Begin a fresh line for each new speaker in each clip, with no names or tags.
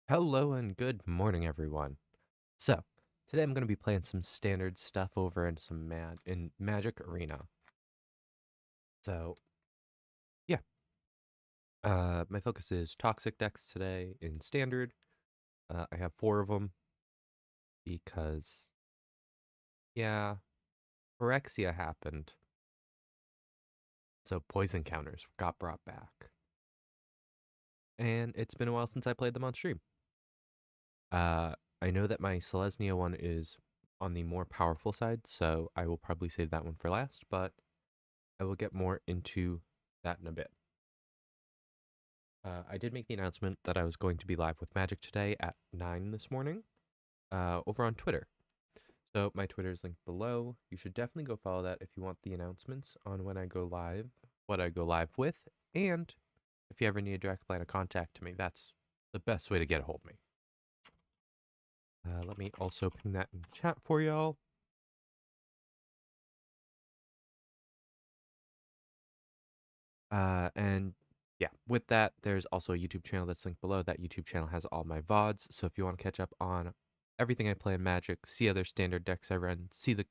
Hello and good morning, everyone. So, today I'm going to be playing some standard stuff over in Magic Arena. So, yeah, my focus is Toxic decks today in standard. I have four of them because, yeah, Phyrexia happened, so poison counters got brought back, and it's been a while since I played them on stream. Uh, I know that my Selesnya one is on the more powerful side, so I will probably save that one for last, but I will get more into that in a bit. I did make the announcement that I was going to be live with Magic today at 9 this morning over on Twitter. So my Twitter is linked below. You should definitely go follow that if you want the announcements on when I go live, what I go live with, and if you ever need a direct line of contact to me, that's the best way to get a hold of me. Let me also ping that in chat for y'all. And yeah, with that, there's also a YouTube channel that's linked below. That YouTube channel has all my VODs. So if you want to catch up on everything I play in Magic, see other standard decks I run, see the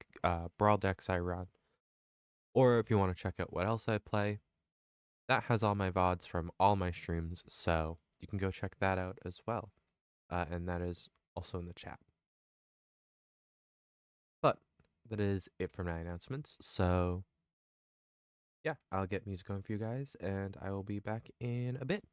Brawl decks I run, or if you want to check out what else I play, that has all my VODs from all my streams. So you can go check that out as well. And that is also in the chat. But that is it for my announcements. So yeah, I'll get music going for you guys, and I will be back in a bit.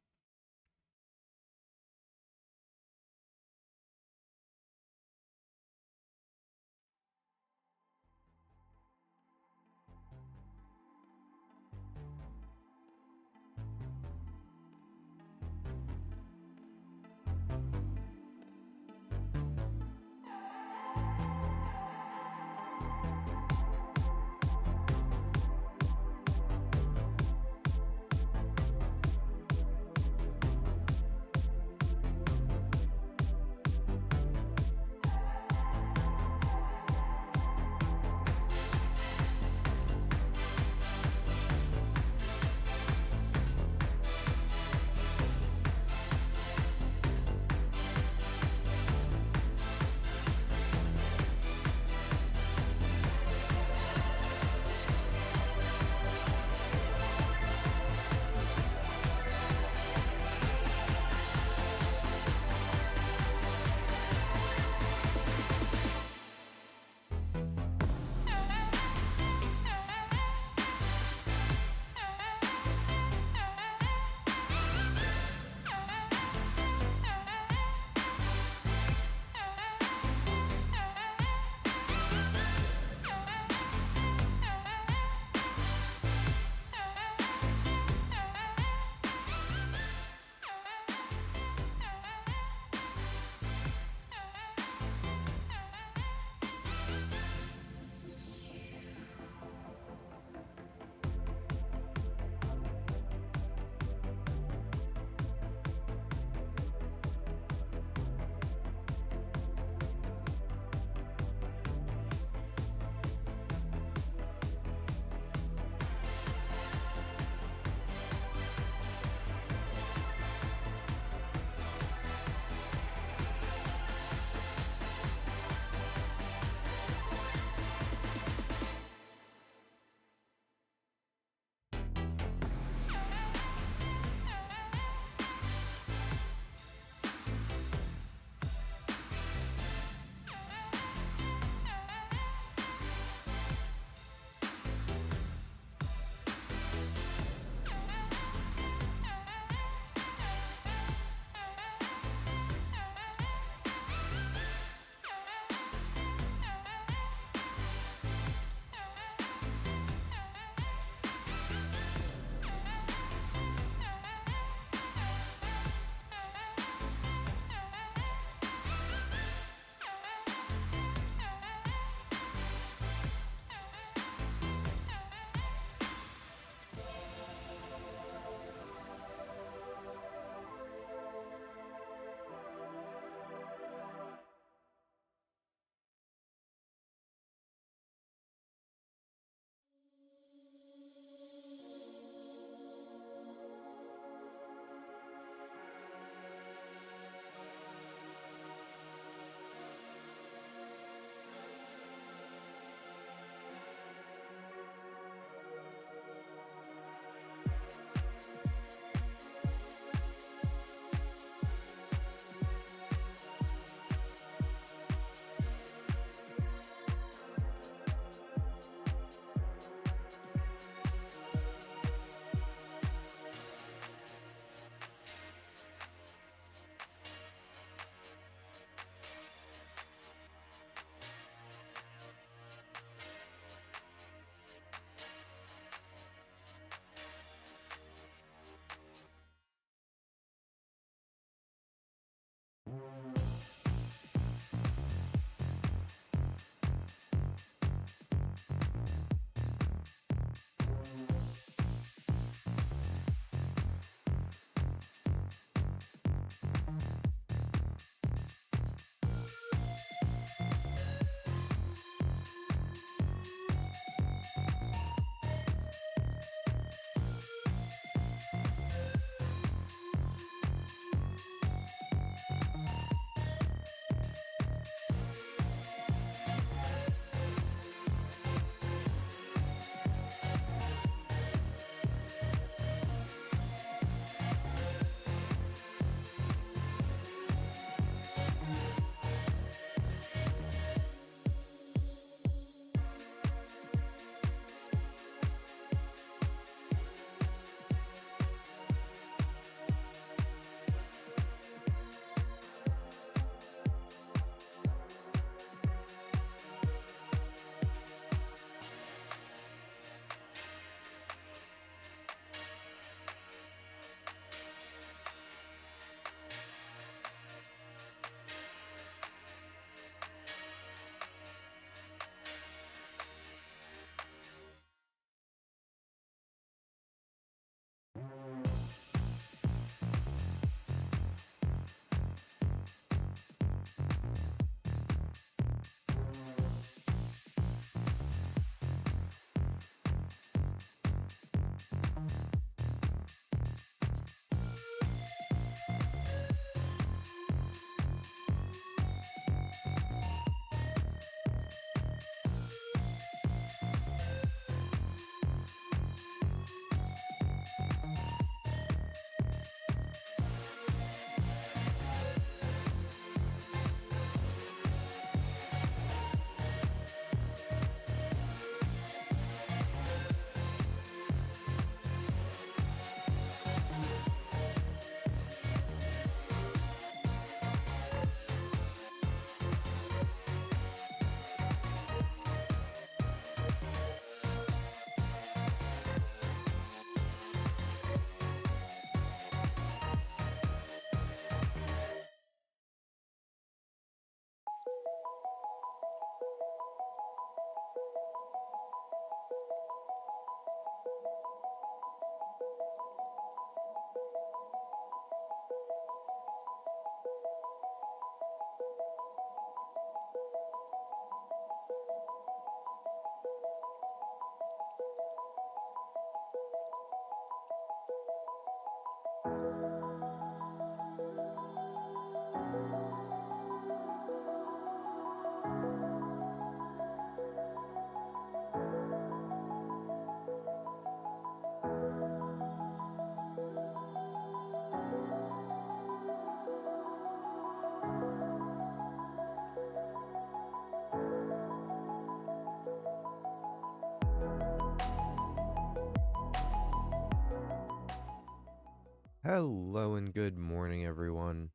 Hello and good morning, everyone.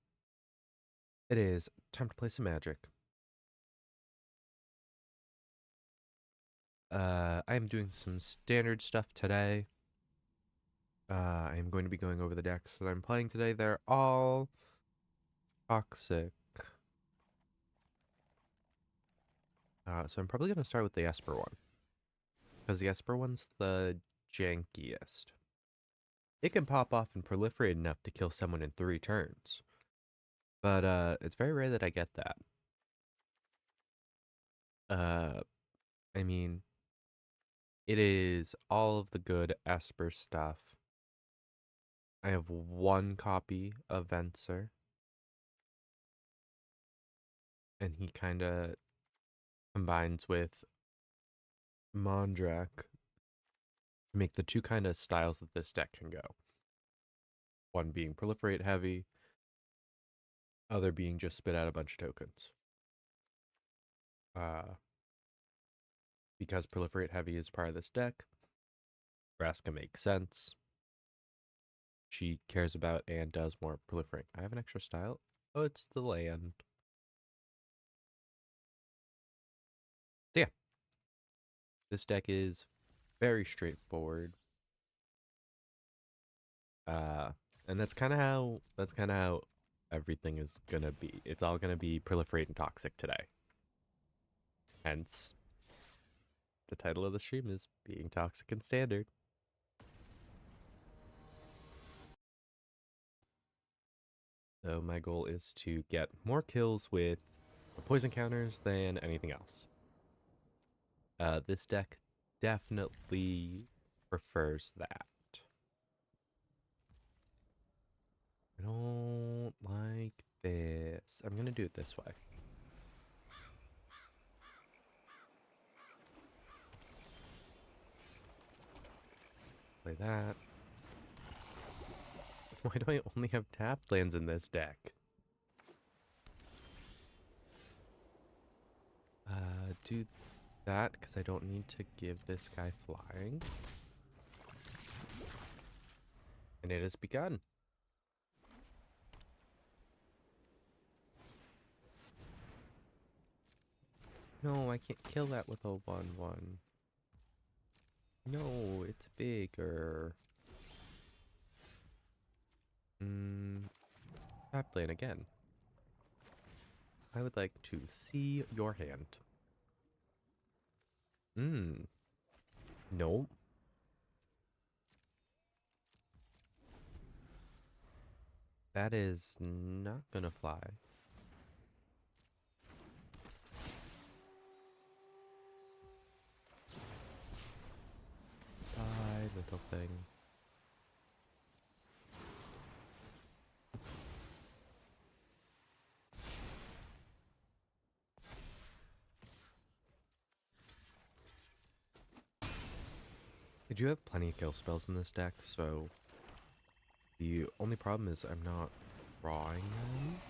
It is time to play some Magic. I am doing some standard stuff today. I am going to be going over the decks that I'm playing today. They're all toxic. So I'm probably going to start with the Esper one, because the Esper one's the jankiest. It can pop off and proliferate enough to kill someone in 3 turns, but it's very rare that I get that. I mean, it is all of the good Esper stuff. I have 1 copy of Venser, and he kind of combines with Mondrak to make the 2 kind of styles that this deck can go. One being proliferate heavy, other being just spit out a bunch of tokens. Because proliferate heavy is part of this deck, Vraska makes sense. She cares about and does more proliferate. I have an extra style. Oh, it's the land. So yeah, this deck is very straightforward. And that's kind of how everything is gonna be. It's all gonna be proliferate and toxic today. Hence, the title of the stream is Being Toxic and Standard. So my goal is to get more kills with poison counters than anything else. This deck definitely prefers that. I don't like this. I'm gonna do it this way. Play that. Why do I only have tapped lands in this deck? Do that because I don't need to give this guy flying. And it has begun. No, I can't kill that with a 1/1. No, it's bigger. Tap lane again. I would like to see your hand. Nope. That is not gonna fly. Bye, little thing. I do have plenty of kill spells in this deck, so the only problem is I'm not drawing them.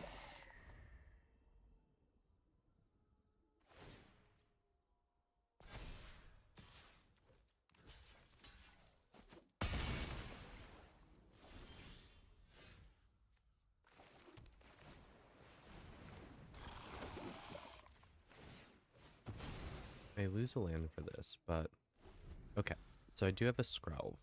I lose a land for this, but okay. So I do have a Skrelv.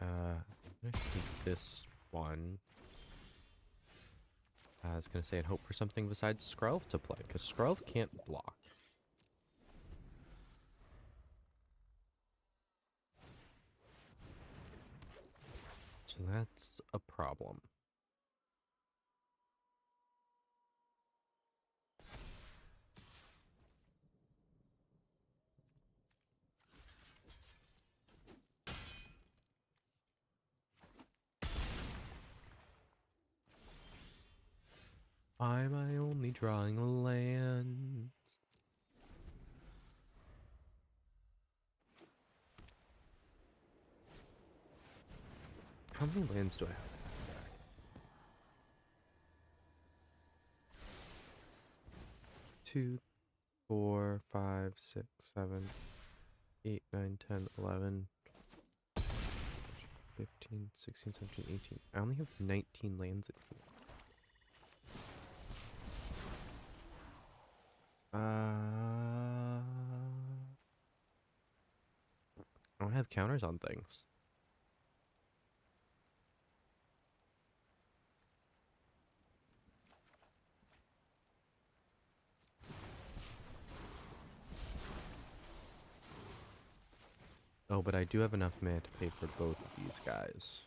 I'm gonna keep this one. I was gonna say and hope for something besides Skrelv to play, because Skrelv can't block. So that's a problem. Why am I only drawing lands? How many lands do I have? 2, 4, 5, 6, 7, 8, 9, 10, 11, 15, 16, 17, 18. I only have 19 lands in here. I don't have counters on things. Oh, but I do have enough mana to pay for both of these guys.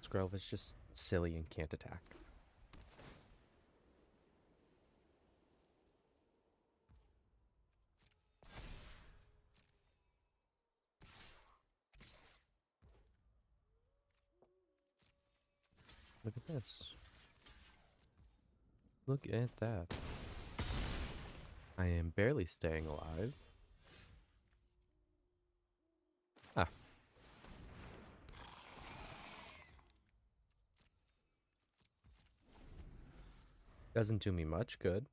Skrelv is just silly and can't attack. Look at this. Look at that. I am barely staying alive. Ah. Doesn't do me much good.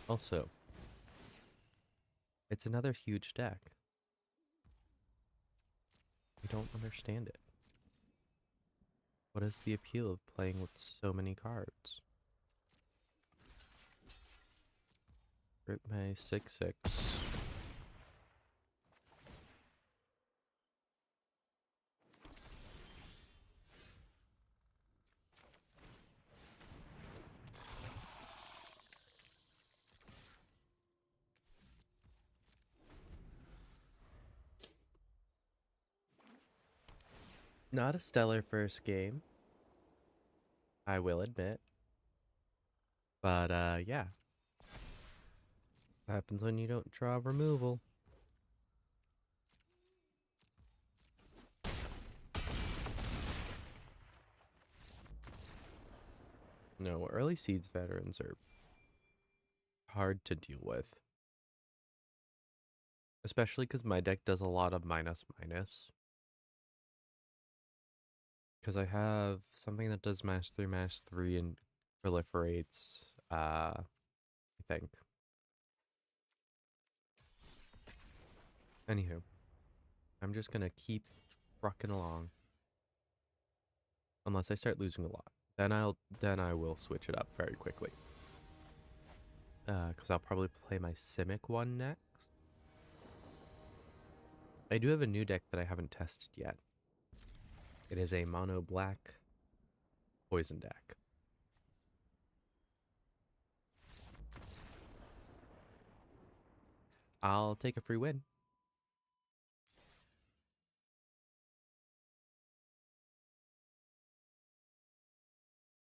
Also, it's another huge deck. I don't understand it. What is the appeal of playing with so many cards? Rip my 6/6. Not a stellar first game, I will admit. But yeah. Happens when you don't draw removal. No, early seeds veterans are hard to deal with. Especially because my deck does a lot of minus minus. Because I have something that does mash 3, and proliferates, I think. Anywho, I'm just gonna keep trucking along. Unless I start losing a lot. Then I will switch it up very quickly. Because I'll probably play my Simic one next. I do have a new deck that I haven't tested yet. It is a mono black poison deck. I'll take a free win.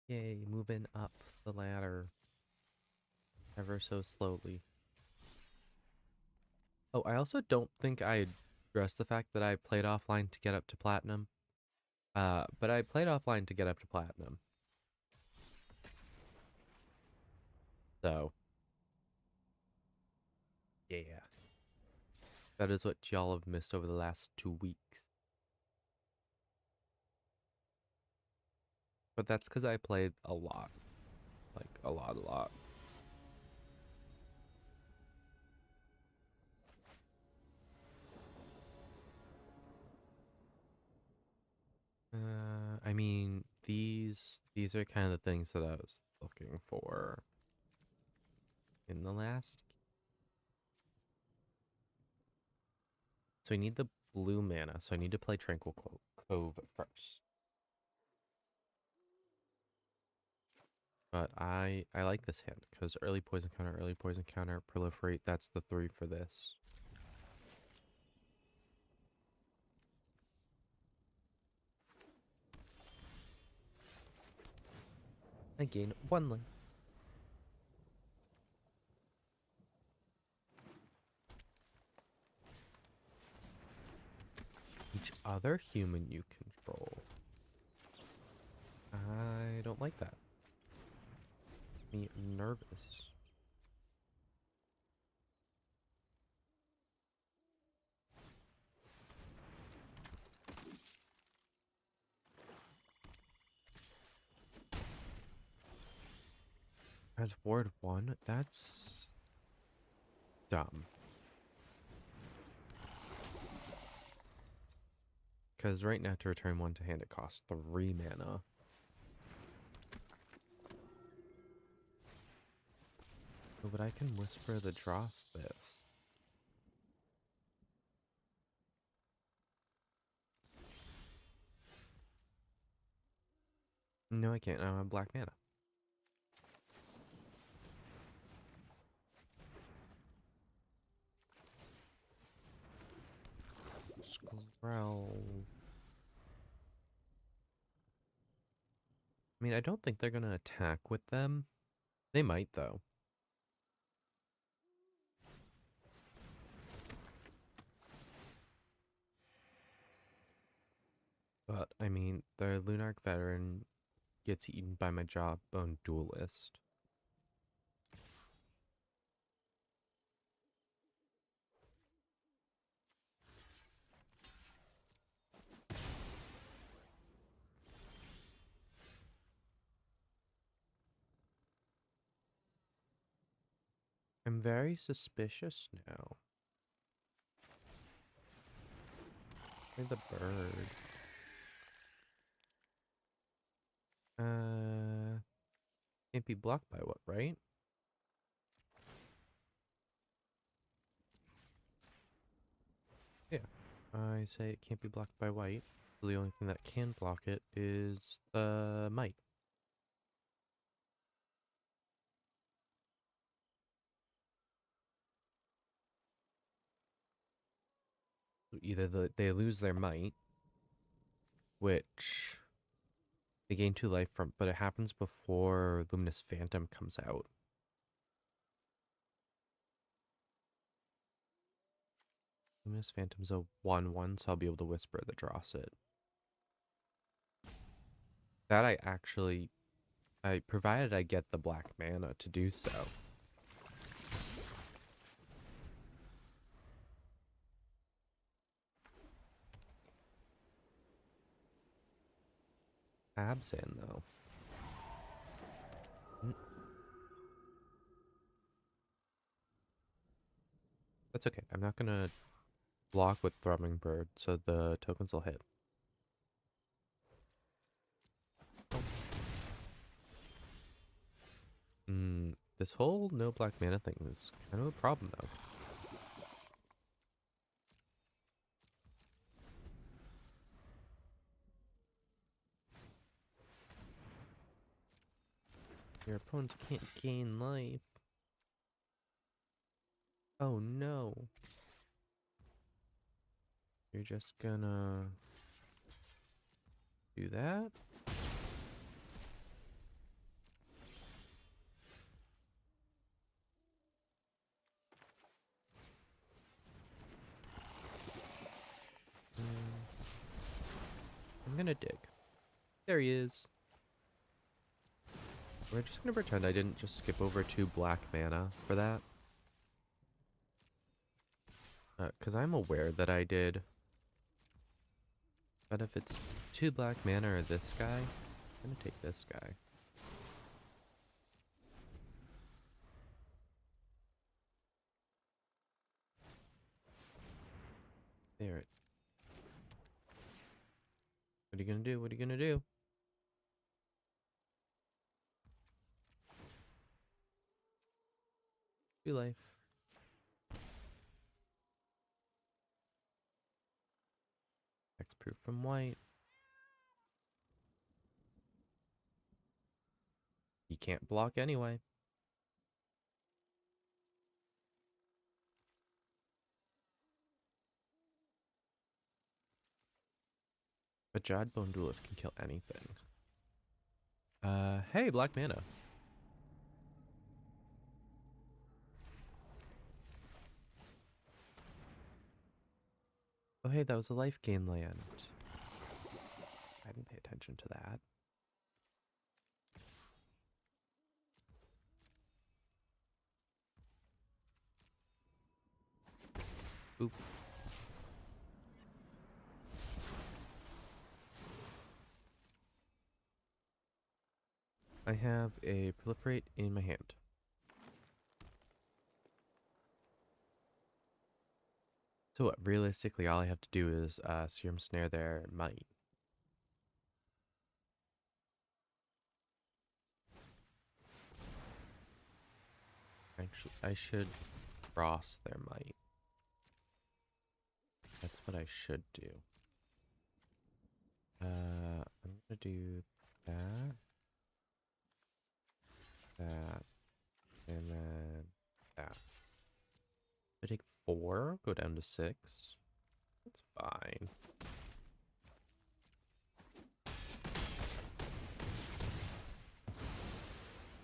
Yay, moving up the ladder ever so slowly. Oh, I also don't think I addressed the fact that I played offline to get up to platinum. But I played offline to get up to platinum. So, yeah. That is what y'all have missed over the last 2 weeks. But that's because I played a lot. Like, a lot. I mean, these are kind of the things that I was looking for in the last. So I need the blue mana, so I need to play Tranquil Cove first. But I like this hand because early poison counter, proliferate. That's the 3 for this. I gain 1 life. Each other human you control. I don't like that. Me nervous. As Ward 1? That's dumb. Because right now to return 1 to hand it costs 3 mana. Oh, but I can Whisper the Dross this. No, I can't. I don't have black mana. Skrell. I mean, I don't think they're gonna attack with them. They might, though. But, I mean, the Lunarch Veteran gets eaten by my Jawbone Duelist. I'm very suspicious now. Play the bird. Can't be blocked by what, right? Yeah. I say it can't be blocked by white. So the only thing that can block it is the might. So either they lose their might, which they gain 2 life from, but it happens before Luminous Phantom comes out. Luminous Phantom's a 1/1, so I'll be able to Whisper the Drosset. That provided I get the black mana to do so. Abzan, though. That's okay. I'm not gonna block with Thrumming Bird, so the tokens will hit. This whole no black mana thing is kind of a problem, though. Your opponents can't gain life. Oh no. You're just gonna do that? I'm gonna dig. There he is. We're just gonna pretend I didn't just skip over 2 black mana for that. Because I'm aware that I did. But if it's 2 black mana or this guy, I'm gonna take this guy. There. What are you gonna do? What are you gonna do? Do life. Hexproof from white. He can't block anyway. But Jawbone Duelist can kill anything. Hey, black mana. Oh, hey, that was a life gain land. I didn't pay attention to that. Oop. I have a proliferate in my hand. So what, realistically, all I have to do is Serum Snare their might. Actually, I should cross their might. That's what I should do. I'm gonna do that, that, and then that. I take 4, go down to 6. That's fine.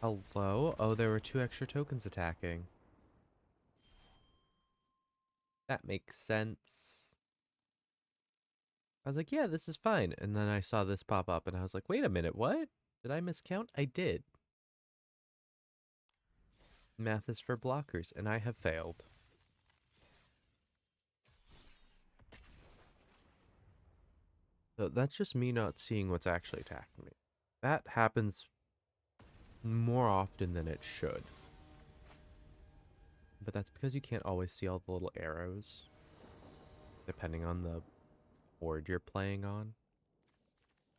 Hello? Oh, there were 2 extra tokens attacking. That makes sense. I was like, yeah, this is fine. And then I saw this pop up and I was like, wait a minute, what? Did I miscount? I did. Math is for blockers, and I have failed. So that's just me not seeing what's actually attacking me. That happens more often than it should. But that's because you can't always see all the little arrows, depending on the board you're playing on.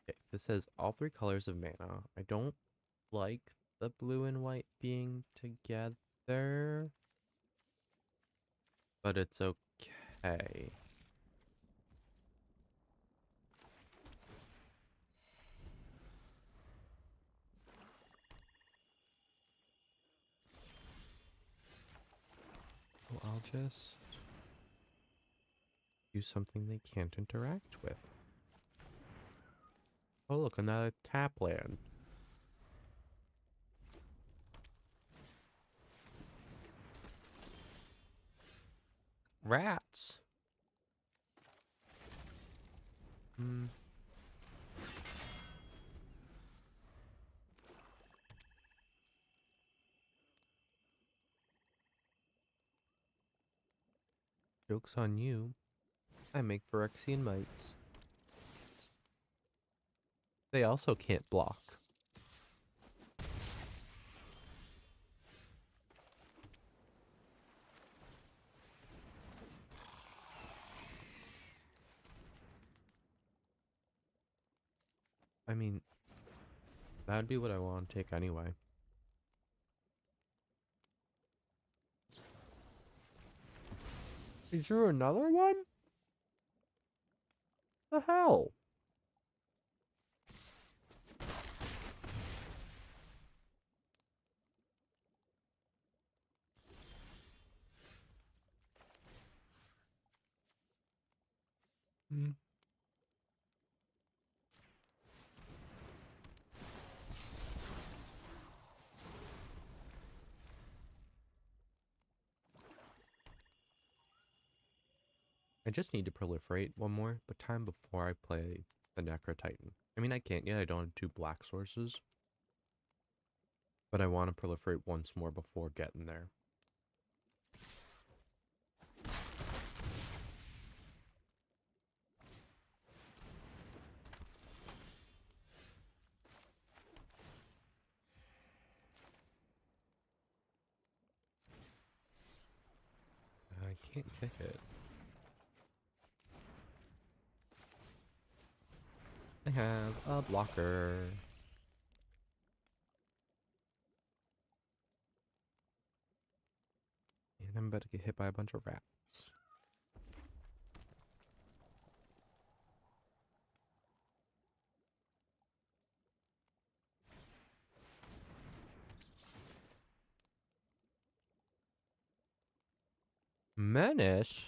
Okay, this says all 3 colors of mana. I don't like the blue and white being together, but it's okay. So I'll just do something they can't interact with. Oh, look, another tap land. Rats. Hmm. Joke's on you. I make Phyrexian mites. They also can't block. I mean, that'd be what I want to take anyway. Is there another one? The hell? Hmm. I just need to proliferate one more, but time before I play the Necro Titan. I mean, I can't yet. I don't have 2 black sources. But I want to proliferate once more before getting there. I can't kick it. I have a blocker. And I'm about to get hit by a bunch of rats. Menace?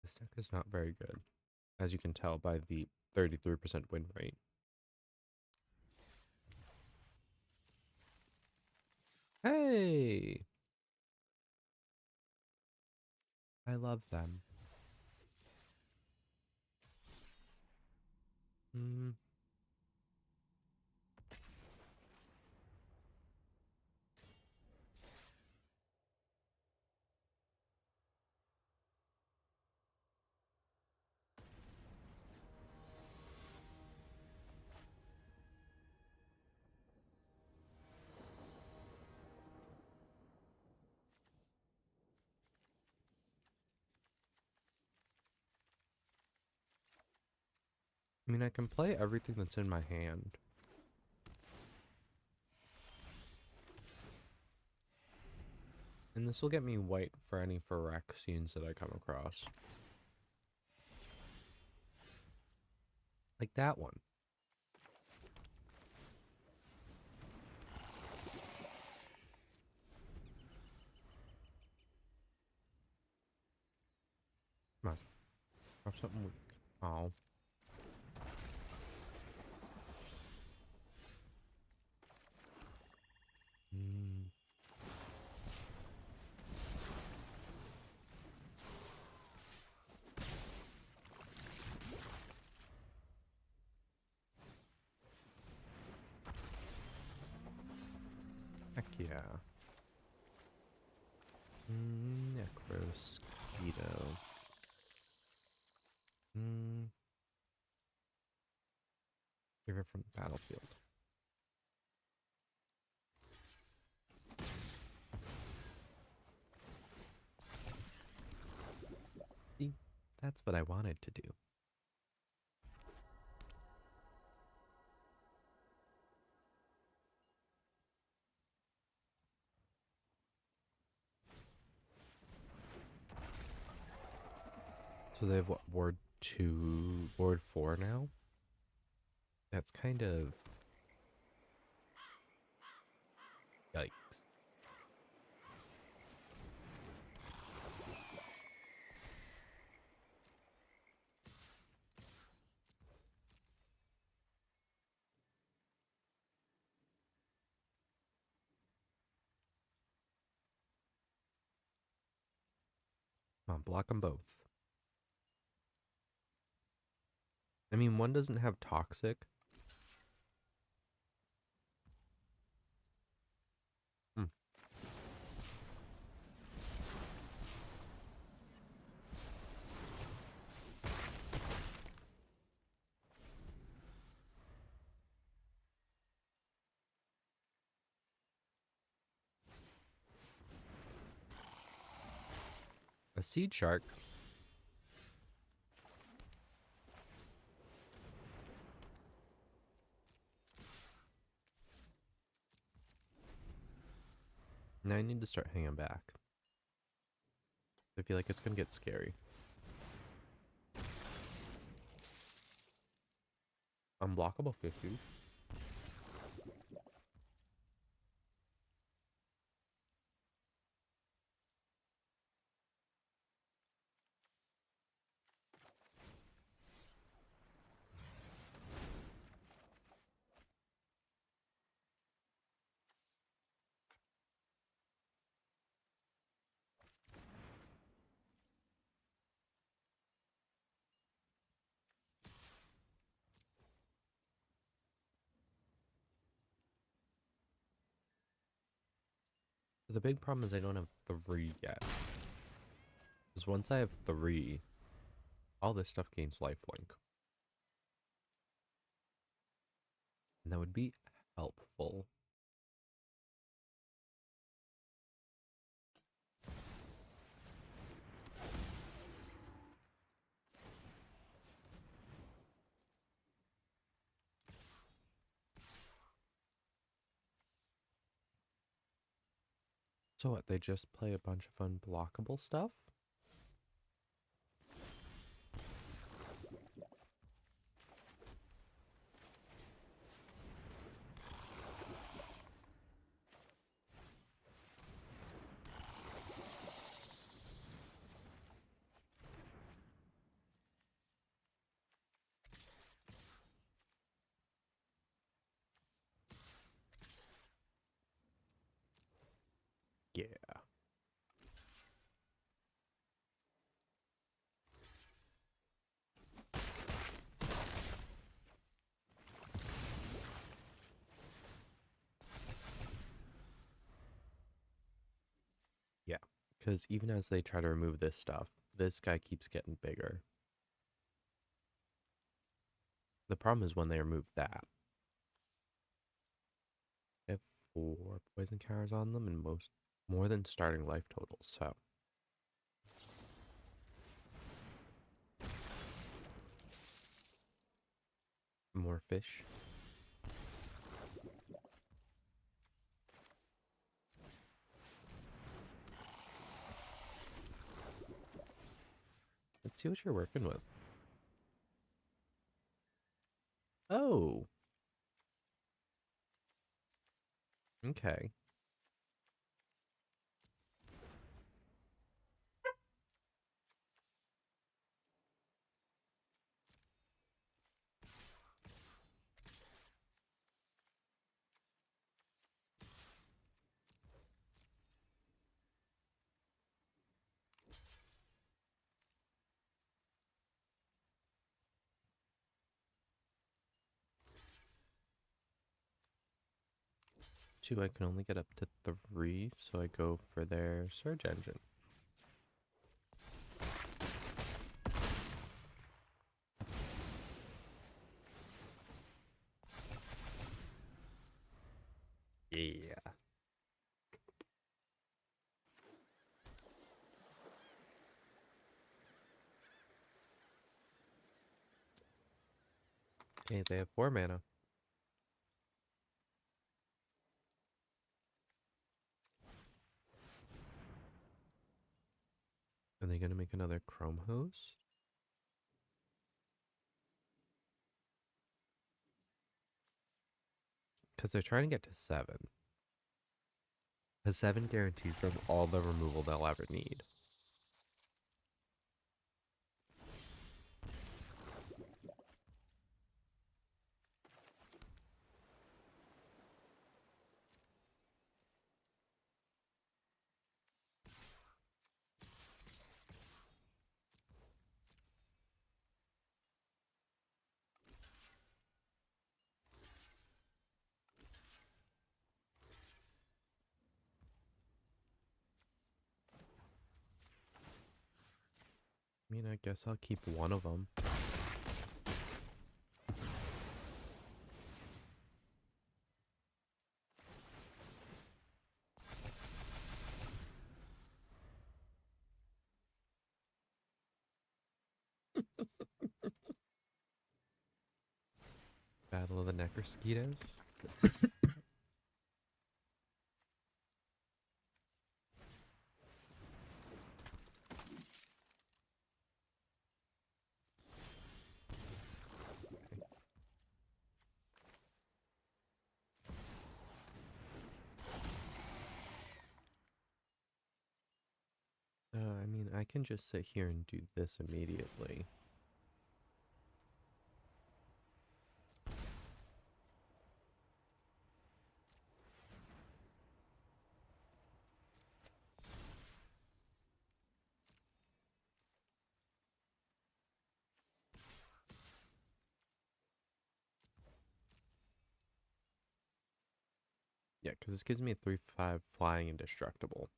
This deck is not very good, as you can tell by the 33% win rate. Hey! I love them. Hmm. I mean, I can play everything that's in my hand. And this will get me white for any Phyrexians that I come across. Like that one. Come on. Drop something weak. Oh. Mm. Heck yeah. Necrosquito. Favorite from the battlefield. See, that's what I wanted to do. So they have what, Ward 2, Ward 4 now? That's kind of... Yikes. Come on, block them both. I mean, one doesn't have toxic. Hmm. A seed shark. Now I need to start hanging back. I feel like it's gonna get scary. Unblockable 50. The big problem is I don't have 3 yet. Because once I have 3, all this stuff gains lifelink. And that would be helpful. So what, they just play a bunch of unblockable stuff? Yeah. Yeah. Because even as they try to remove this stuff, this guy keeps getting bigger. The problem is when they remove that. They have 4 poison counters on them and more than starting life total, so. More fish. Let's see what you're working with. Oh, okay. Two, I can only get up to 3, so I go for their surge engine. Yeah. Okay, they have 4 mana. Are they gonna make another Chrome Hose? Because they're trying to get to 7. Because 7 guarantees them all the removal they'll ever need. I mean, I guess I'll keep one of them. Battle of the Necrosquitos. I mean, I can just sit here and do this immediately. Yeah, because this gives me a 3/5 flying indestructible.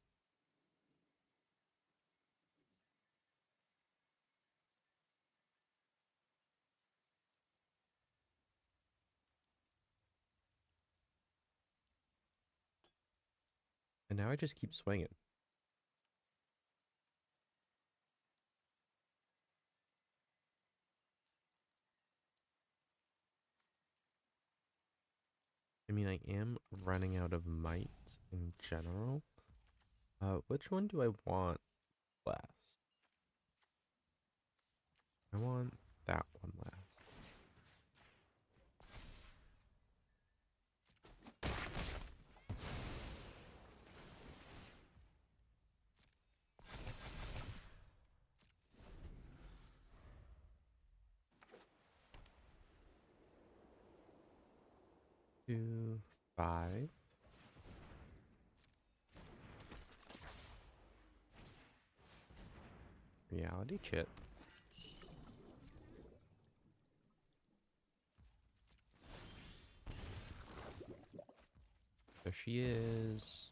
And now I just keep swinging. I mean, I am running out of might in general. Which one do I want last? I want that one last. Two, 5. Reality chip. There she is.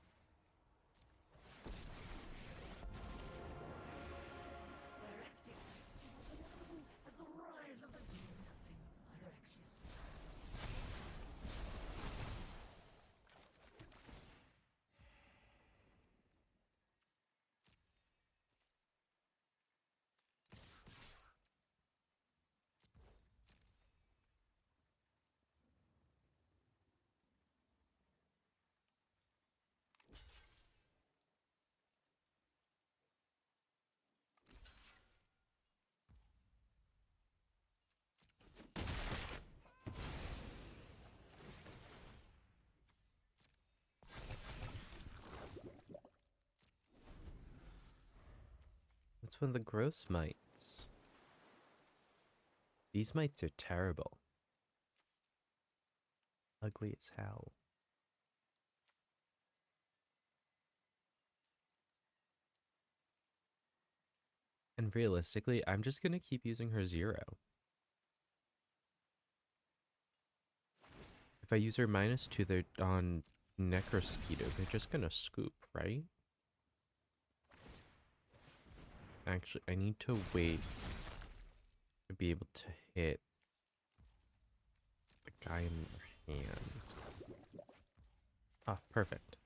It's one of the gross mites. These mites are terrible. Ugly as hell. And realistically, I'm just gonna keep using her 0. If I use her -2, they're on Necrosquito. They're just gonna scoop, right? Actually, I need to wait to be able to hit the guy in their hand. Ah, perfect.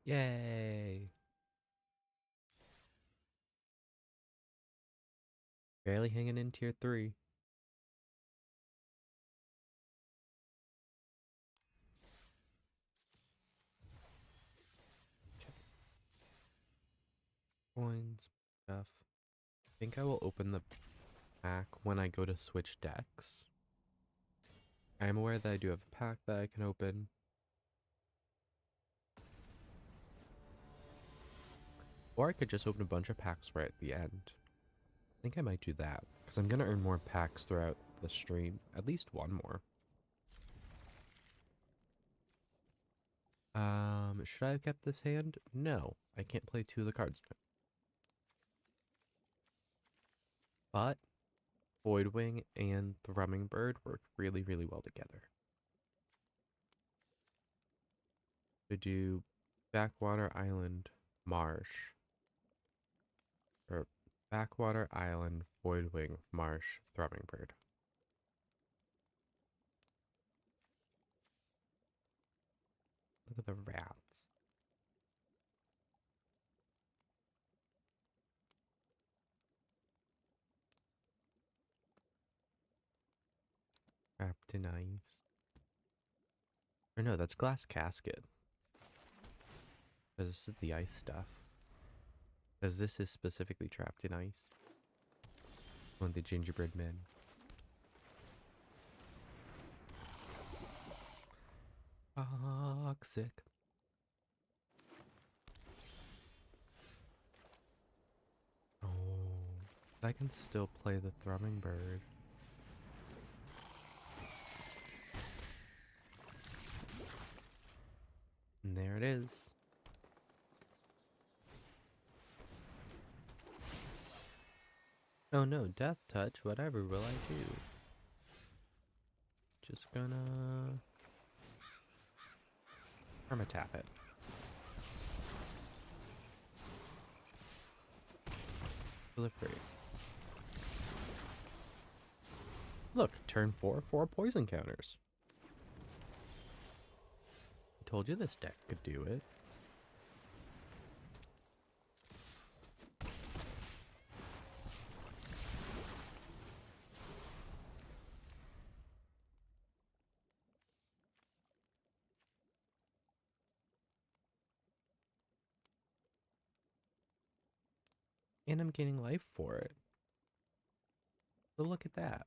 Yay! Barely hanging in tier 3. Okay. Coins, stuff. I think I will open the pack when I go to switch decks. I am aware that I do have a pack that I can open. Or I could just open a bunch of packs right at the end. I think I might do that, because I'm going to earn more packs throughout the stream. At least one more. Should I have kept this hand? No, I can't play 2 of the cards now. But Voidwing and Thrumming Bird work really, really well together. To do Backwater Island, Marsh. Or Backwater Island, Voidwing, Marsh, Thrumming Bird. Look at the rats. Trapped in ice. Or no, that's Glass Casket. Because this is the ice stuff. Because this is specifically trapped in ice. One of the gingerbread men. Toxic. Oh, I can still play the Thrumming Bird. And there it is. Oh no, Death Touch, whatever will I do? Just gonna Permatap it. Proliferate. Look, turn 4, 4 poison counters. I told you this deck could do it. And I'm gaining life for it. So look at that.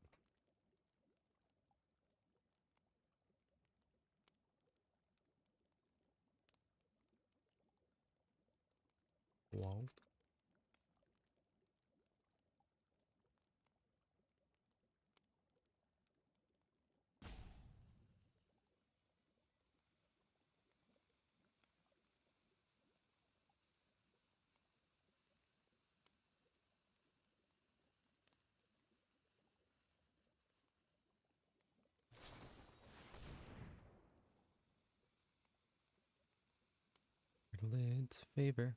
Whoa. Lid's favor.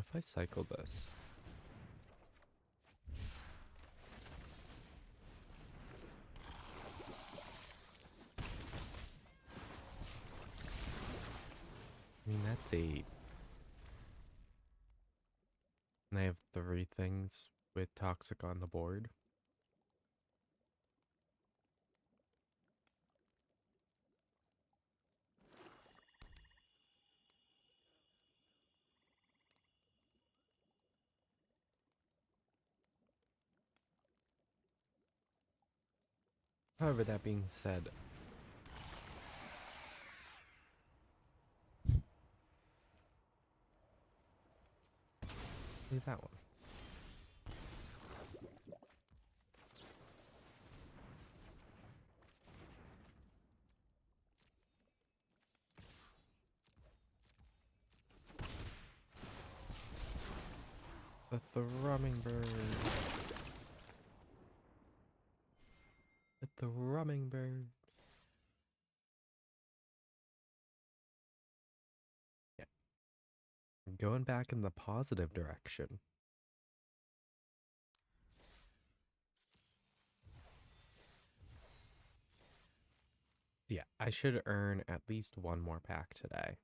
if I cycle this? I mean, that's 8. And I have 3 things with toxic on the board. However, that being said, leave that one. The thrumming bird. The thrumming bird. Yeah. I'm going back in the positive direction. Yeah, I should earn at least 1 more pack today.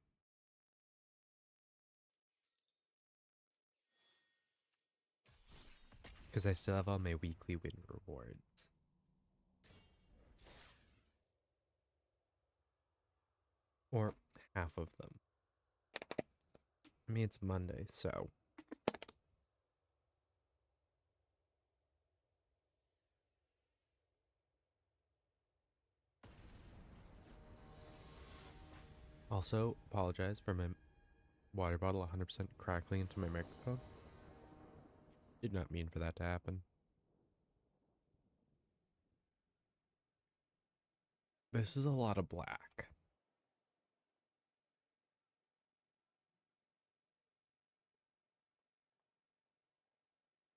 Because I still have all my weekly win rewards. Or half of them. I mean, it's Monday, so. Also, apologize for my water bottle 100% crackling into my microphone. Did not mean for that to happen. This is a lot of black.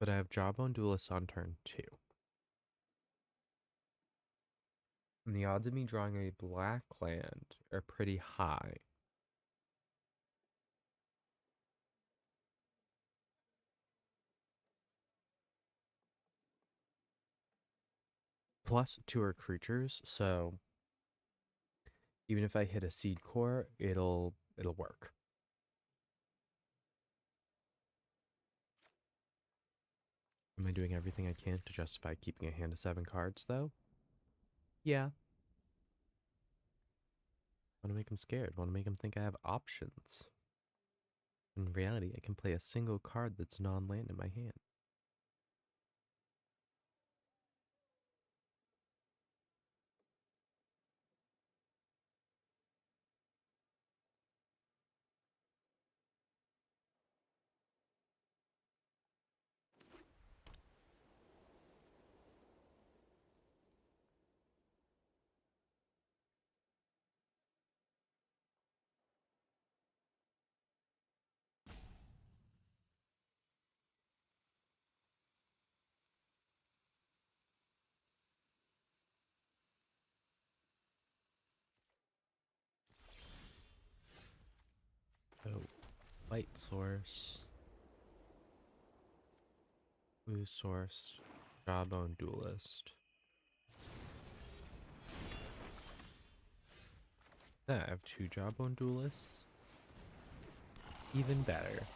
But I have Jawbone Duelist on turn 2. And the odds of me drawing a black land are pretty high. Plus 2 are creatures, so even if I hit a seed core, it'll work. Am I doing everything I can to justify keeping a hand of 7 cards, though? Yeah. Want to make him scared. Want to make him think I have options. In reality, I can play a single card that's non-land in my hand. So, Light Source, Blue Source, Jawbone Duelist. Then I have 2 Jawbone Duelists. Even better.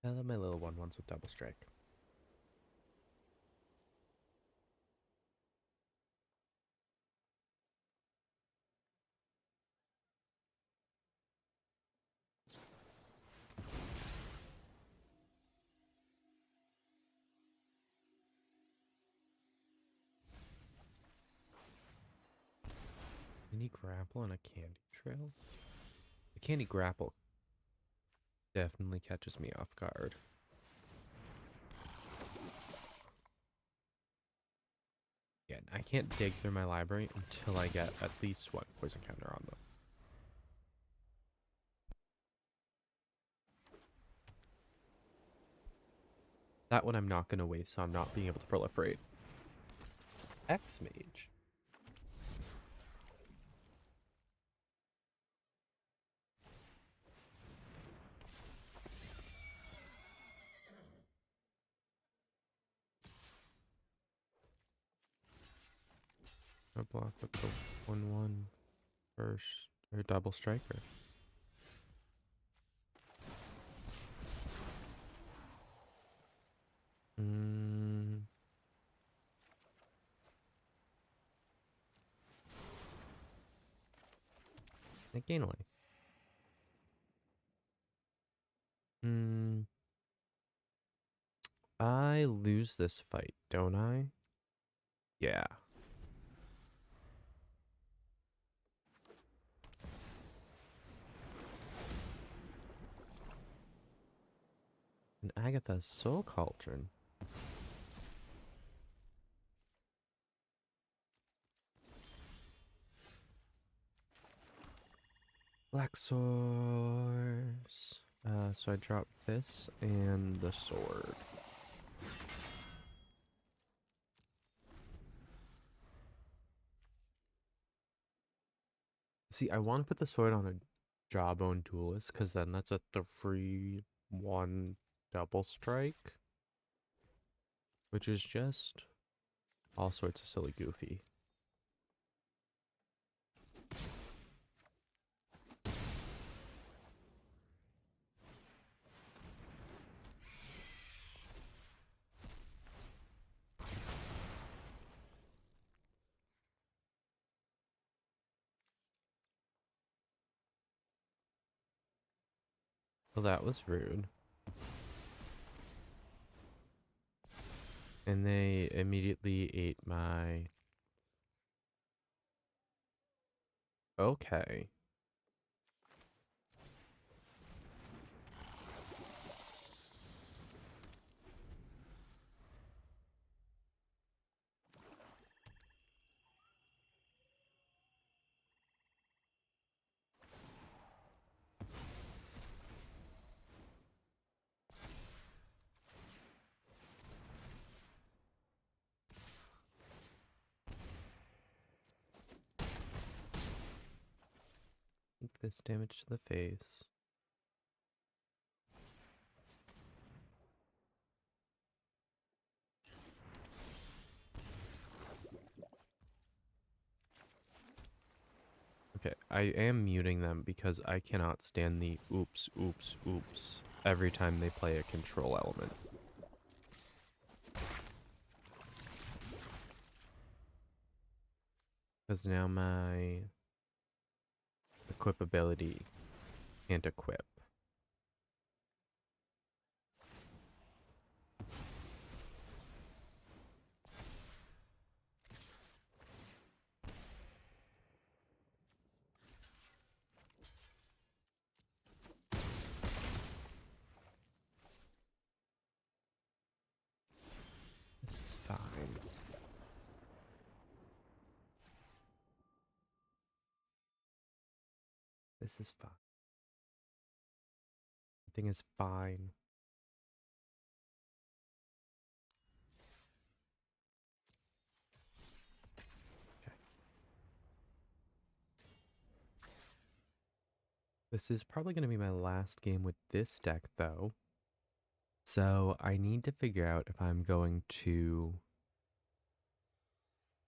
I love my little 1/1s with Double Strike. Candy Grapple and a Candy Trail? The Candy Grapple definitely catches me off guard. Yeah, I can't dig through my library until I get at least 1 poison counter on them. That one I'm not going to waste on not being able to proliferate. X-Mage. to block with the 1/1 first or double striker. I gain life. I lose this fight, don't I? Yeah. And Agatha's Soul Cauldron. Black swords. So I drop this and the sword. See, I want to put the sword on a Jawbone Duelist because then that's a 3/1 double strike, which is just all sorts of silly goofy. Well, that was rude. And they immediately ate my... Okay. Take this damage to the face. Okay, I am muting them because I cannot stand the oops, oops, oops every time they play a control element. Because now my equip ability can't equip. This is fine. This is fine. Everything is fine. Okay. This is probably going to be my last game with this deck, though. So I need to figure out if I'm going to...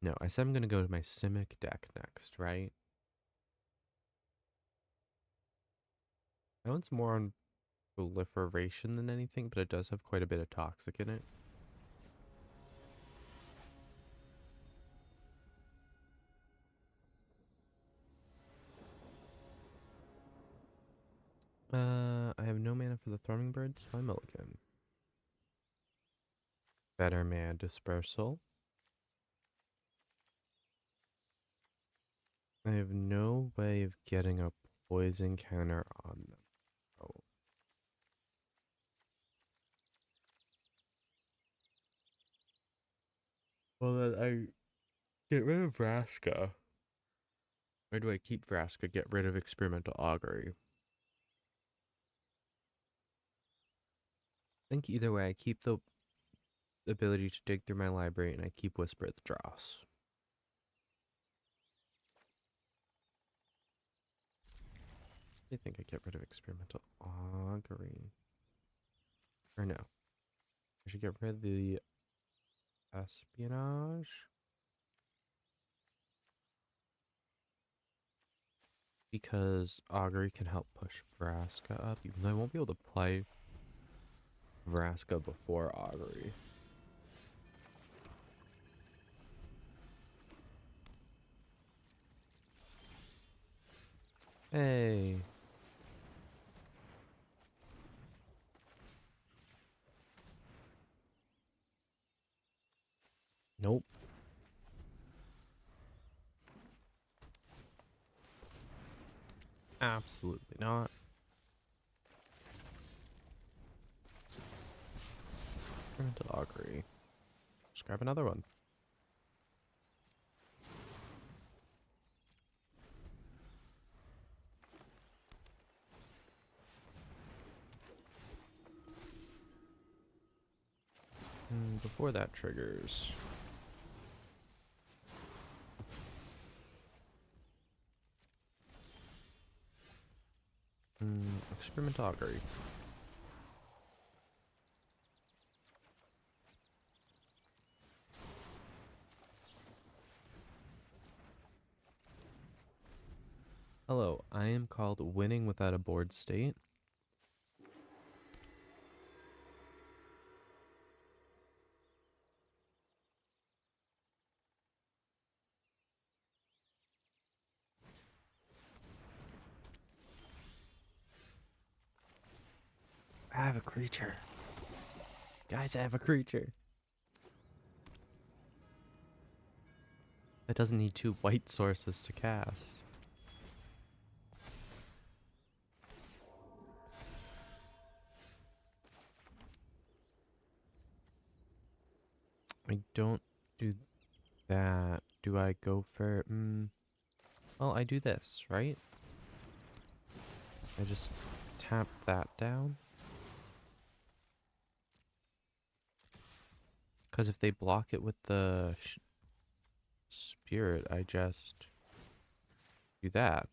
No, I said I'm going to go to my Simic deck next, right? That one's more on proliferation than anything, but it does have quite a bit of toxic in it. I have no mana for the Throning Bird, so I mulligan. Better Mana Dispersal. I have no way of getting a poison counter on them. Oh. Well, then I get rid of Vraska. Or do I keep Vraska, get rid of Experimental Augury? I think either way, I keep the ability to dig through my library and I keep Whisper at the Dross. I think I get rid of Experimental Augury. Or no. I should get rid of the Espionage. Because Augury can help push Vraska up, even though I won't be able to play Vraska before Augury. Hey. Nope. Absolutely not. Experimental Augury. Just grab another one. Before that triggers. Experimental Augury. Hello, I am called Winning Without a Board State. I have a creature. Guys, I have a creature. That doesn't need 2 white sources to cast. I don't do that. Do I go for... Well, I do this, right? I just tap that down. Because if they block it with the spirit, I just do that.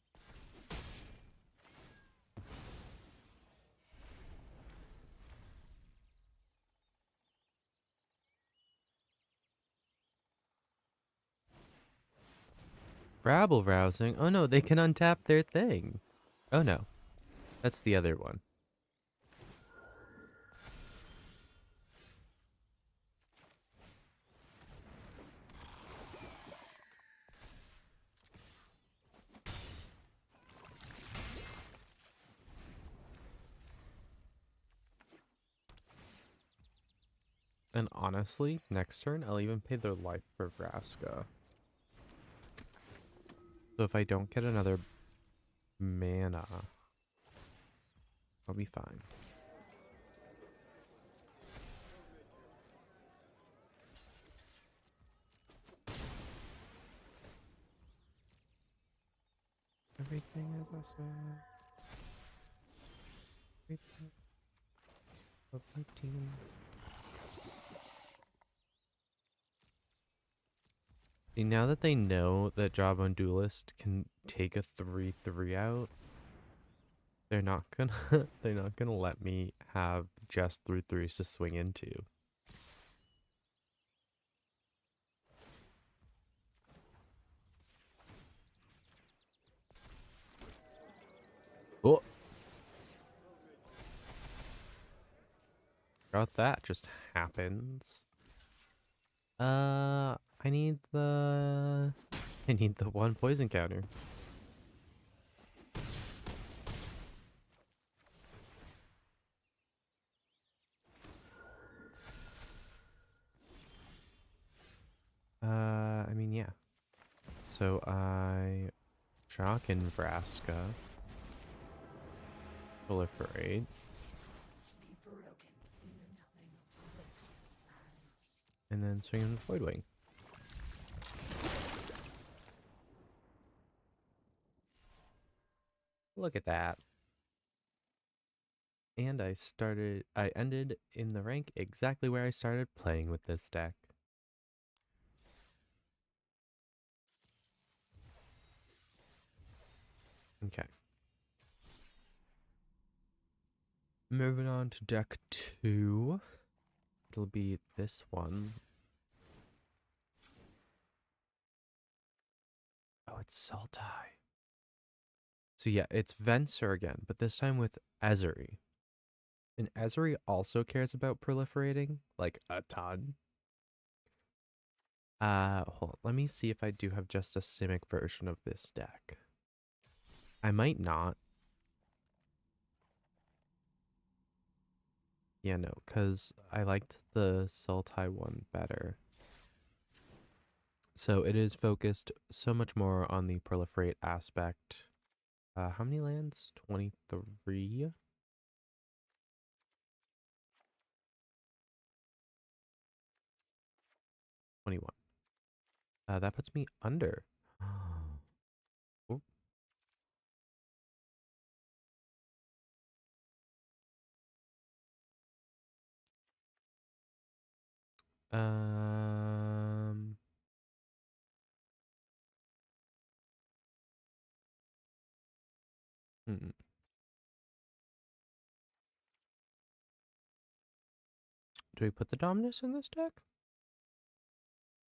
Rabble rousing? Oh no, they can untap their thing. Oh no, that's the other one. And honestly, next turn, I'll even pay their life for Vraska. So if I don't get another mana, I'll be fine. Everything is awesome. Everything of my team. See, now that they know that Jawbone Duelist can take a 3/3 out, they're not gonna they're not gonna let me have just 3/3s to swing into. Oh, forgot that just happens. I need the 1 poison counter. I mean, yeah. So I shock in Vraska, proliferate, and then swing in the Voidwing. Look at that. And I ended in the rank exactly where I started playing with this deck. Okay. Moving on to deck 2. It'll be this one. Oh, it's Sultai. So yeah, it's Venser again, but this time with Ezuri. And Ezuri also cares about proliferating, like a ton. Hold on. Let me see if I do have just a Simic version of this deck. I might not. Yeah, no, because I liked the Sultai one better. So it is focused so much more on the proliferate aspect. How many lands? 23? 21. That puts me under. Oop. Um, hmm. Do we put the Dominus in this deck?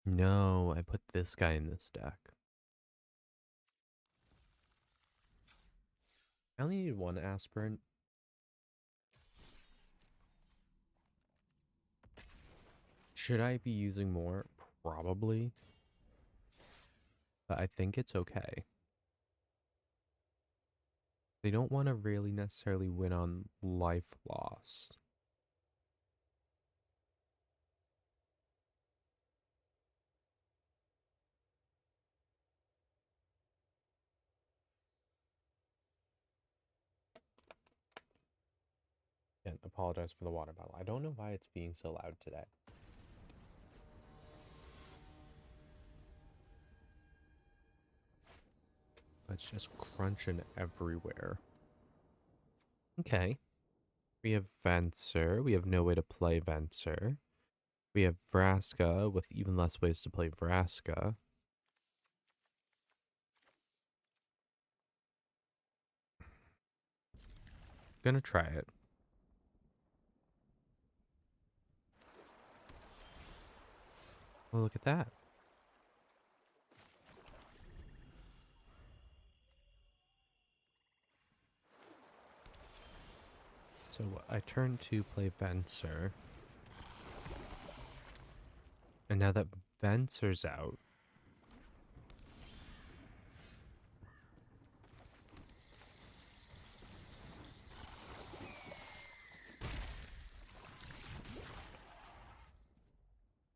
No, I put this guy in this deck. I only need one aspirant. Should I be using more? Probably. But I think it's okay. They don't want to really necessarily win on life loss. And apologize for the water bottle. I don't know why it's being so loud today. It's just crunching everywhere. Okay. We have Venser. We have no way to play Venser. We have Vraska with even less ways to play Vraska. Gonna try it. Well, look at that. So I turn to play Venser. And now that Venser's out,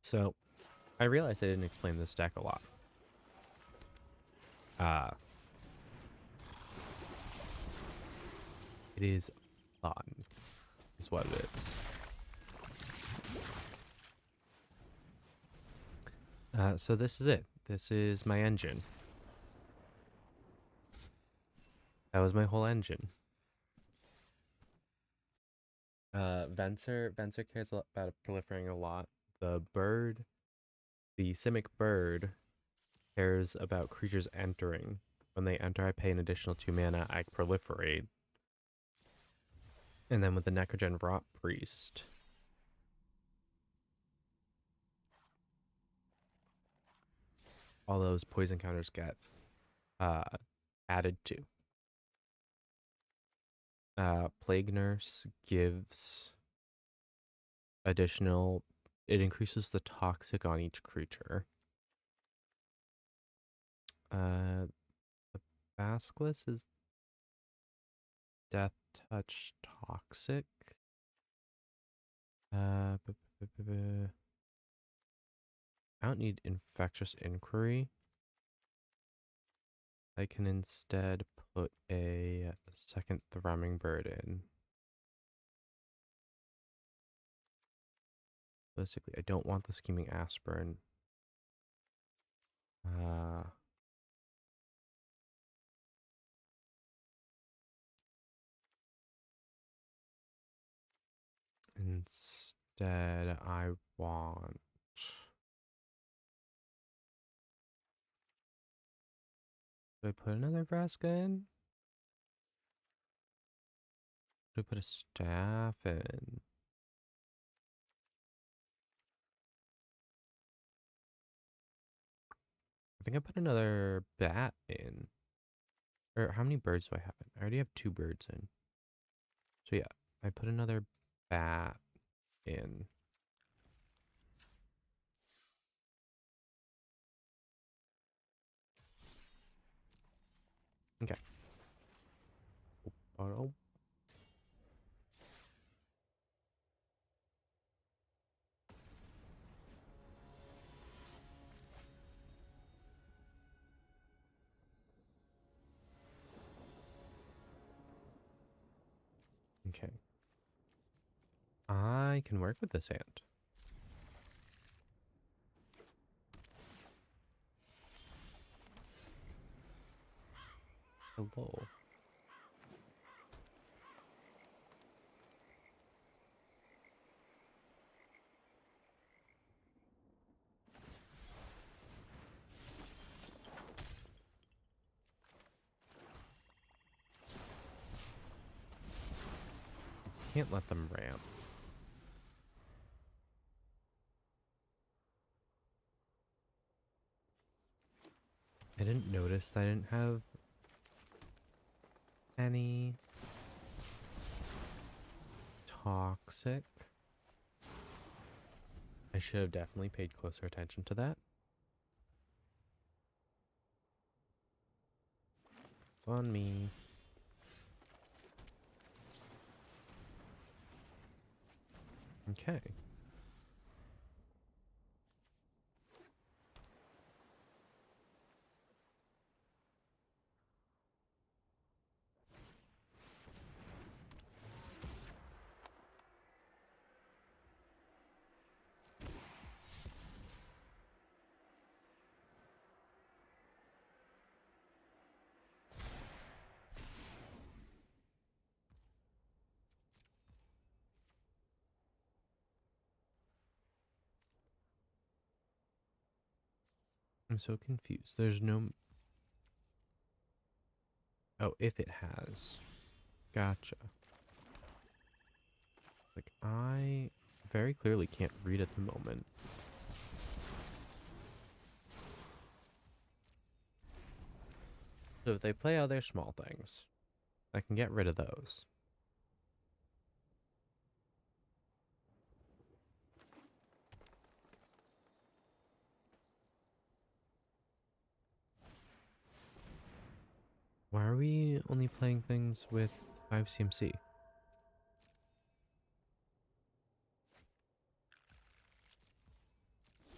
so I realized I didn't explain this deck a lot. Uh, it is fun, is what it is. So this is it. This is my engine. That was my whole engine. Venser cares about proliferating a lot. The bird, the Simic bird, cares about creatures entering. When they enter, I pay an additional 2 mana, I proliferate. And then with the Necrogen Rot Priest, all those poison counters get uh, added to. Plague Nurse gives additional, it increases the toxic on each creature. The Basilisk is Death Touch Toxic. I don't need Infectious Inquiry. I can instead put a second Thrumming Bird in. Basically, I don't want the Scheming Aspirin. Instead, I want. Do I put another Vraska in? Do I put a staff in? I think I put another bat in. Or how many birds do I have in? I already have 2 birds in. So yeah, I put another bat in. Okay. Oh, okay. I can work with this ant. Hello. Can't let them ramp. I didn't notice I didn't have any toxic. I should have definitely paid closer attention to that. It's on me. Okay. I'm so confused. There's no... Oh, if it has. Gotcha. Like, I very clearly can't read at the moment. So if they play out their small things, I can get rid of those. Why are we only playing things with 5 CMC?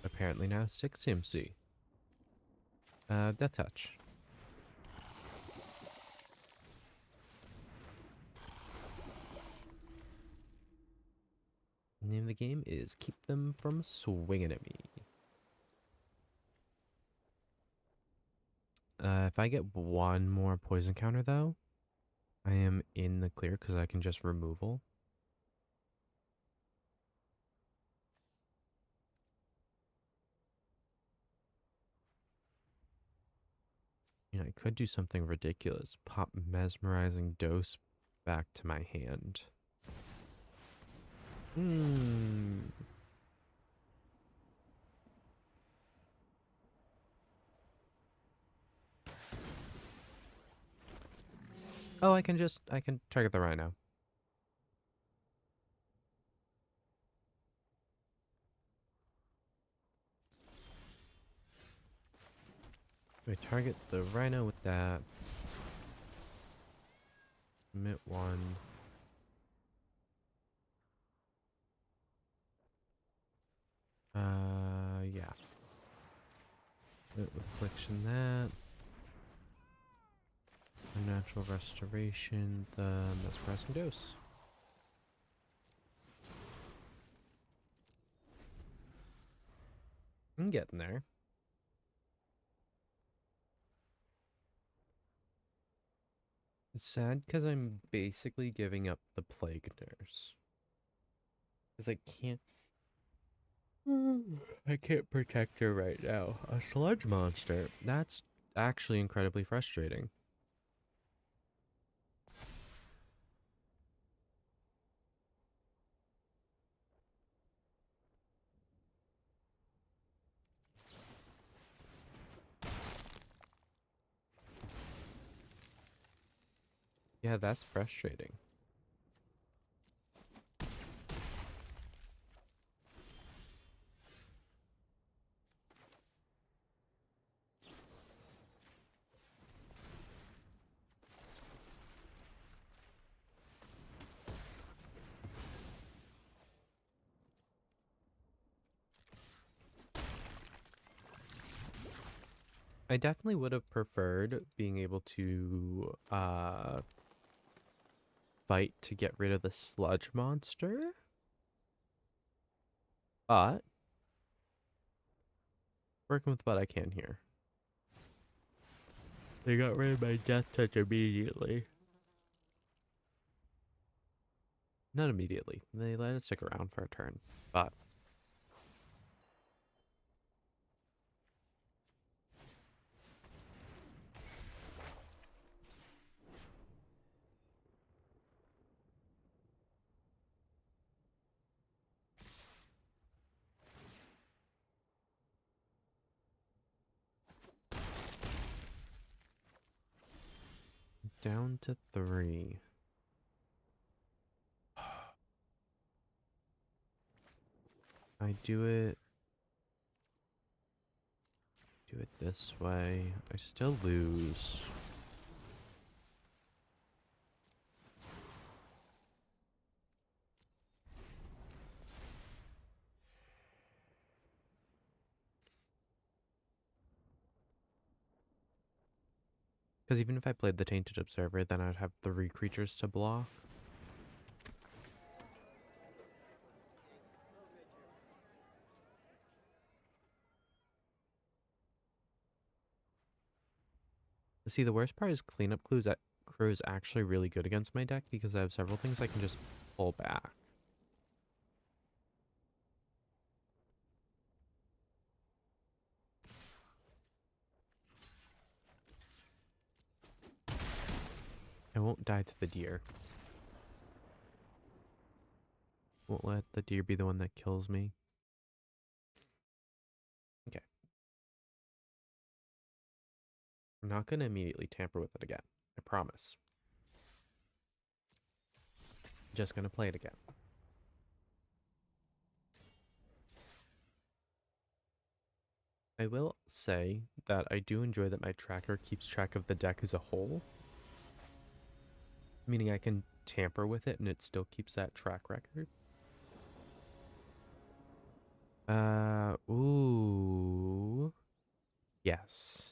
Apparently now 6 CMC. Death Touch. The name of the game is Keep Them From Swinging at Me. If I get one more poison counter though, I am in the clear because I can just removal. You know, I could do something ridiculous. Pop Mesmerizing Dose back to my hand. Oh, I can target the rhino. I target the rhino with that. Commit 1. Yeah. With affliction that. Unnatural restoration, the mesmerizing dose. I'm getting there. It's sad because I'm basically giving up the plague nurse. Because I can't protect her right now. A sludge monster. That's actually incredibly frustrating. Yeah, that's frustrating. I definitely would have preferred being able to fight to get rid of the sludge monster. But working with what I can here. They got rid of my death touch immediately. Not immediately. They let it stick around for a turn. But down to 3. I do it this way. I still lose. Because even if I played the Tainted Observer, then I'd have 3 creatures to block. See, the worst part is Cleanup Crew is actually really good against my deck because I have several things I can just pull back. I won't die to the deer. Won't let the deer be the one that kills me. Okay. I'm not going to immediately tamper with it again. I promise. Just going to play it again. I will say that I do enjoy that my tracker keeps track of the deck as a whole. Meaning I can tamper with it and it still keeps that track record. Ooh. Yes.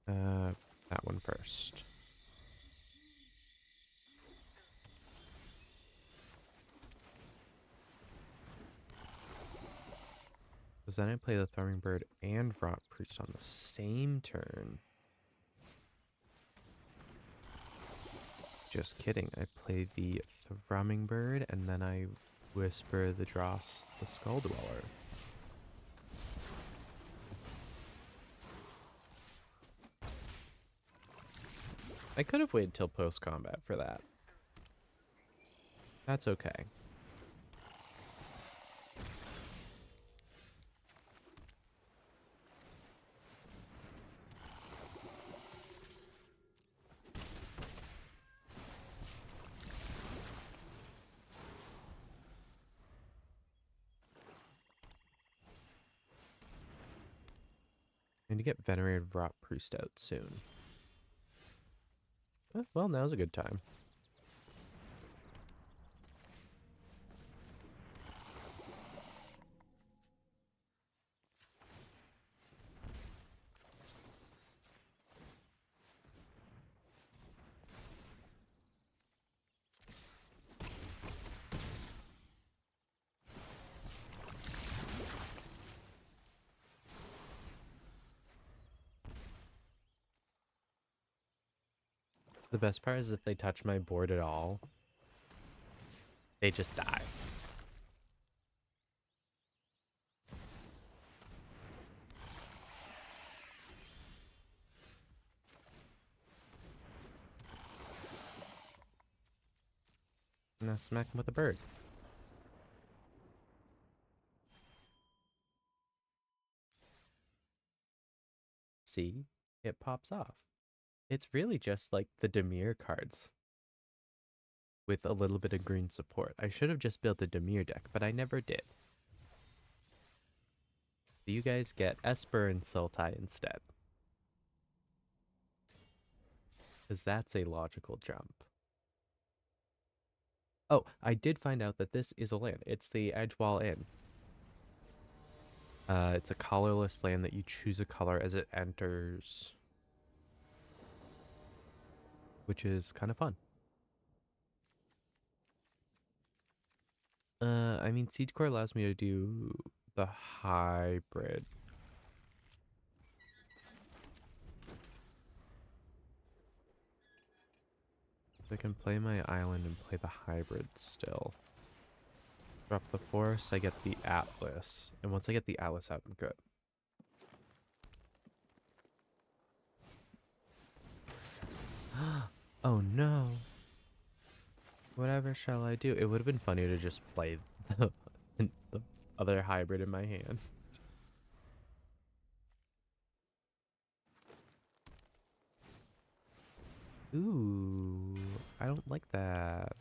That one first. Because then I play the Thrumming Bird and Rot Priest on the same turn. Just kidding. I play the Thrumming Bird and then I whisper the Dross, the Skull Dweller. I could have waited till post-combat for that. That's okay. I need to get Venerated Rot Priest out soon. Well, now's a good time. The best part is if they touch my board at all, they just die. And I smack them with a bird. See? It pops off. It's really just like the Dimir cards with a little bit of green support. I should have just built a Dimir deck, but I never did. So you guys get Esper and Sultai instead. Because that's a logical jump. Oh, I did find out that this is a land. It's the Edgewall Inn. It's a colorless land that you choose a color as it enters, which is kind of fun. I mean, Siege Core allows me to do the hybrid. I can play my island and play the hybrid still. Drop the forest, I get the Atlas. And once I get the Atlas out, I'm good. Oh no. Whatever shall I do? It would have been funnier to just play the other hybrid in my hand. Ooh, I don't like that.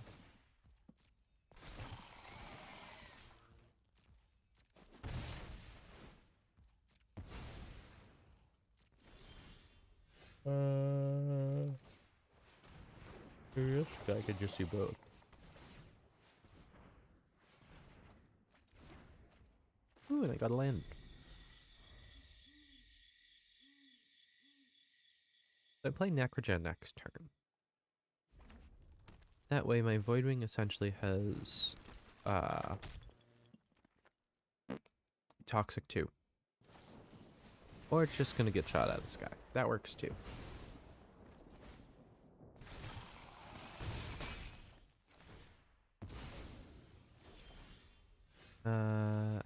I guess I could just do both. Ooh, and I got a land. So I play Necrogen next turn. That way my Voidwing essentially has Toxic 2. Or it's just gonna get shot out of the sky. That works too.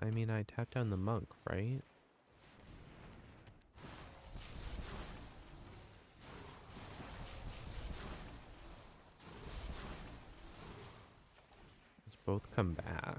I mean, I tapped down the monk, right? Let's both come back.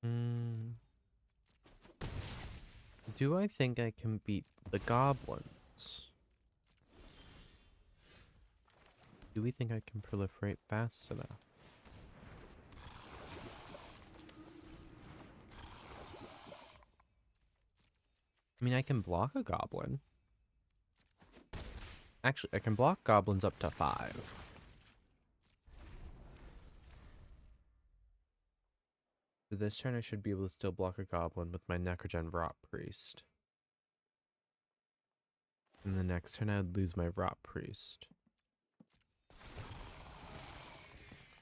Hmm. Do I think I can beat the goblins? Do we think I can proliferate fast enough? I mean, I can block a goblin. Actually, I can block goblins up to 5. So this turn I should be able to still block a goblin with my Necrogen Rot Priest. And the next turn I would lose my Rot Priest.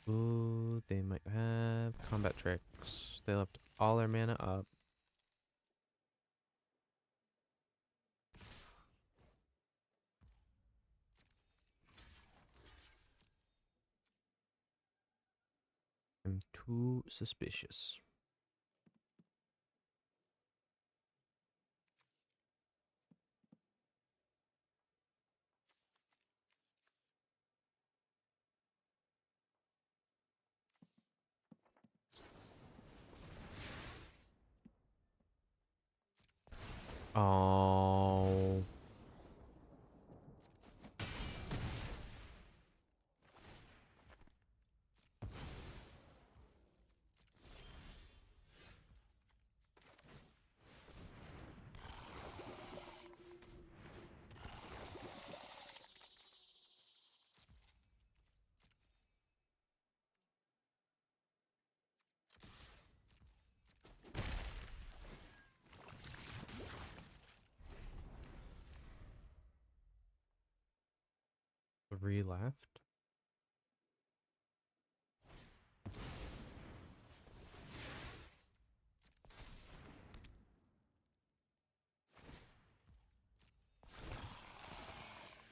Ooh, they might have combat tricks. They left all their mana up. I'm too suspicious. Oh. Three left.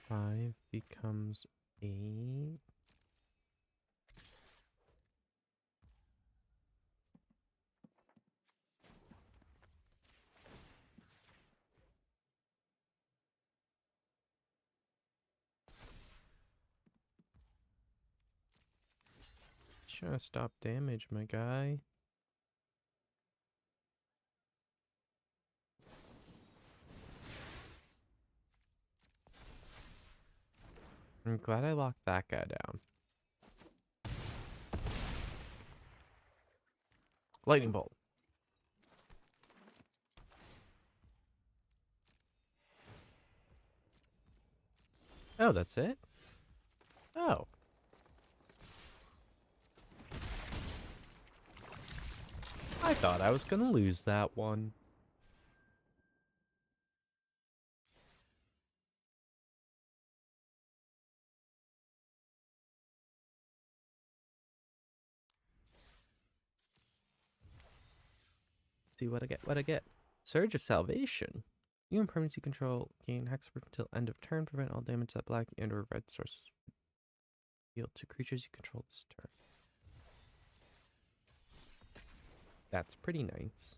Five becomes 8. trying to stop damage, my guy. I'm glad I locked that guy down. Lightning bolt. Oh, that's it? Oh. I thought I was gonna lose that one. See what I get. Surge of Salvation. You and permanents you control gain hexproof until end of turn. Prevent all damage that black and or red sources deal to creatures you control this turn. That's pretty nice.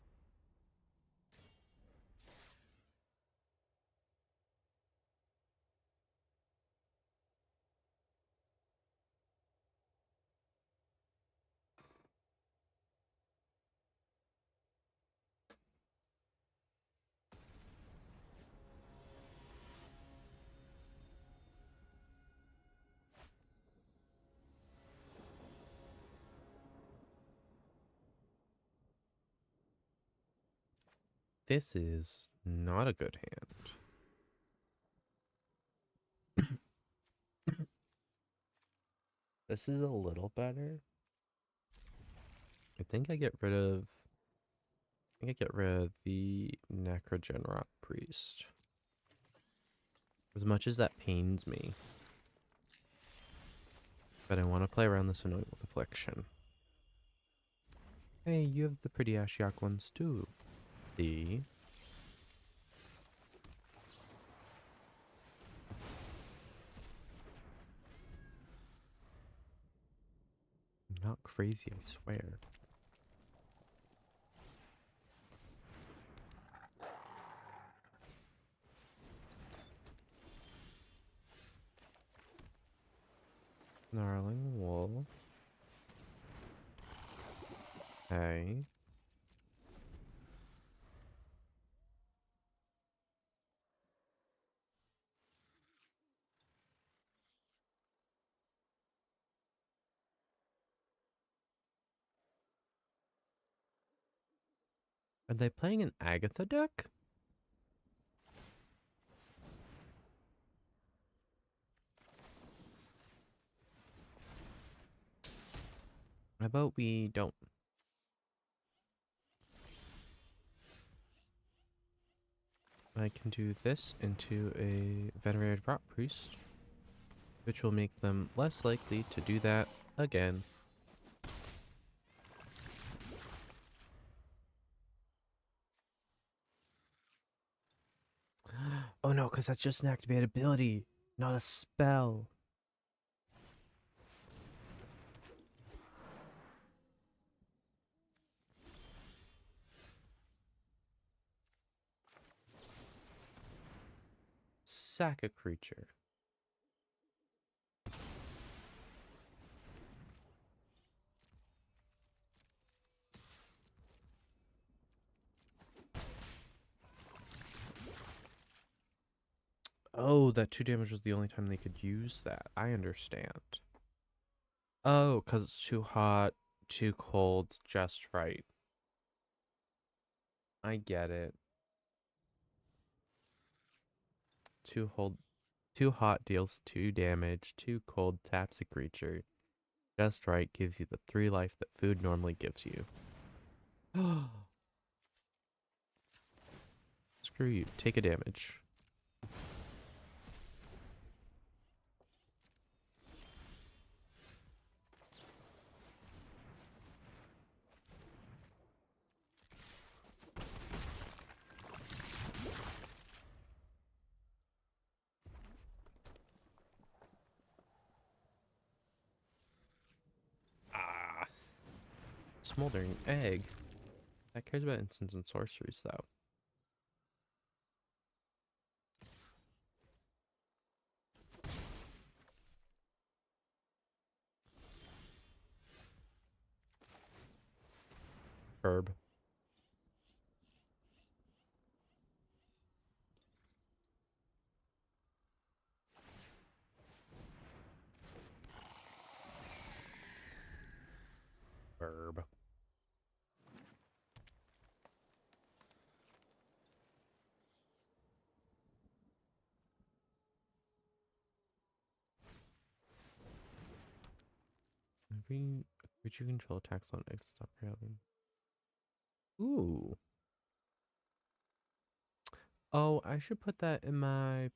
This is not a good hand. This is a little better. I think I get rid of the Necrogen Rot Priest. As much as that pains me. But I want to play around this Annoying with Affliction. Hey, you have the pretty Ashiok ones too. The I'm not crazy, I swear. Snarling Wolf. Hey. Are they playing an Agatha deck? How about we don't? I can do this into a Venerated Rot Priest, which will make them less likely to do that again. Oh no, because that's just an activated ability, not a spell. Sack a creature. Oh, that 2 damage was the only time they could use that. I understand. Oh, because it's too hot, too cold, just right. I get it. Too hot deals 2 damage, too cold taps a creature. Just right gives you the 3 life that food normally gives you. Screw you, take a damage. Ah. Smoldering Egg. That cares about instants and sorceries, though. Herb. Herb. Every creature you control attacks on X stop grabbing. Ooh. Oh, I should put that in my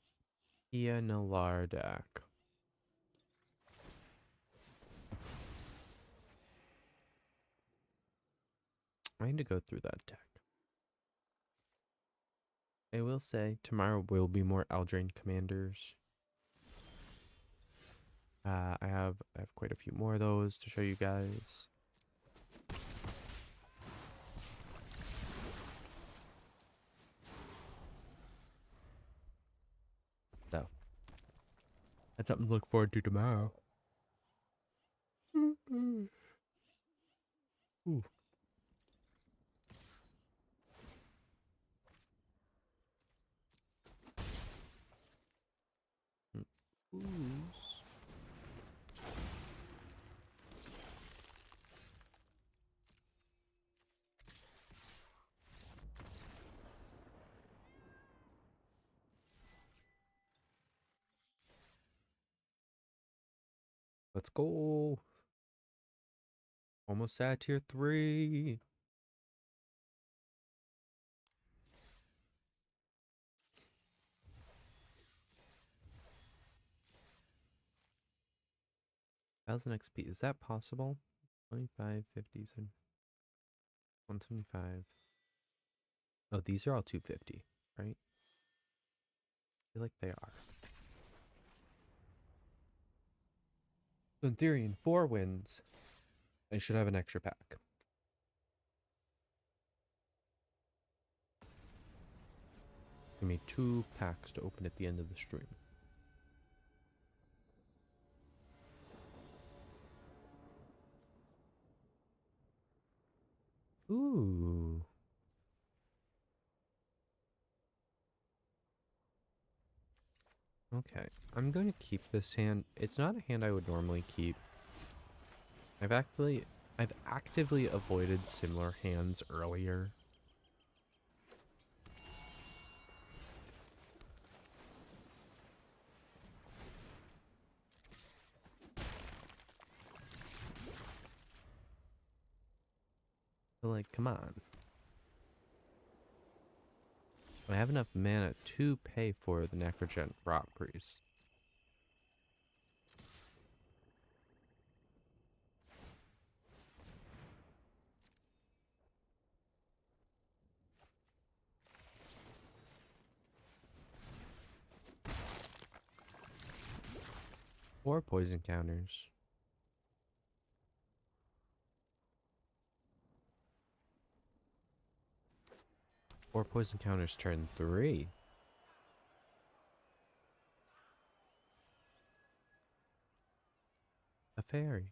Pia Nalar deck. I need to go through that deck. I will say tomorrow will be more Eldraine commanders. I have quite a few more of those to show you guys. So that's something to look forward to tomorrow. Ooh. Ooze. Let's go. Almost at tier 3. Thousand XP. Is that possible? 25, 50, 175. Oh, these are all 250, right? I feel like they are. So in theory, in 4 wins, I should have an extra pack. Give me 2 packs to open at the end of the stream. Ooh. Okay, I'm going to keep this hand. It's not a hand I would normally keep. I've actively avoided similar hands earlier. But like, come on. I have enough mana to pay for the Necrogen Rock Priest. Or poison counters. Or poison counters turn 3. A fairy.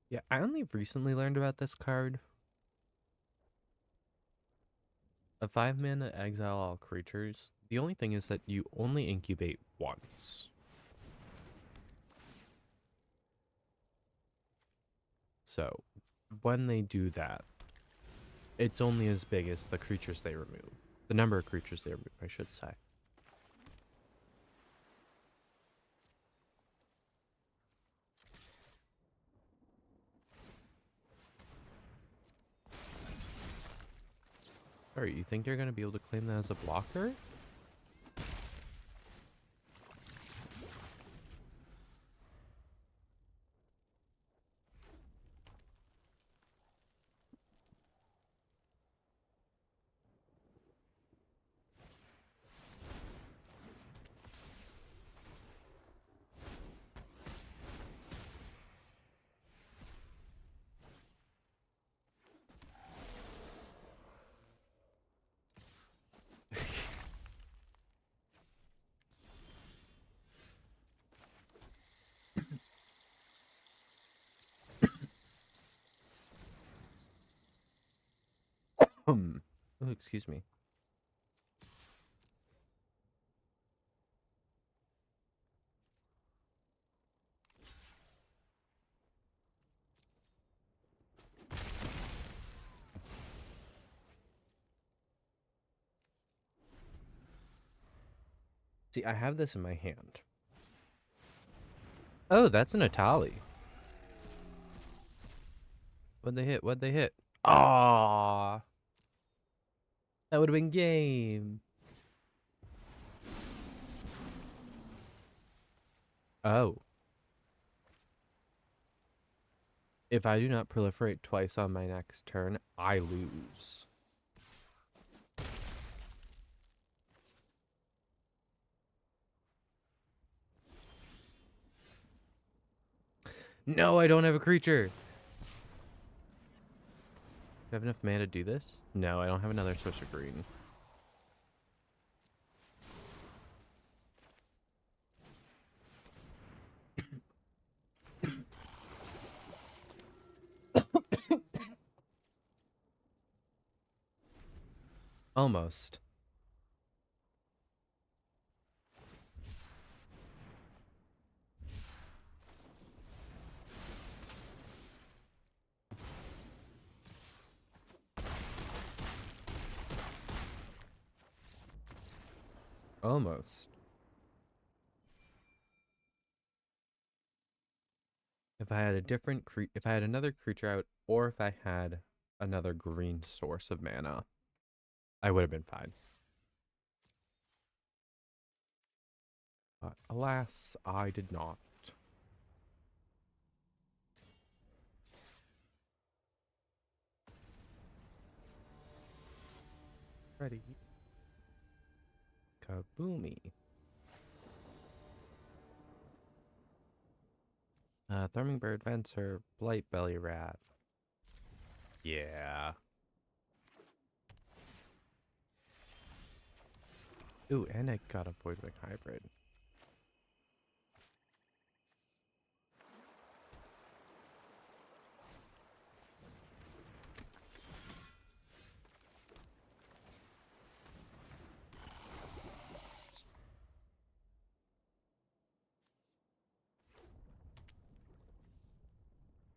Yeah, I only recently learned about this card. A 5-mana exile all creatures. The only thing is that you only incubate once. So, when they do that, it's only as big as the creatures they remove. The number of creatures they remove, I should say. Alright, you think you're going to be able to claim that as a blocker? Oh, excuse me. See, I have this in my hand. Oh, that's an Atali. What'd they hit? What'd they hit? Ah, that would have been game. Oh. If I do not proliferate twice on my next turn, I lose. No, I don't have a creature. Do I have enough mana to do this? No, I don't have another Swish of Green. Almost. Almost. If I had a different if I had another creature out, or if I had another green source of mana, I would have been fine. But alas, I did not. Ready. Kaboomy. Thurmingbird, Venser, Blight Belly Rat. Yeah. Ooh, and I got a Voidwing Hybrid.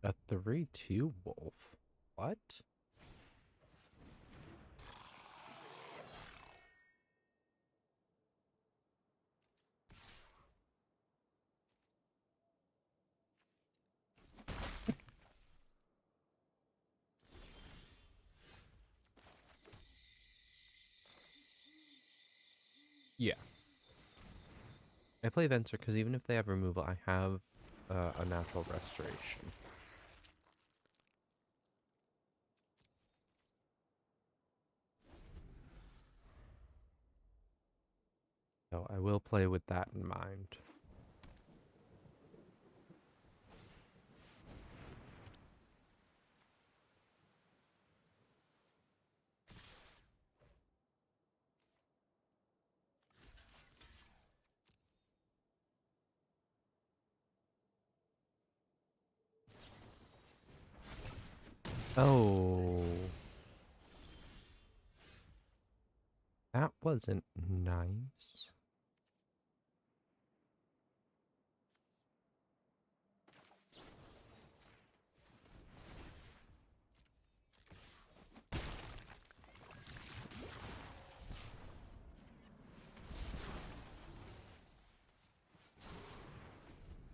A 3/2 wolf. What? Yeah. I play Venser because even if they have removal, I have a natural restoration. So I will play with that in mind. Oh, that wasn't nice.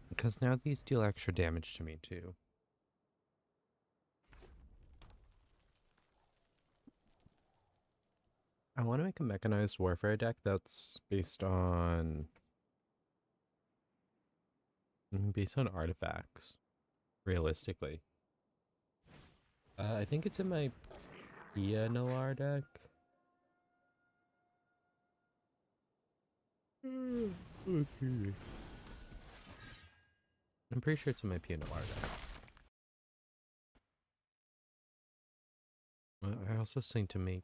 Because now these deal extra damage to me too. I want to make a mechanized warfare deck that's based on artifacts, realistically. I think it's in my Pia Noir deck. Okay. I'm pretty sure it's in my Pia Noir deck. I also think to make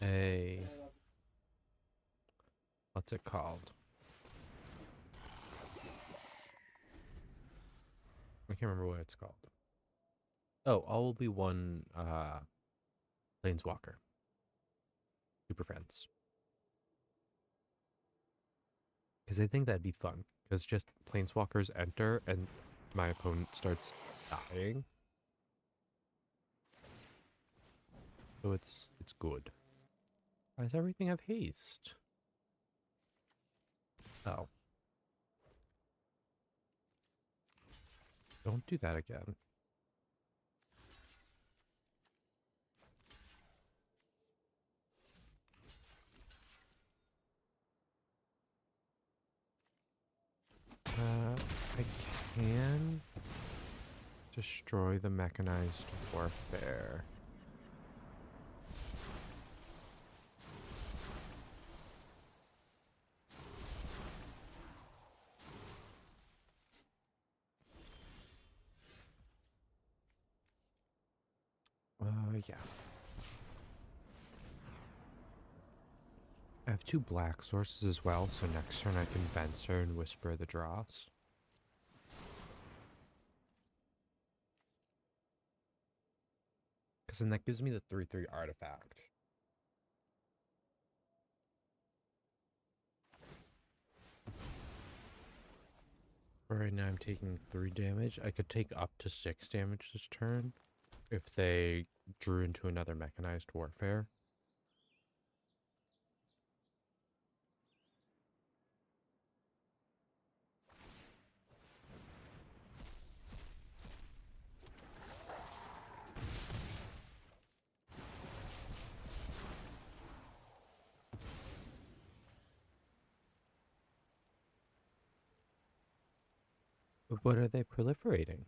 a what's it called? I can't remember what it's called. Oh, all will be one Planeswalker. Super Friends. Because I think that'd be fun. Because just Planeswalkers enter and my opponent starts dying. So it's good. Why does everything have haste? Oh. Don't do that again. I can destroy the mechanized warfare. Yeah. I have 2 black sources as well, so next turn I can Venser and Whisper the Dross. Because then that gives me the 3/3 artifact. Right now I'm taking 3 damage. I could take up to 6 damage this turn if they drew into another mechanized warfare. But what are they proliferating?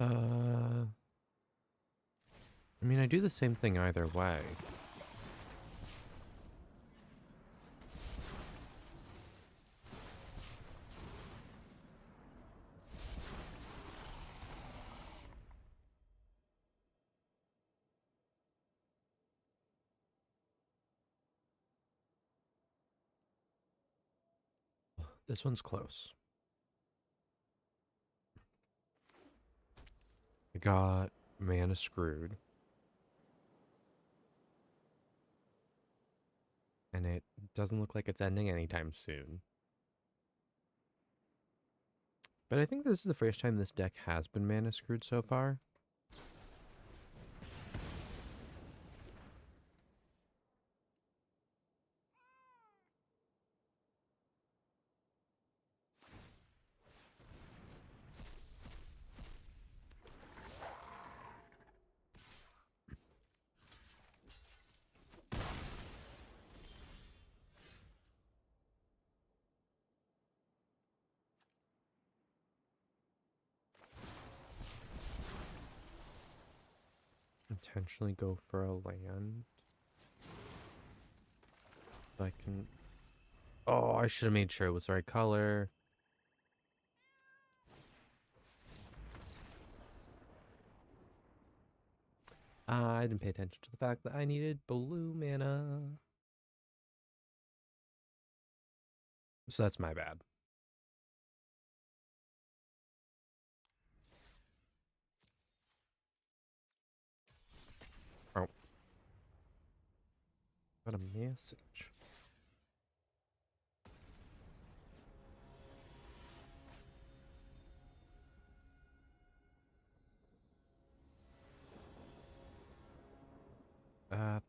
I mean, I do the same thing either way. This one's close. I got Mana Screwed. And it doesn't look like it's ending anytime soon. But I think this is the first time this deck has been Mana Screwed so far. Intentionally go for a land. So I can... Oh, I should have made sure it was the right color. I didn't pay attention to the fact that I needed blue mana. So that's my bad. Oh. Got a message.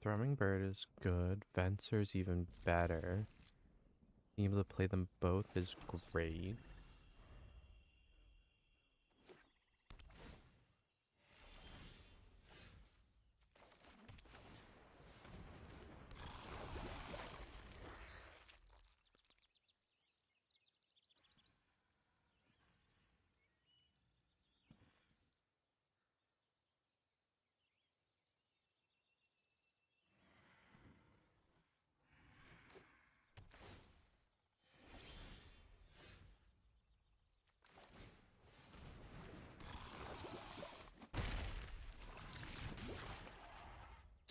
Thrumming Bird is good. Venser's even better. Being able to play them both is great.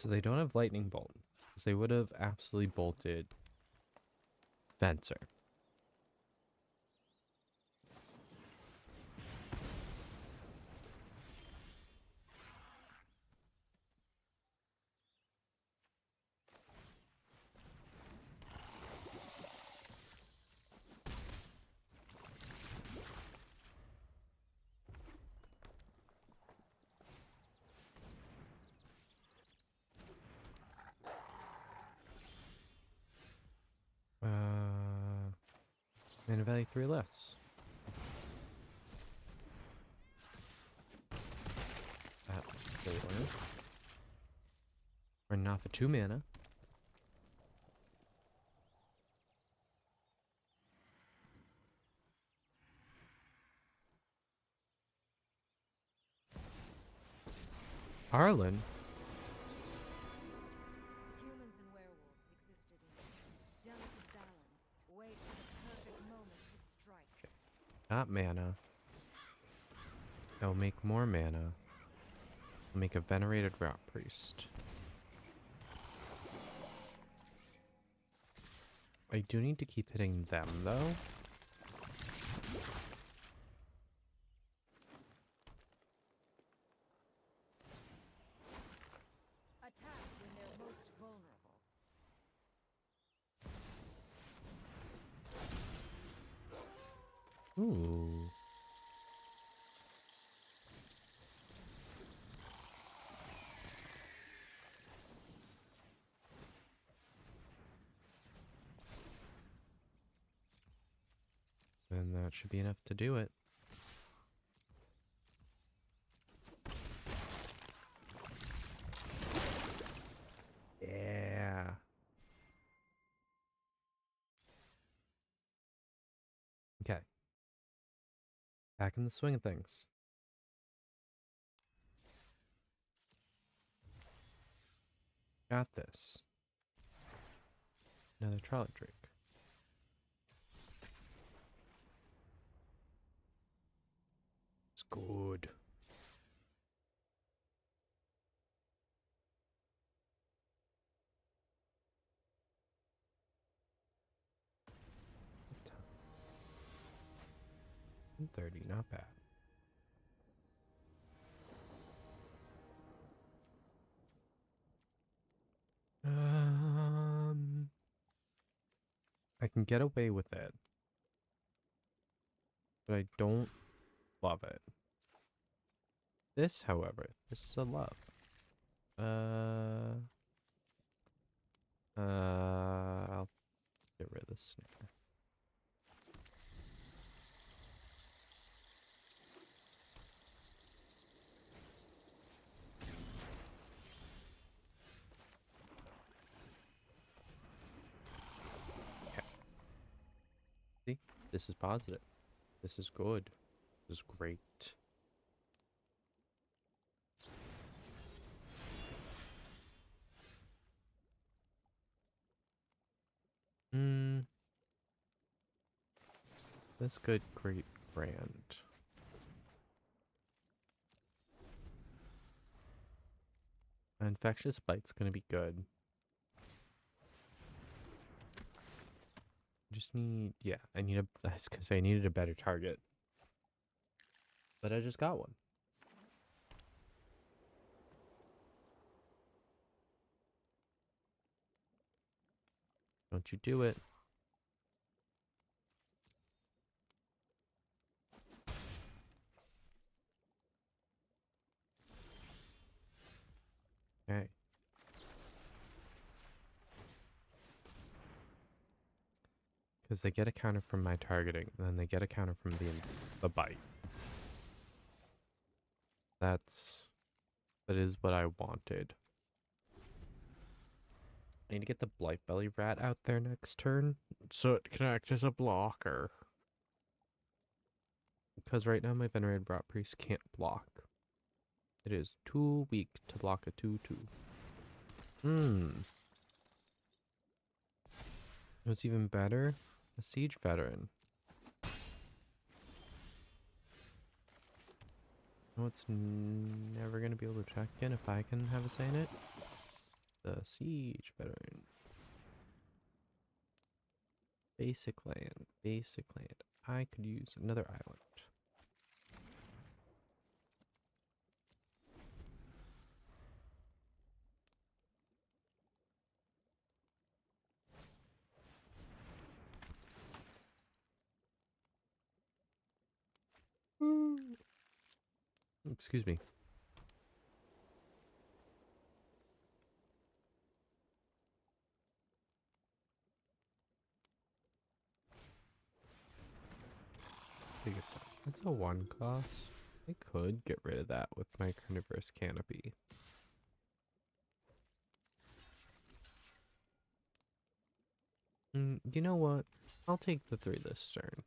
So they don't have Lightning Bolt. Because they would have absolutely bolted Fencer. Mana value 3 less. That's 4. Running off of 2 mana. Harlan?
Humans and werewolves existed in delicate balance, wait for the perfect moment to strike.
Not mana. I'll make more mana. I'll make a Venerated Rot Priest. I do need to keep hitting them, though.
Attack when they're most vulnerable.
Ooh. And that should be enough to do it. Yeah. Okay. Back in the swing of things. Got this. Another trolley drink. It's good. What time? 1:30, not bad. I can get away with it, but I don't love it. This, however, this is a love. I'll get rid of the snare. Okay. See, this is positive. This is good. This is great. That's good, great, grand. Infectious Bite's gonna be good. Just need, yeah, I was gonna say I needed a better target. But I just got one. Don't you do it. Okay. Because they get a counter from my targeting, and then they get a counter from the bite. That is what I wanted. I need to get the Blightbelly Rat out there next turn, so it can act as a blocker. Because right now my Venerated Rot Priest can't block. It is too weak to block a 2/2. What's even better? A Siege Veteran. No, it's never going to be able to check in if I can have a say in it. The siege veteran. Basic land. Basic land. I could use another island. Excuse me. Take a sec. That's a 1 cost. I could get rid of that with my carnivorous canopy. You know what? I'll take the 3 this turn.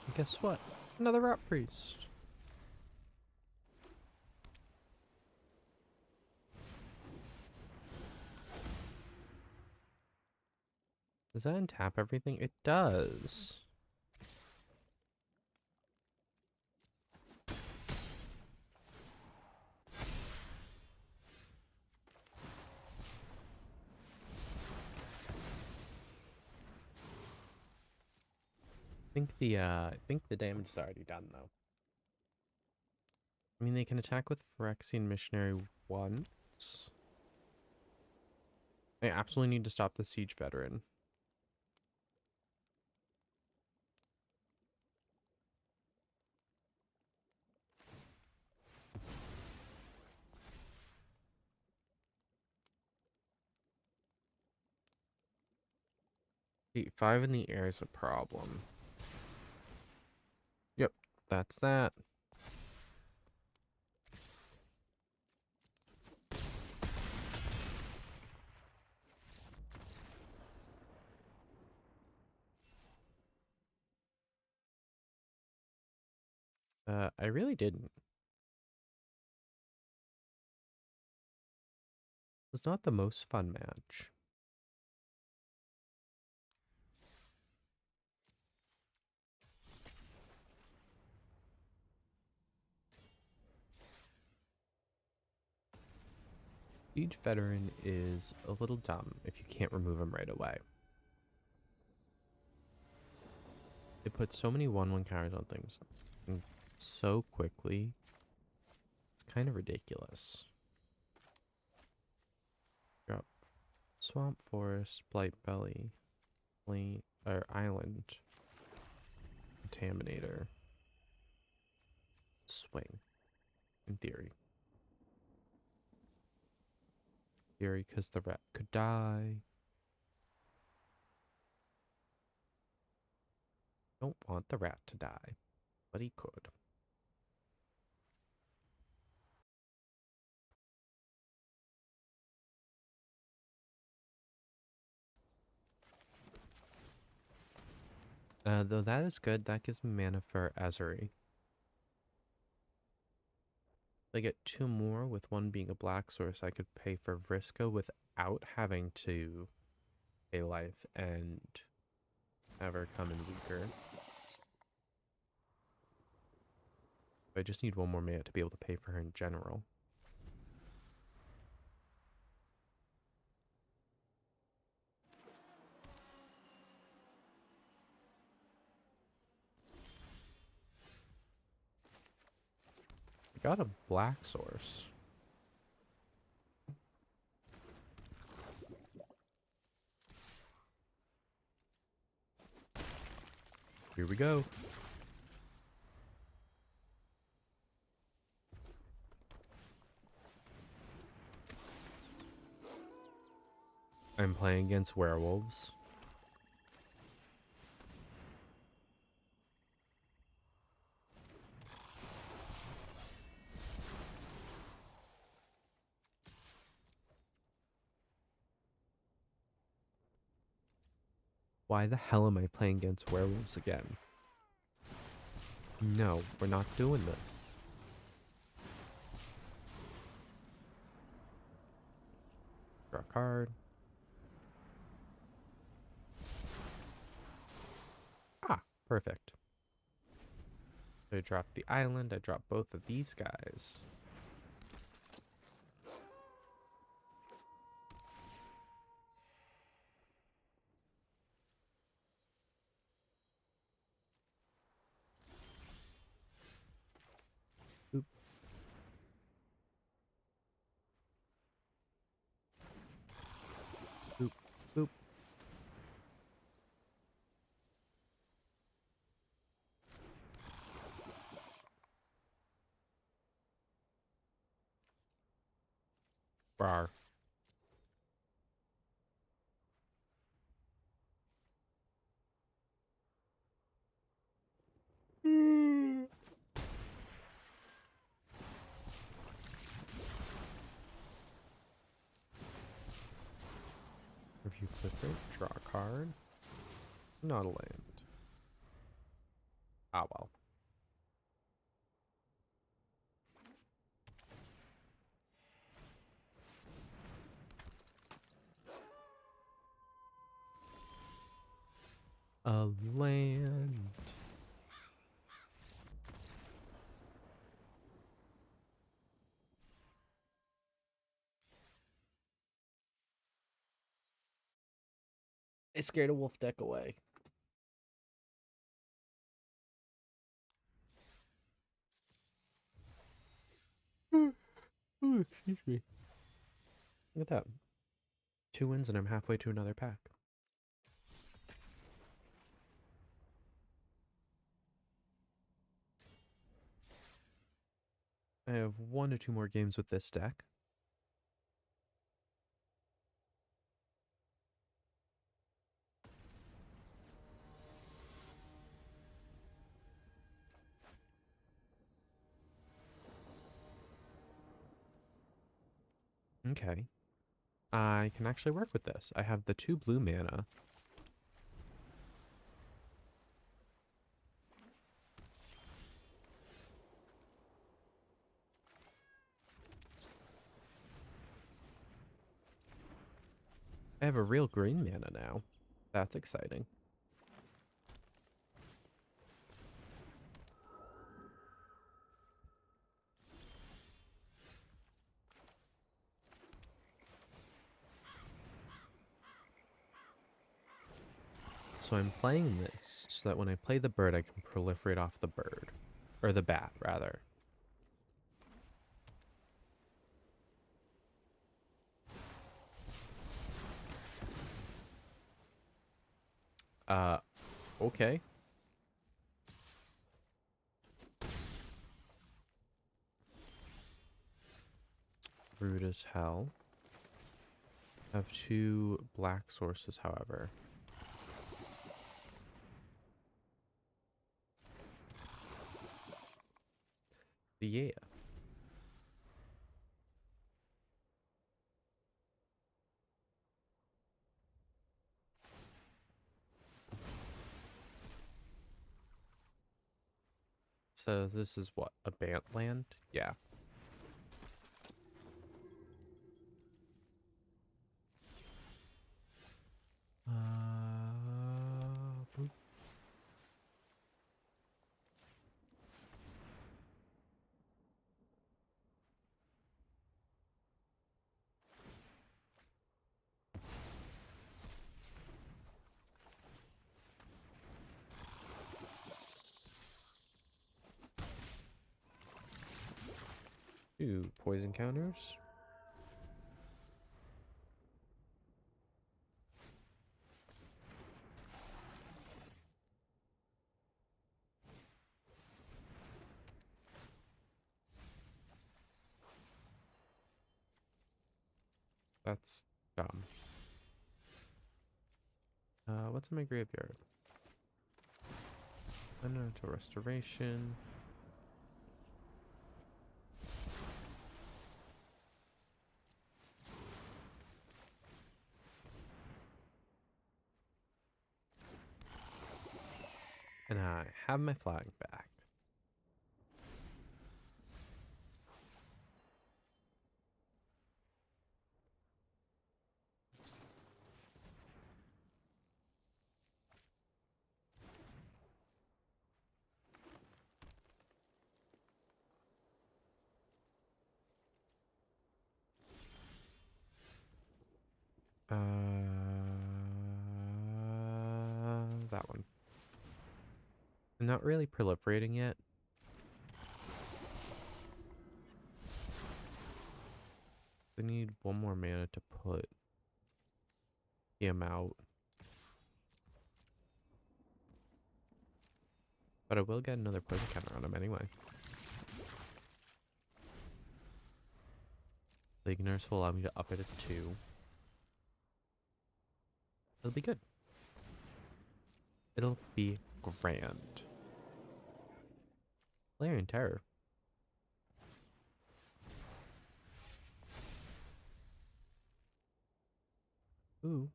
And guess what? Another rat priest. Does that untap everything? It does. I think the damage is already done though. I mean, they can attack with Phyrexian Missionary once. I absolutely need to stop the siege veteran. See, 5 in the air is a problem. Yep, that's that. I really didn't. It was not the most fun match. Siege veteran is a little dumb if you can't remove him right away. They put so many 1/1 counters on things and so quickly. It's kind of ridiculous. Drop Swamp Forest, Blight Belly, or Island, Contaminator, Swing. In theory. Because the rat could die. Don't want the rat to die, but he could. Though that is good, that gives me mana for Azuri. I get 2 more, with 1 being a black source. I could pay for Vriska without having to pay life and have her come in weaker. I just need 1 more mana to be able to pay for her in general. I got a black source. Here we go. I'm playing against werewolves. Why the hell am I playing against werewolves again? No, we're not doing this. card. Ah, perfect. So I dropped the island. I dropped both of these guys. Boop. Boop. Boop. Rar. Review Clifford. Draw a card. Not a land. Ah, well. A land. I scared a wolf deck away. Ooh, excuse me. Look at that. 2 wins and I'm halfway to another pack. I have 1 to 2 more games with this deck. Okay. I can actually work with this. I have the 2 blue mana. I have a real green mana now. That's exciting. So I'm playing this so that when I play the bird, I can proliferate off the bird. Or the bat, rather. Okay. Rude as hell. I have 2 black sources, however. Yeah. So this is what? A Bant land? Yeah. Boop. Two poison counters. That's dumb. What's in my graveyard? Elemental Restoration. And I have my flag back. have that one. I'm not really proliferating yet. I need one more mana to put him out. But I will get another poison counter on him anyway. Plague Nurse will allow me to up it to 2. It'll be good. It'll be grand. Larian Terror. Ooh.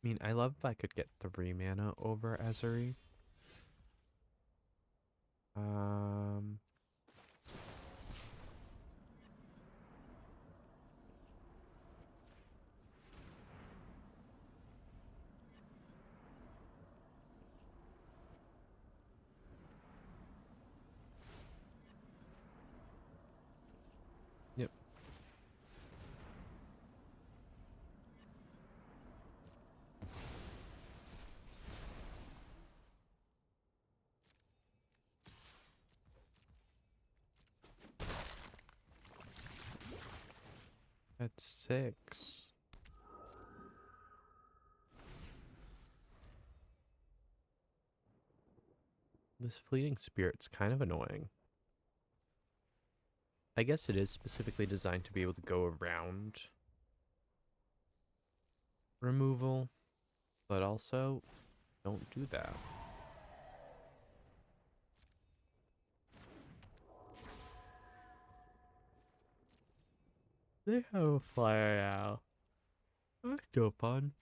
I mean, I love if I could get 3 mana over Ezuri. Yep. That's 6. This Fleeting Spirit's kind of annoying. I guess it is specifically designed to be able to go around removal, but also don't do that. They have a flyer out. That's so fun.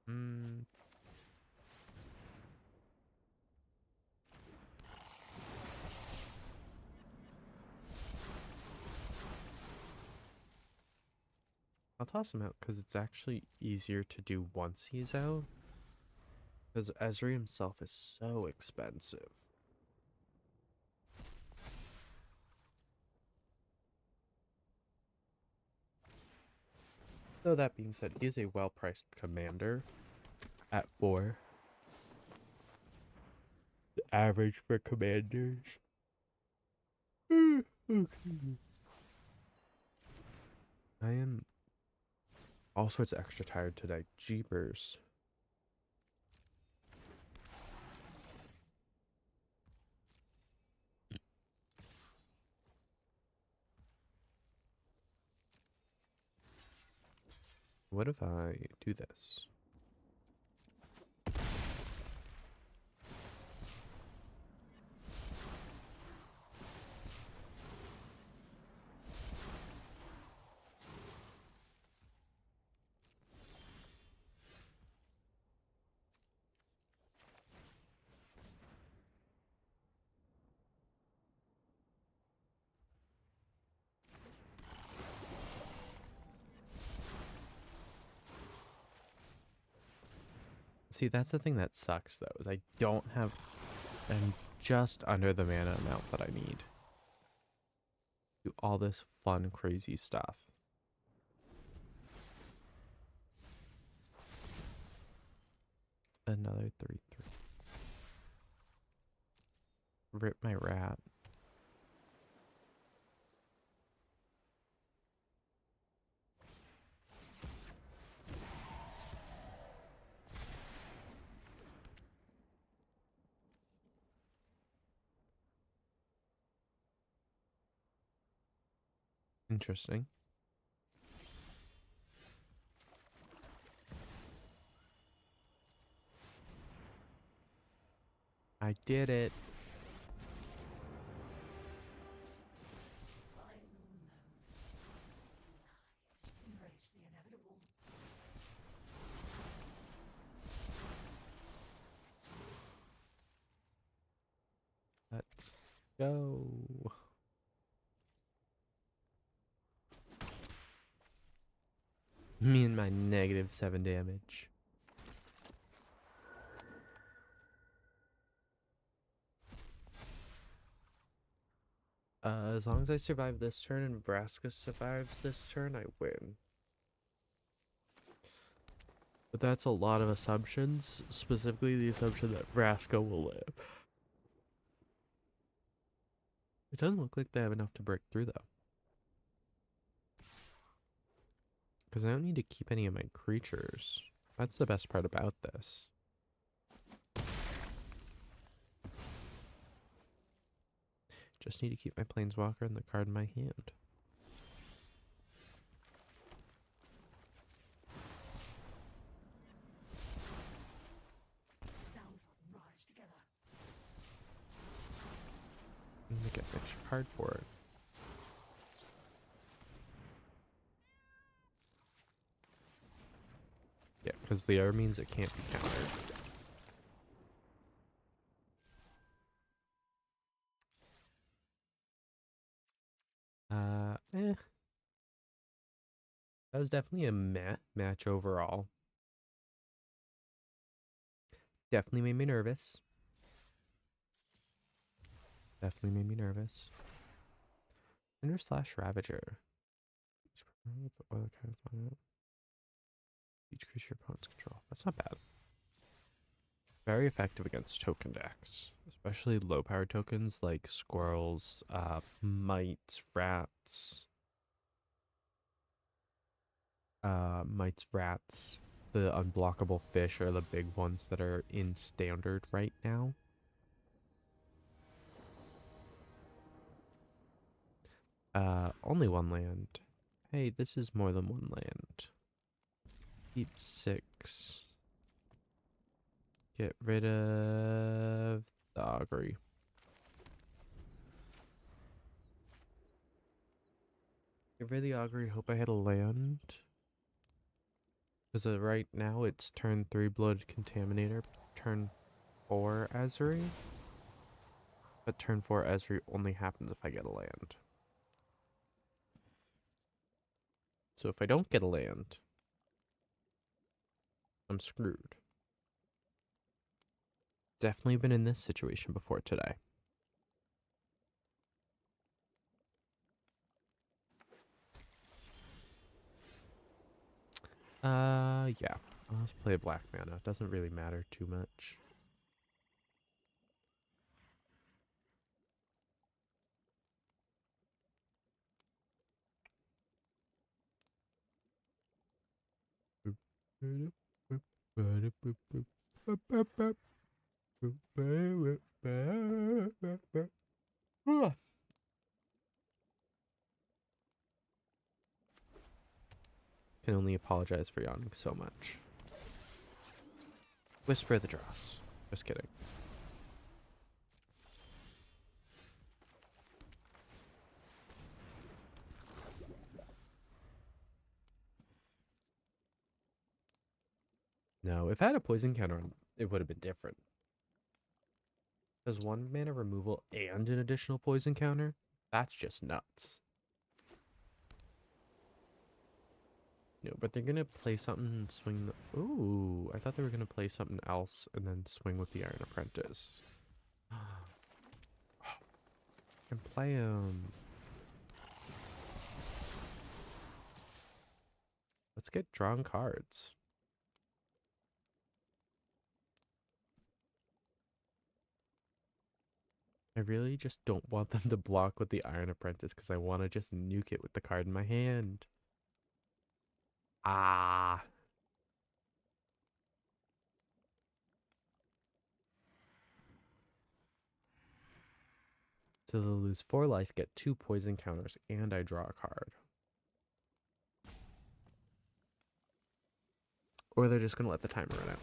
Hmm. I'll toss him out because it's actually easier to do once he's out. Because Ezri himself is so expensive. Though that being said, he is a well-priced commander at 4. The average for commanders. Okay. I am all sorts of extra tired today. Jeepers. What if I do this? See, that's the thing that sucks though, is I don't have, I'm just under the mana amount that I need. Do all this fun, crazy stuff. Another 3/3. Rip my rat. Interesting. I did it.
Embrace the inevitable.
Let's go. Me and my -7 damage. As long as I survive this turn and Vraska survives this turn, I win. But that's a lot of assumptions, specifically the assumption that Vraska will live. It doesn't look like they have enough to break through, though. Because I don't need to keep any of my creatures. That's the best part about this. Just need to keep my Planeswalker and the card in my hand. I'm gonna get an extra card for it. Yeah, because the R means it can't be countered. That was definitely a meh match overall. Definitely made me nervous. Definitely made me nervous. Ender/Ravager. Each creature opponent's control. That's not bad. Very effective against token decks, especially low power tokens like squirrels, mites, rats. Mites, rats. The unblockable fish are the big ones that are in standard right now. Only one land. Hey, this is more than one land. Keep 6. Get rid of the augury. Get rid of the augury. Hope I had a land. Because right now it's turn 3 Bloated Contaminator, turn 4 Ezreal. But turn 4 Ezreal only happens if I get a land. So if I don't get a land, I'm screwed. Definitely been in this situation before today. Yeah. Let's play a black mana. It doesn't really matter too much. Can only apologize for yawning so much. Whisper of the Dross. Just kidding. No, if I had a poison counter on, it would have been different. Does 1 mana removal and an additional poison counter? That's just nuts. No, but they're gonna play something and swing the... Ooh, I thought they were gonna play something else and then swing with the Iron Apprentice. Can play Let's get drawn cards. I really just don't want them to block with the Iron Apprentice because I want to just nuke it with the card in my hand. Ah. So they'll lose 4 life, get 2 poison counters, and I draw a card. Or they're just going to let the timer run out.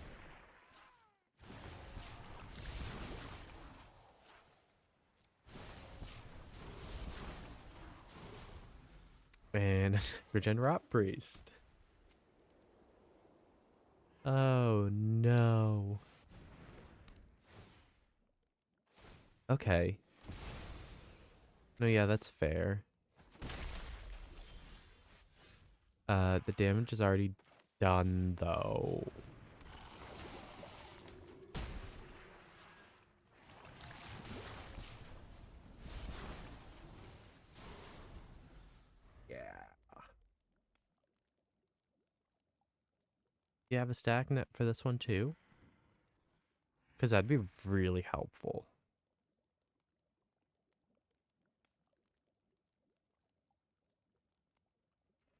And Regenerate Priest. Oh no. Okay. No, yeah, that's fair. The damage is already done though. Yeah. You have a stack net for this one too? Because that'd be really helpful.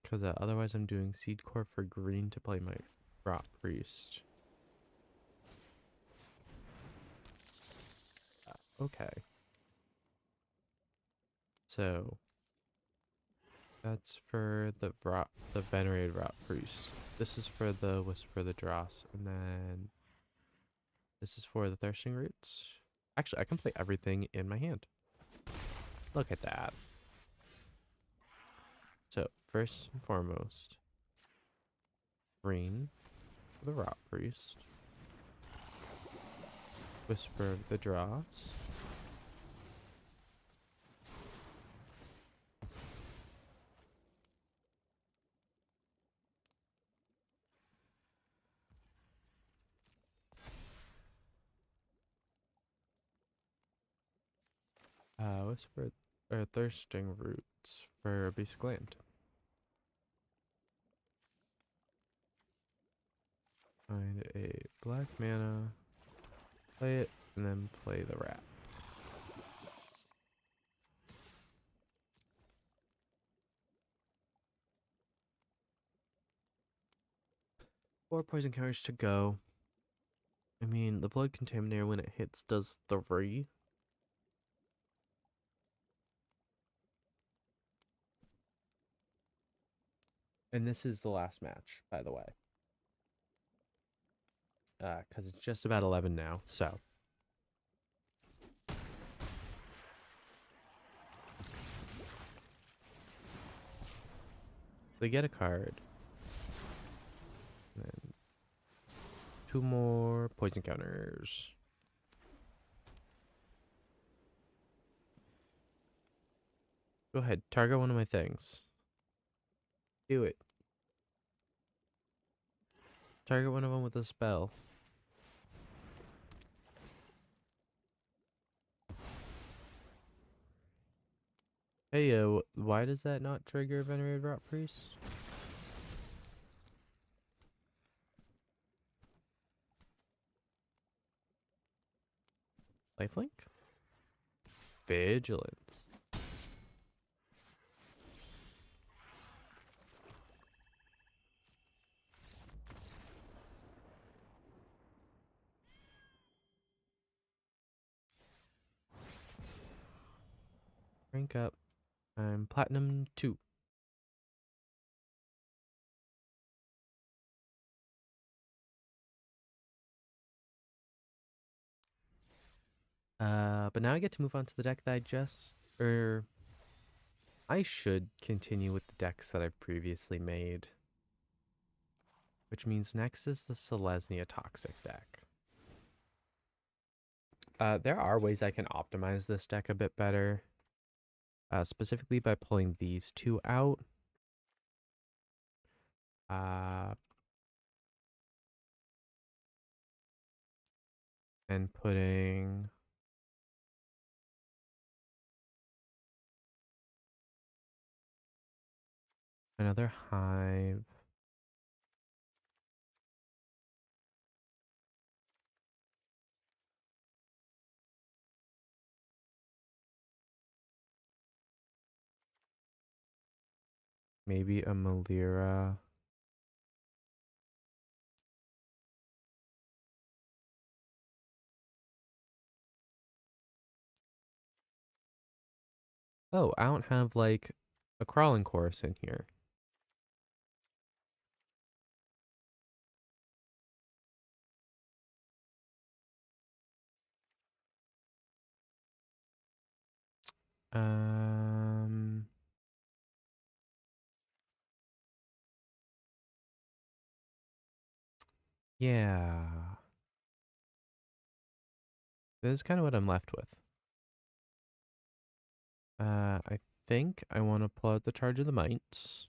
Because otherwise I'm doing seed core for green to play my rot priest. Okay. So that's for the venerated rot priest. This is for the whisper of the dross, and then this is for the thirsting roots. Actually, I can play everything in my hand. Look at that. So first and foremost, green for the rot priest, whisper of the dross. Whisper or thirsting roots for basic land. Find a black mana, play it, and then play the rat. Four poison counters to go. I mean, the blood contaminator when it hits does 3. And this is the last match, by the way. Because it's just about 11 now, so. They get a card. And then 2 more poison counters. Go ahead, target one of my things. Do it. Target one of them with a spell. Hey, why does that not trigger Venerated Rot Priest? Lifelink? Vigilance. Rank up. I'm Platinum 2. But now I get to move on to the deck that I should continue with the decks that I've previously made. Which means next is the Selesnya Toxic deck. There are ways I can optimize this deck a bit better. Specifically by pulling these 2 out. And putting another hive. Maybe a Melira. Oh, I don't have like a crawling chorus in here. Um, yeah. This is kind of what I'm left with. I think I want to pull out the Charge of the Mites.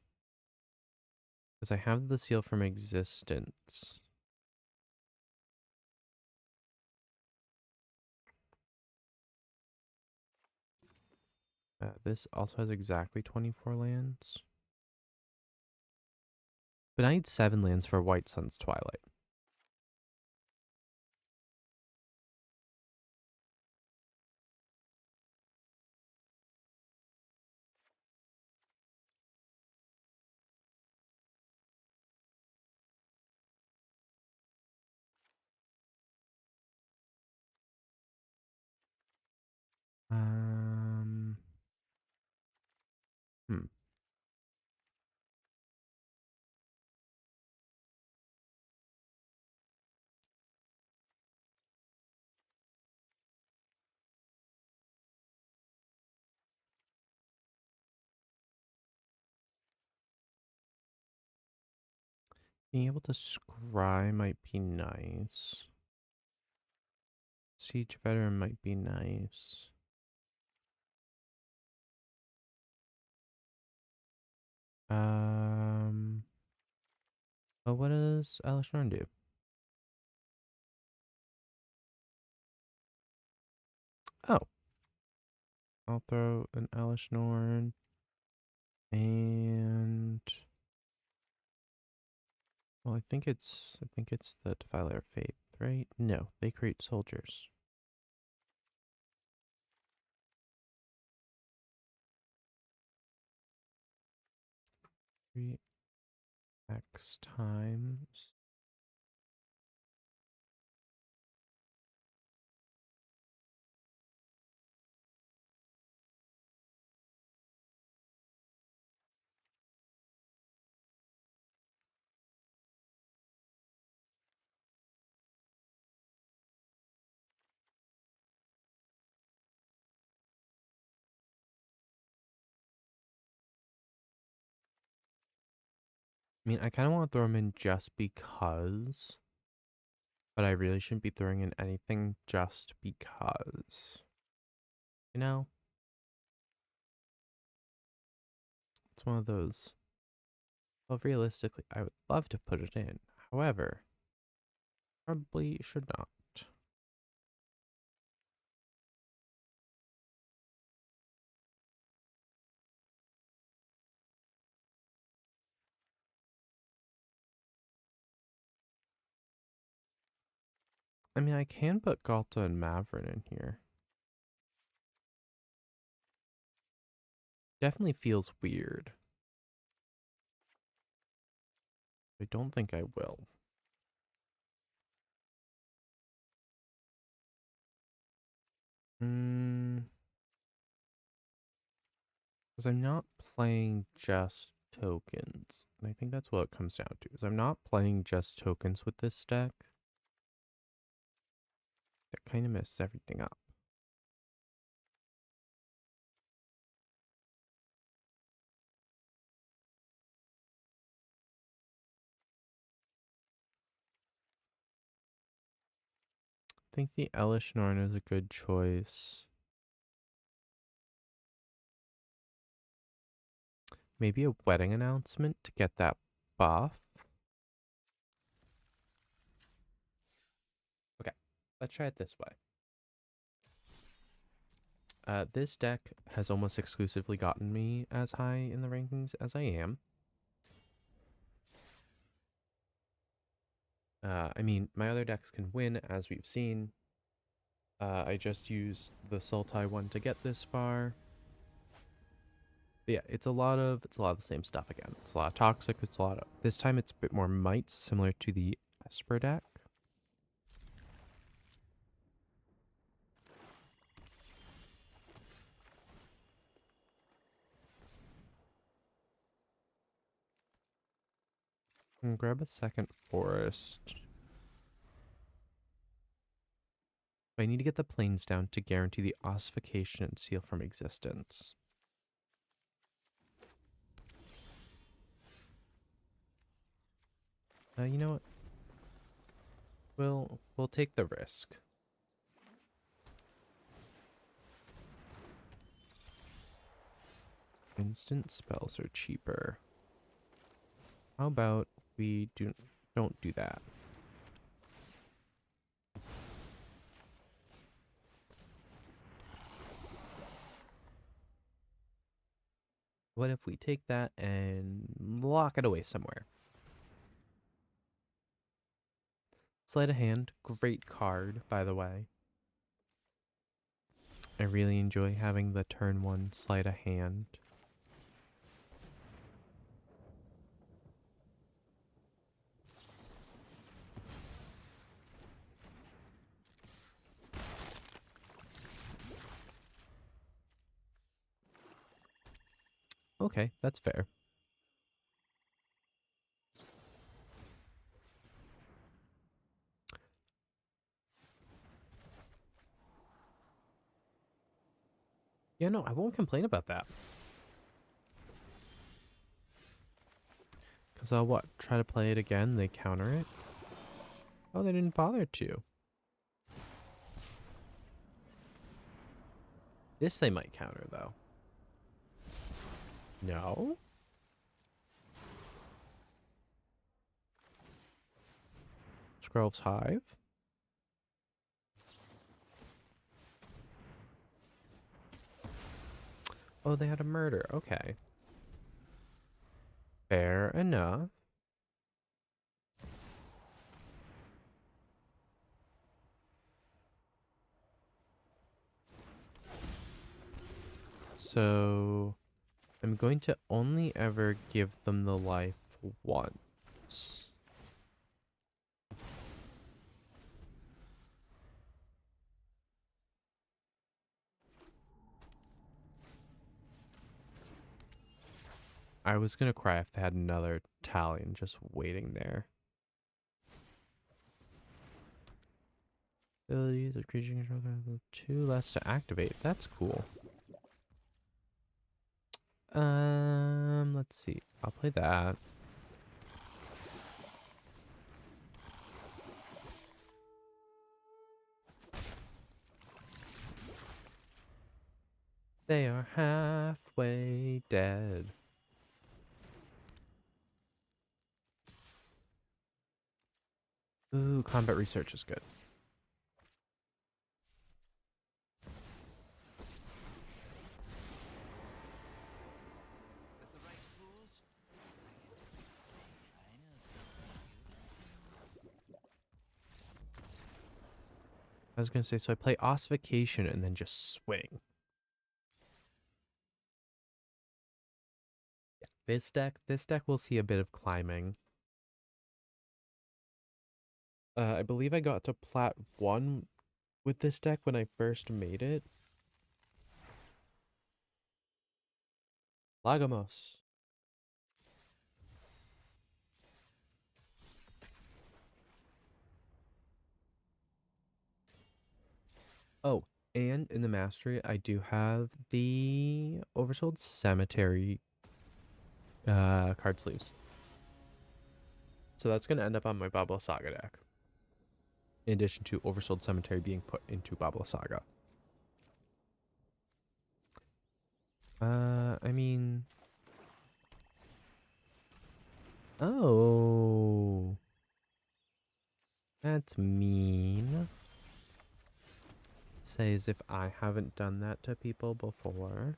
Because I have the seal from existence. This also has exactly 24 lands. But I need 7 lands for White Sun's Twilight. Um, hmm. Being able to scry might be nice. Siege Veteran might be nice. But what does Alice Norn do? Oh, I'll throw an Alice Norn and well, I think it's the Defiler of Faith, right? No, they create soldiers. 3x times. I mean, I kind of want to throw them in just because, but I really shouldn't be throwing in anything just because. You know? It's one of those. Well, realistically, I would love to put it in. However, probably should not. I mean, I can put Galta and Mavrin in here. Definitely feels weird. I don't think I will. Because I'm not playing just tokens. And I think that's what it comes down to. Is I'm not playing just tokens with this deck. That kind of messes everything up. I think the Elesh Norn is a good choice. Maybe a wedding announcement to get that buff. Okay, let's try it this way. This deck has almost exclusively gotten me as high in the rankings as I am. I mean, my other decks can win, as we've seen. I just used the Sultai one to get this far. But yeah, it's a lot of the same stuff again. It's a lot of toxic. It's a lot of this time. It's a bit more might, similar to the Esper deck. And grab a second forest. I need to get the plains down to guarantee the ossification and seal from existence. You know what? We'll take the risk. Instant spells are cheaper. How about we don't do that? What if we take that and lock it away somewhere? Sleight of hand, great card, by the way. I really enjoy having the turn 1 sleight of hand. Okay, that's fair. Yeah, no, I won't complain about that. Because I'll what? Try to play it again, they counter it? Oh, they didn't bother to. This they might counter, though. No? Scrolls Hive? Oh, they had a murder. Okay. Fair enough. So, I'm going to only ever give them the life once. I was gonna cry if they had another Talion just waiting there. Abilities of creature control have 2 less to activate. That's cool. Let's see. I'll play that. They are halfway dead. Ooh, combat research is good.
With the right tools, I can do anything. I know
I was gonna say, so I play Ossification and then just swing. Yeah, this deck will see a bit of climbing. I believe I got to Plat 1 with this deck when I first made it. Lagamos. Oh, and in the mastery, I do have the Oversold Cemetery card sleeves. So that's going to end up on my Babla Saga deck. In addition to Oversold Cemetery being put into Babla Saga. I mean... Oh. That's mean. Say as if I haven't done that to people before.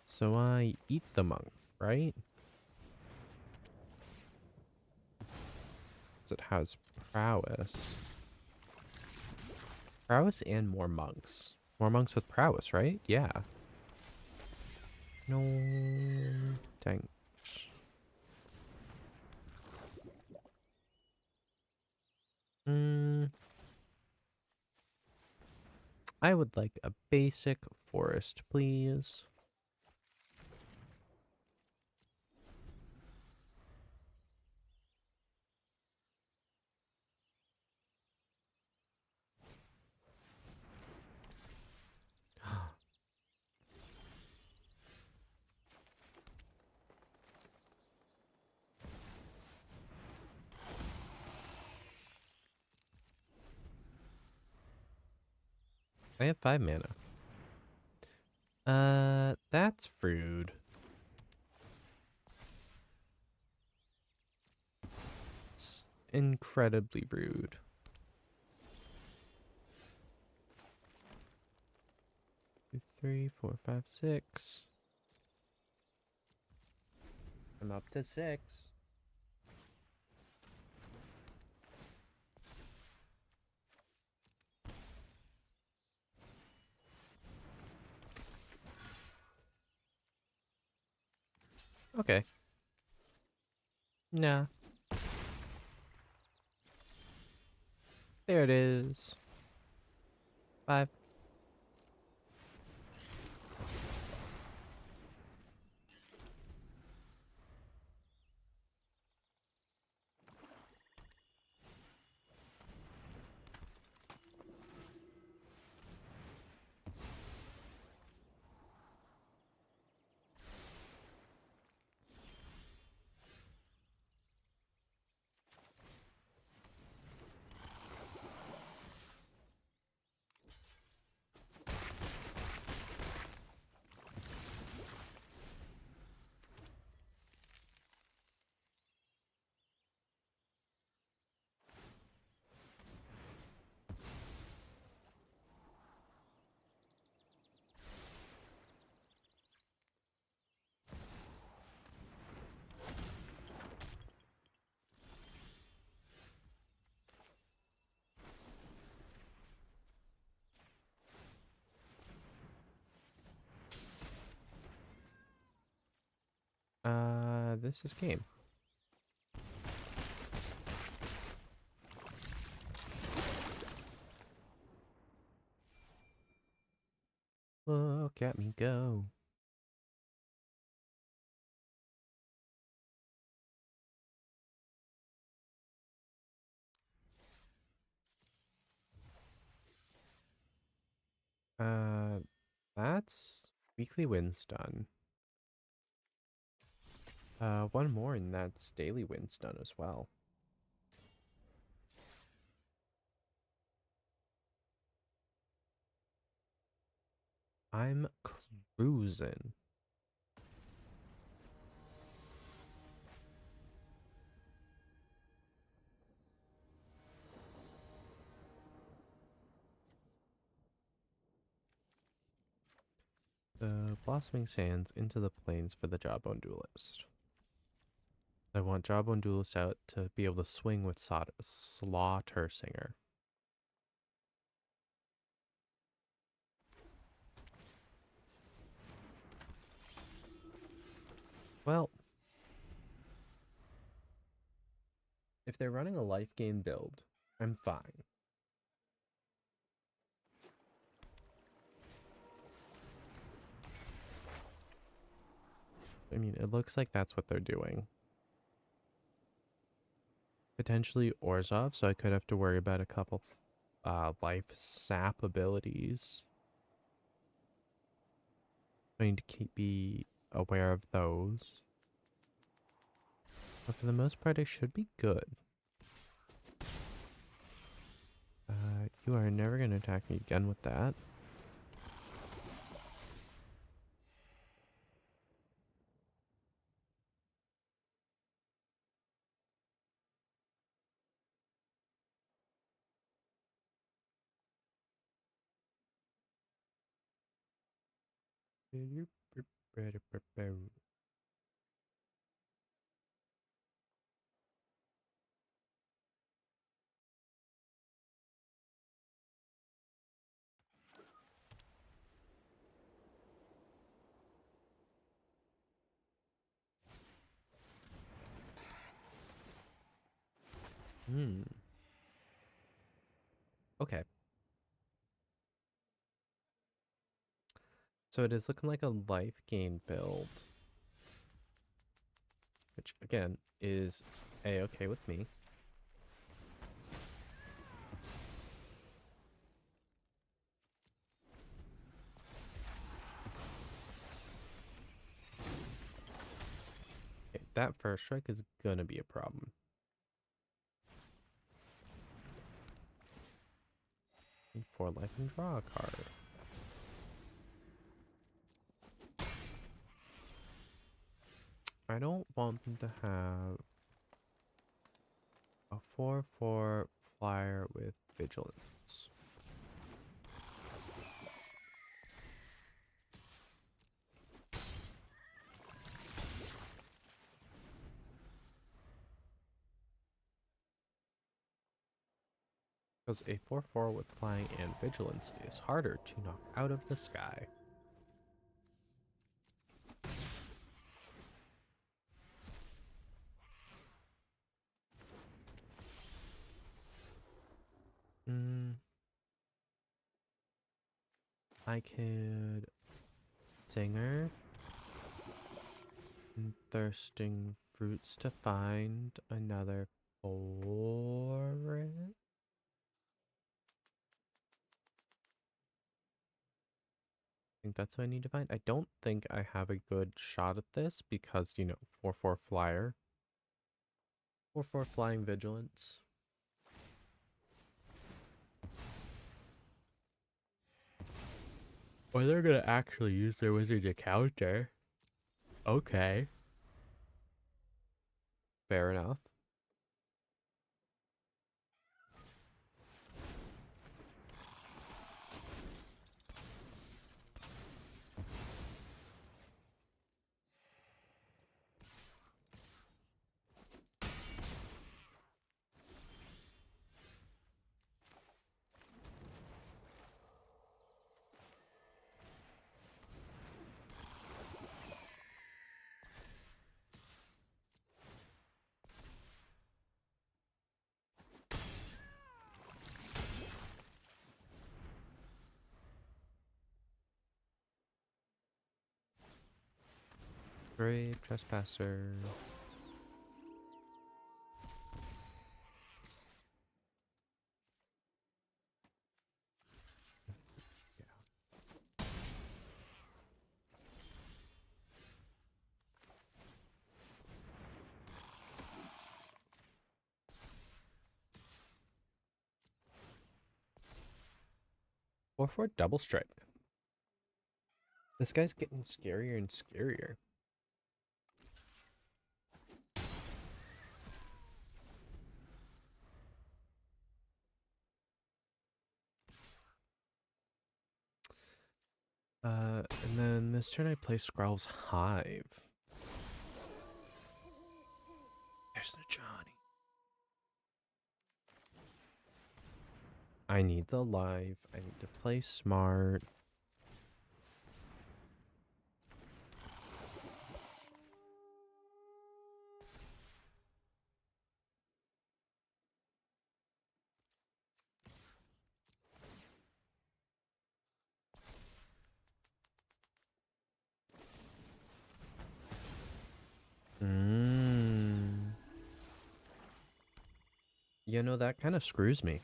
So I eat the monk, right? 'Cause it has prowess. Prowess and more monks. More monks with prowess, right? Yeah. No. Thanks. I would like a basic forest, please. I have 5 mana. That's rude. It's incredibly rude. Two, 3, 4, 5, 6. I'm up to 6. Okay. Nah. There it is. 5. This is game. Look at me go. Uh, that's weekly wins done. One more and that's daily wins done as well. I'm cruising. The Blossoming Sands into the plains for the Jawbone Duelist. I want Jawbone Duelist out to be able to swing with Slaughter Singer. Well, if they're running a life gain build, I'm fine. I mean, it looks like that's what they're doing. Potentially Orzhov, so I could have to worry about a couple life sap abilities. I need to be aware of those. But for the most part, it should be good. You are never going to attack me again with that. Okay. So it is looking like a life gain build. Which, again, is a-okay with me. Okay, that first strike is gonna be a problem. Gain 4 life and draw a card. I don't want them to have a 4/4 flyer with vigilance. Because a 4/4 with flying and vigilance is harder to knock out of the sky. I could Singer and thirsting fruits to find another forest. I think that's what I need to find. I don't think I have a good shot at this because, you know, 4/4 flyer. 4/4 flying vigilance. Or they're gonna actually use their wizard to counter. Okay. Fair enough. Brave trespasser. Yeah. 4/4 double strike. This guy's getting scarier and scarier. And then this turn I play Skrowl's Hive. There's the Johnny. I need the live. I need to play smart. You know, that kind of screws me.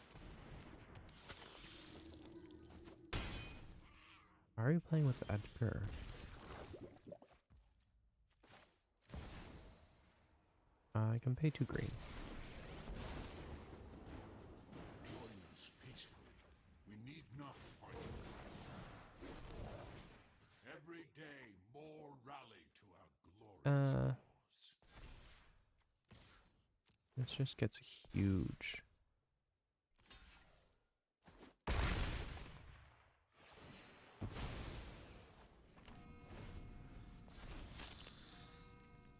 Why are you playing with Edgar? I can pay 2 green.
Join us peacefully. We need not fight. Every day, more rally to our glorious cause.
This just gets huge.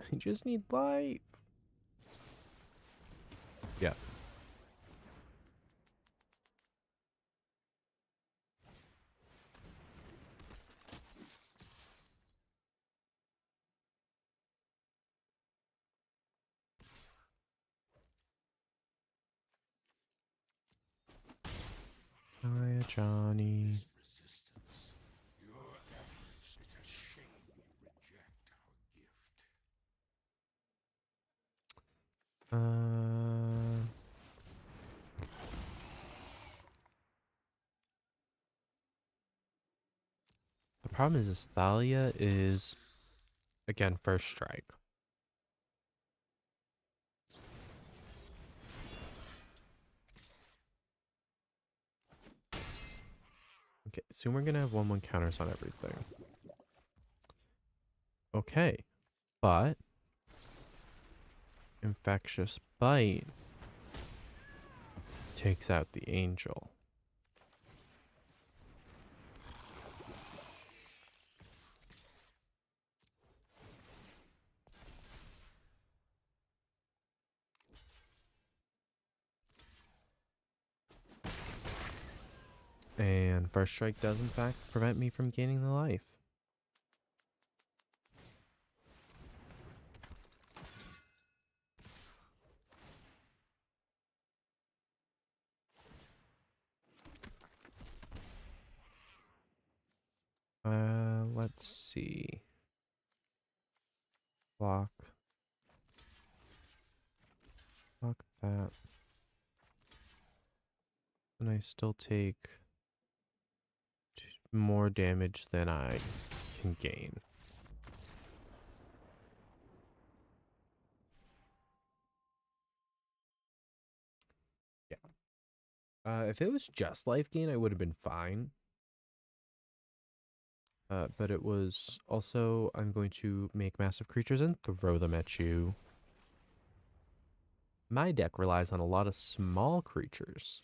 I just need life. Yeah. Alright, Johnny.
Resistance. Your efforts. It's a shame you reject our gift. The problem is Thalia is, again, first strike.
Okay, soon we're gonna have 1/1 counters on everything. Okay, but Infectious Bite takes out the Angel. And First Strike does in fact prevent me from gaining the life. Let's see. Block. Block that. And I still take more damage than I can gain. Yeah. If it was just life gain, I would have been fine. But it was also, I'm going to make massive creatures and throw them at you. My deck relies on a lot of small creatures.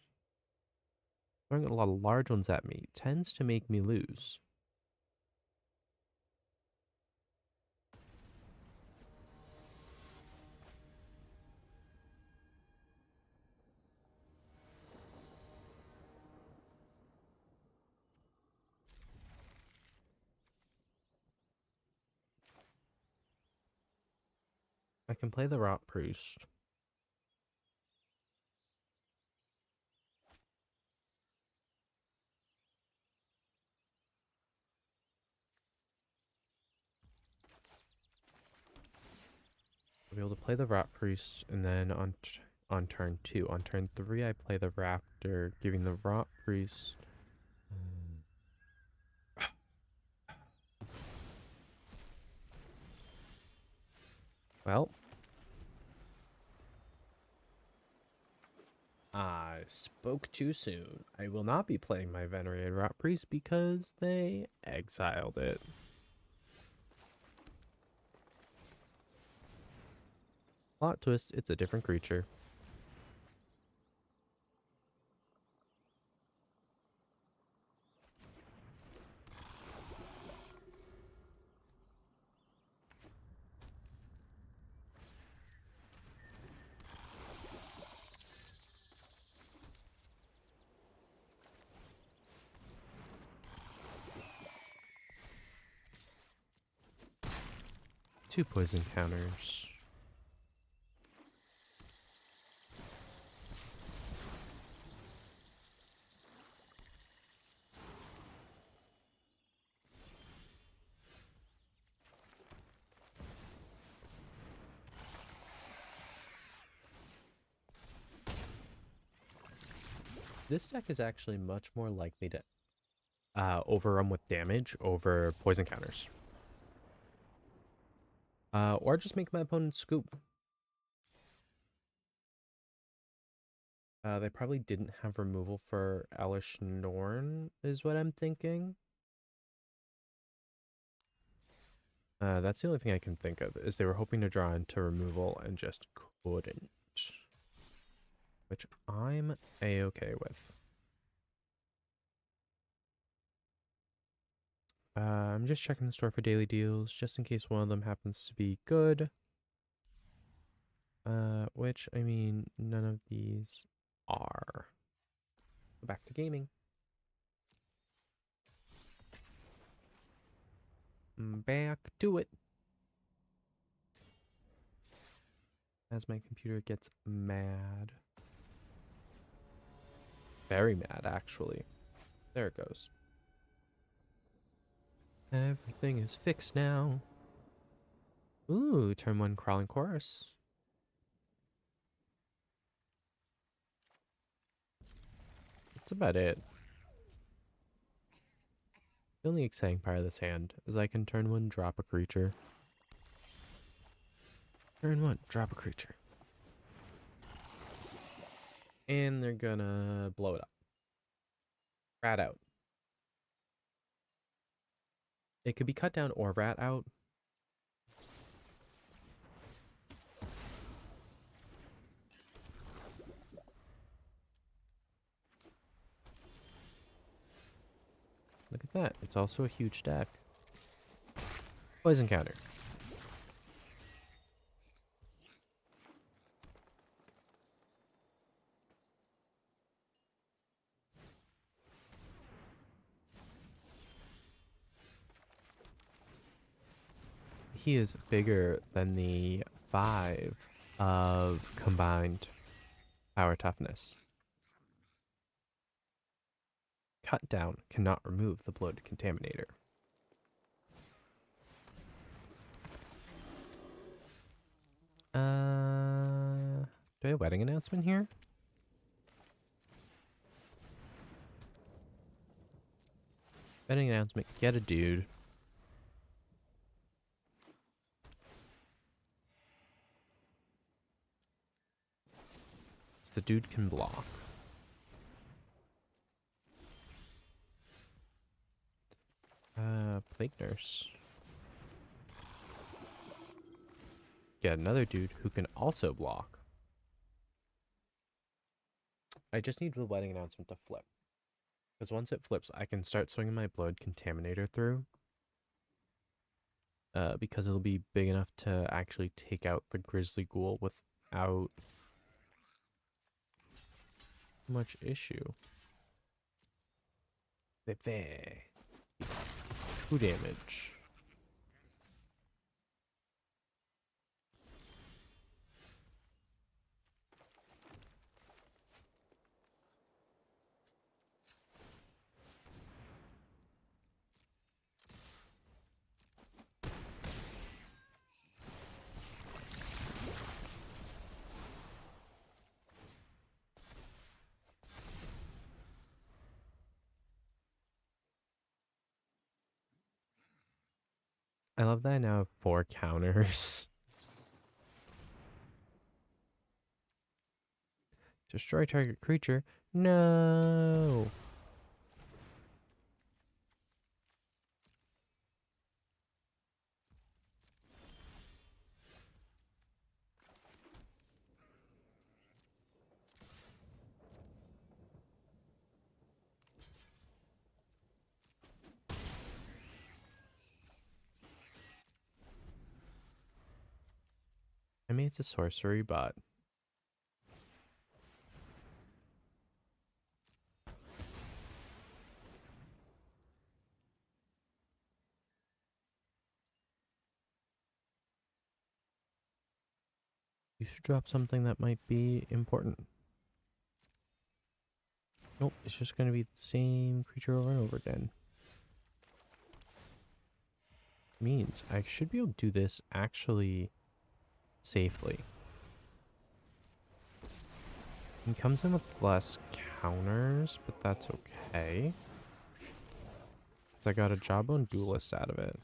Throwing a lot of large ones at me tends to make me lose. I can play the Rot Priest. I'll be able to play the Rot Priest, and then on turn 2. On turn 3, I play the Raptor, giving the Rot Priest. Well, I spoke too soon. I will not be playing my Venerated Rot Priest because they exiled it. Plot twist, it's a different creature. Two poison counters. This deck is actually much more likely to overrun with damage over poison counters. Or just make my opponent scoop. They probably didn't have removal for Alish Norn, is what I'm thinking. That's the only thing I can think of, is they were hoping to draw into removal and just couldn't. Which I'm a-okay with. I'm just checking the store for daily deals, just in case one of them happens to be good. Which, I mean, none of these are. Go back to gaming. Back to it. As my computer gets mad. Very mad, actually. There it goes. Everything is fixed now. Ooh, turn 1 Crawling Chorus. That's about it. The only exciting part of this hand is I can turn 1, drop a creature. Turn 1, drop a creature. And they're gonna blow it up. Rat out. It could be cut down or rat out. Look at that. It's also a huge deck. Poison counter. He is bigger than the 5 of combined power toughness. Cut down cannot remove the bloated contaminator. Do I have a wedding announcement here? Wedding announcement, get a dude. It's the dude can block. Plague Nurse. Get another dude who can also block. I just need the wedding announcement to flip. Because once it flips, I can start swinging my blood contaminator through. Because it'll be big enough to actually take out the grizzly ghoul without much issue. There. 2 damage. I love that I now have 4 counters. Destroy target creature. No. I mean, it's a sorcery, but you should drop something that might be important. Nope, it's just going to be the same creature over and over again. Means I should be able to do this actually safely. It comes in with less counters, but that's okay. 'Cause I got a Jawbone Duelist out of it.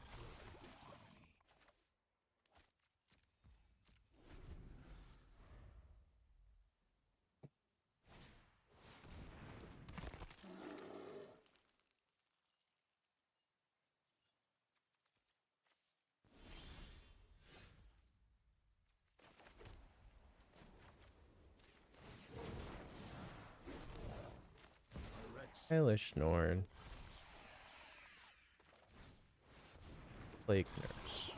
Hellish Norn. Plague Nurse.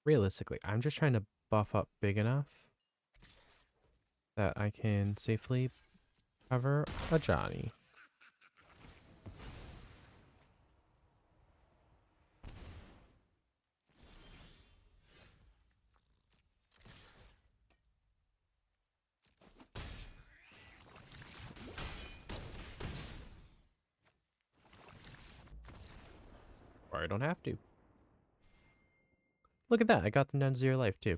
Realistically, I'm just trying to buff up big enough that I can safely cover a Johnny. Or I don't have to. Look at that, I got them down to 0 life too.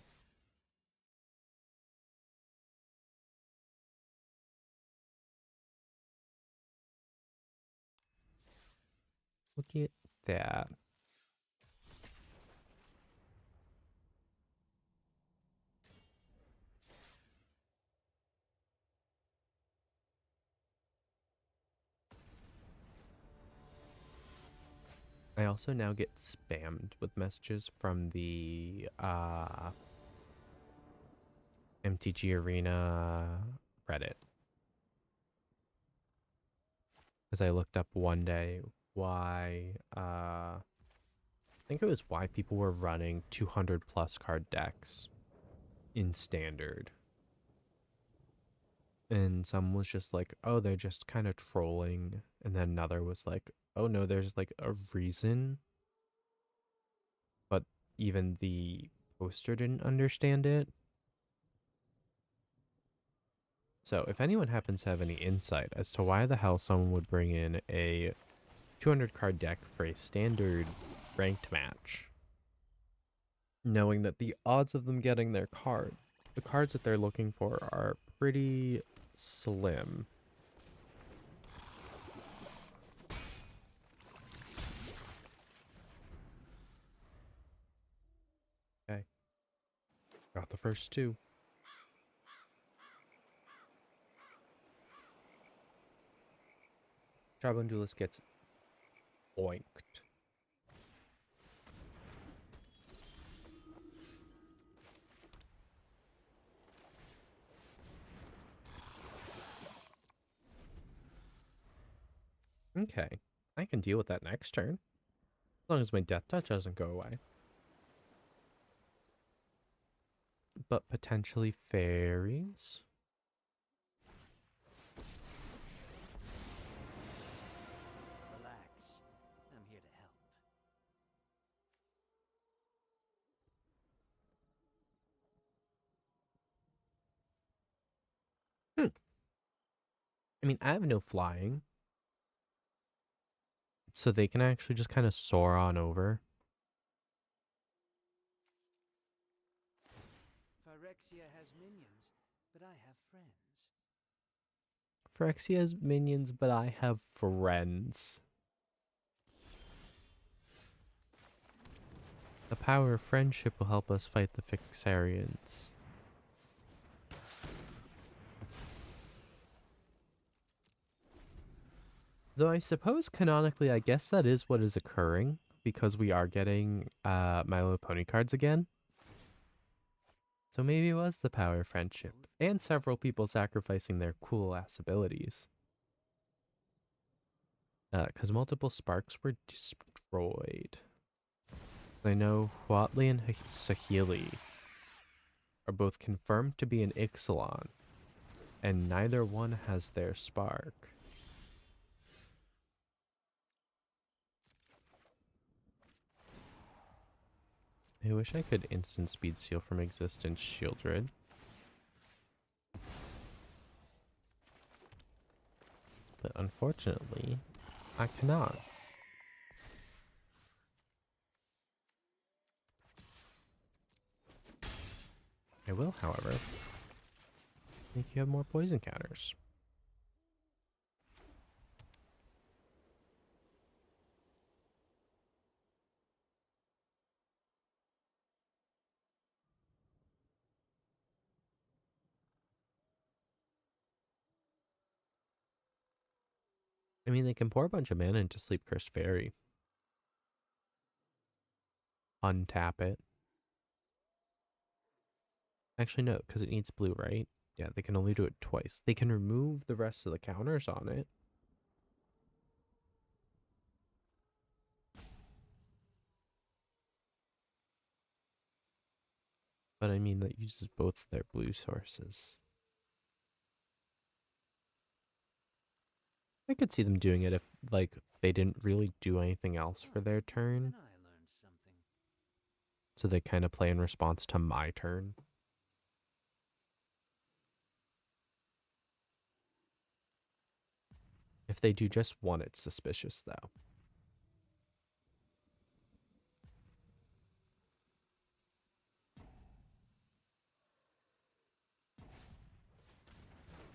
Look at that. I also now get spammed with messages from the MTG Arena Reddit. Because I looked up one day why, I think it was why people were running 200 plus card decks in standard. And some was just like, oh, they're just kind of trolling. And then another was like, oh no, there's like a reason. But even the poster didn't understand it. So if anyone happens to have any insight as to why the hell someone would bring in a 200 card deck for a standard ranked match, knowing that the odds of them getting the cards that they're looking for are pretty slim. Okay. Got the first two. Tribal Duelist gets oinked. Okay. I can deal with that next turn. As long as my Death Touch doesn't go away. But potentially fairies?
Relax. I'm here to help.
I mean, I have no flying. So they can actually just kind of soar on over.
Phyrexia has minions, but I have friends.
Phyrexia has minions, but I have friends. The power of friendship will help us fight the Fixarians. Though I suppose canonically, I guess that is what is occurring, because we are getting My Little Pony cards again. So maybe it was the power of friendship, and several people sacrificing their cool ass abilities. Because multiple sparks were destroyed. I know Huatli and Saheeli are both confirmed to be an Ixalan, and neither one has their spark. I wish I could instant speed seal from existence Shieldred. But unfortunately, I cannot. I will, however, make you have more poison counters. I mean, they can pour a bunch of mana into Sleep Cursed Fairy. Untap it. Actually, no, because it needs blue, right? Yeah, they can only do it twice. They can remove the rest of the counters on it. But I mean, that uses both of their blue sources. I could see them doing it if, like, they didn't really do anything else for their turn.
And I learned something.
So they kind of play in response to my turn. If they do just one, it's suspicious, though.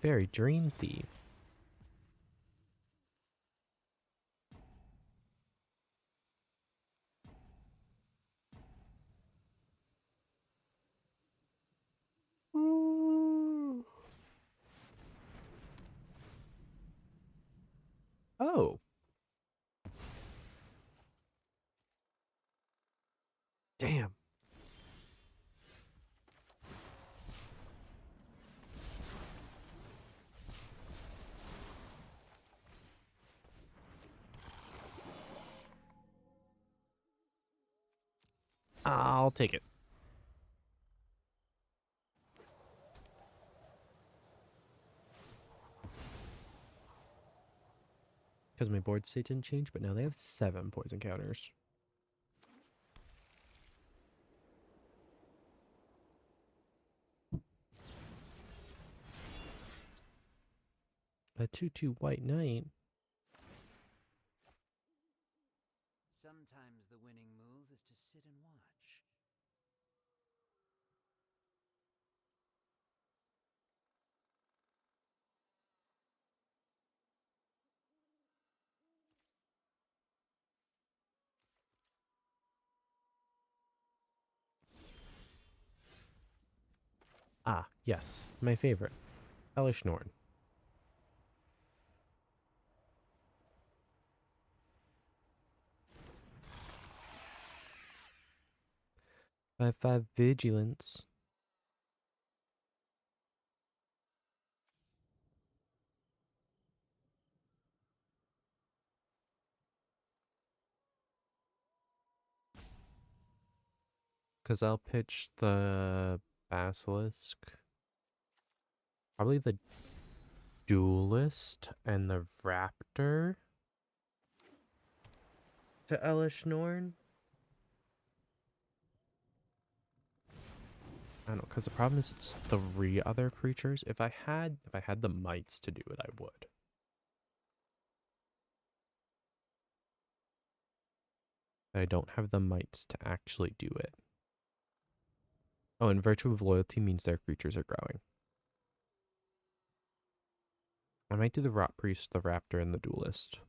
Very Dream Thief. Oh. I'll take it. Because my board state didn't change, but now they have 7 poison counters. A 2/2 white knight.
Sometimes the winning move is to sit and watch.
Ah, yes, my favorite. Elish Norn. 5/5 vigilance. Because I'll pitch the basilisk. Probably the duelist and the raptor to Elish Norn. I don't know, because the problem is it's 3 other creatures. If I had the mites to do it, I would. But I don't have the mites to actually do it. Oh, and Virtue of Loyalty means their creatures are growing. I might do the Rot Priest, the Raptor, and the Duelist.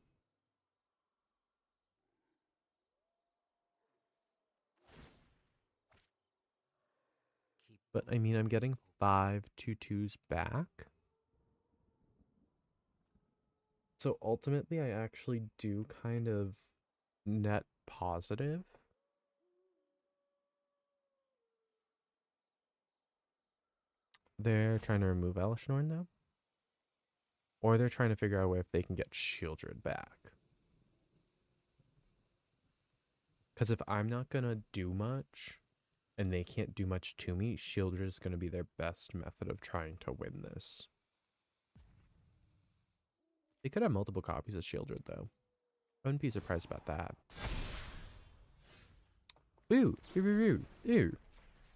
But I mean, I'm getting 5 2/2s back. So ultimately, I actually do kind of net positive. They're trying to remove Elish Norn now. Or they're trying to figure out a way if they can get Shieldred back. Because if I'm not going to do much, and they can't do much to me, Shieldred is going to be their best method of trying to win this. They could have multiple copies of Shieldred, though. I wouldn't be surprised about that. Ooh, ooh.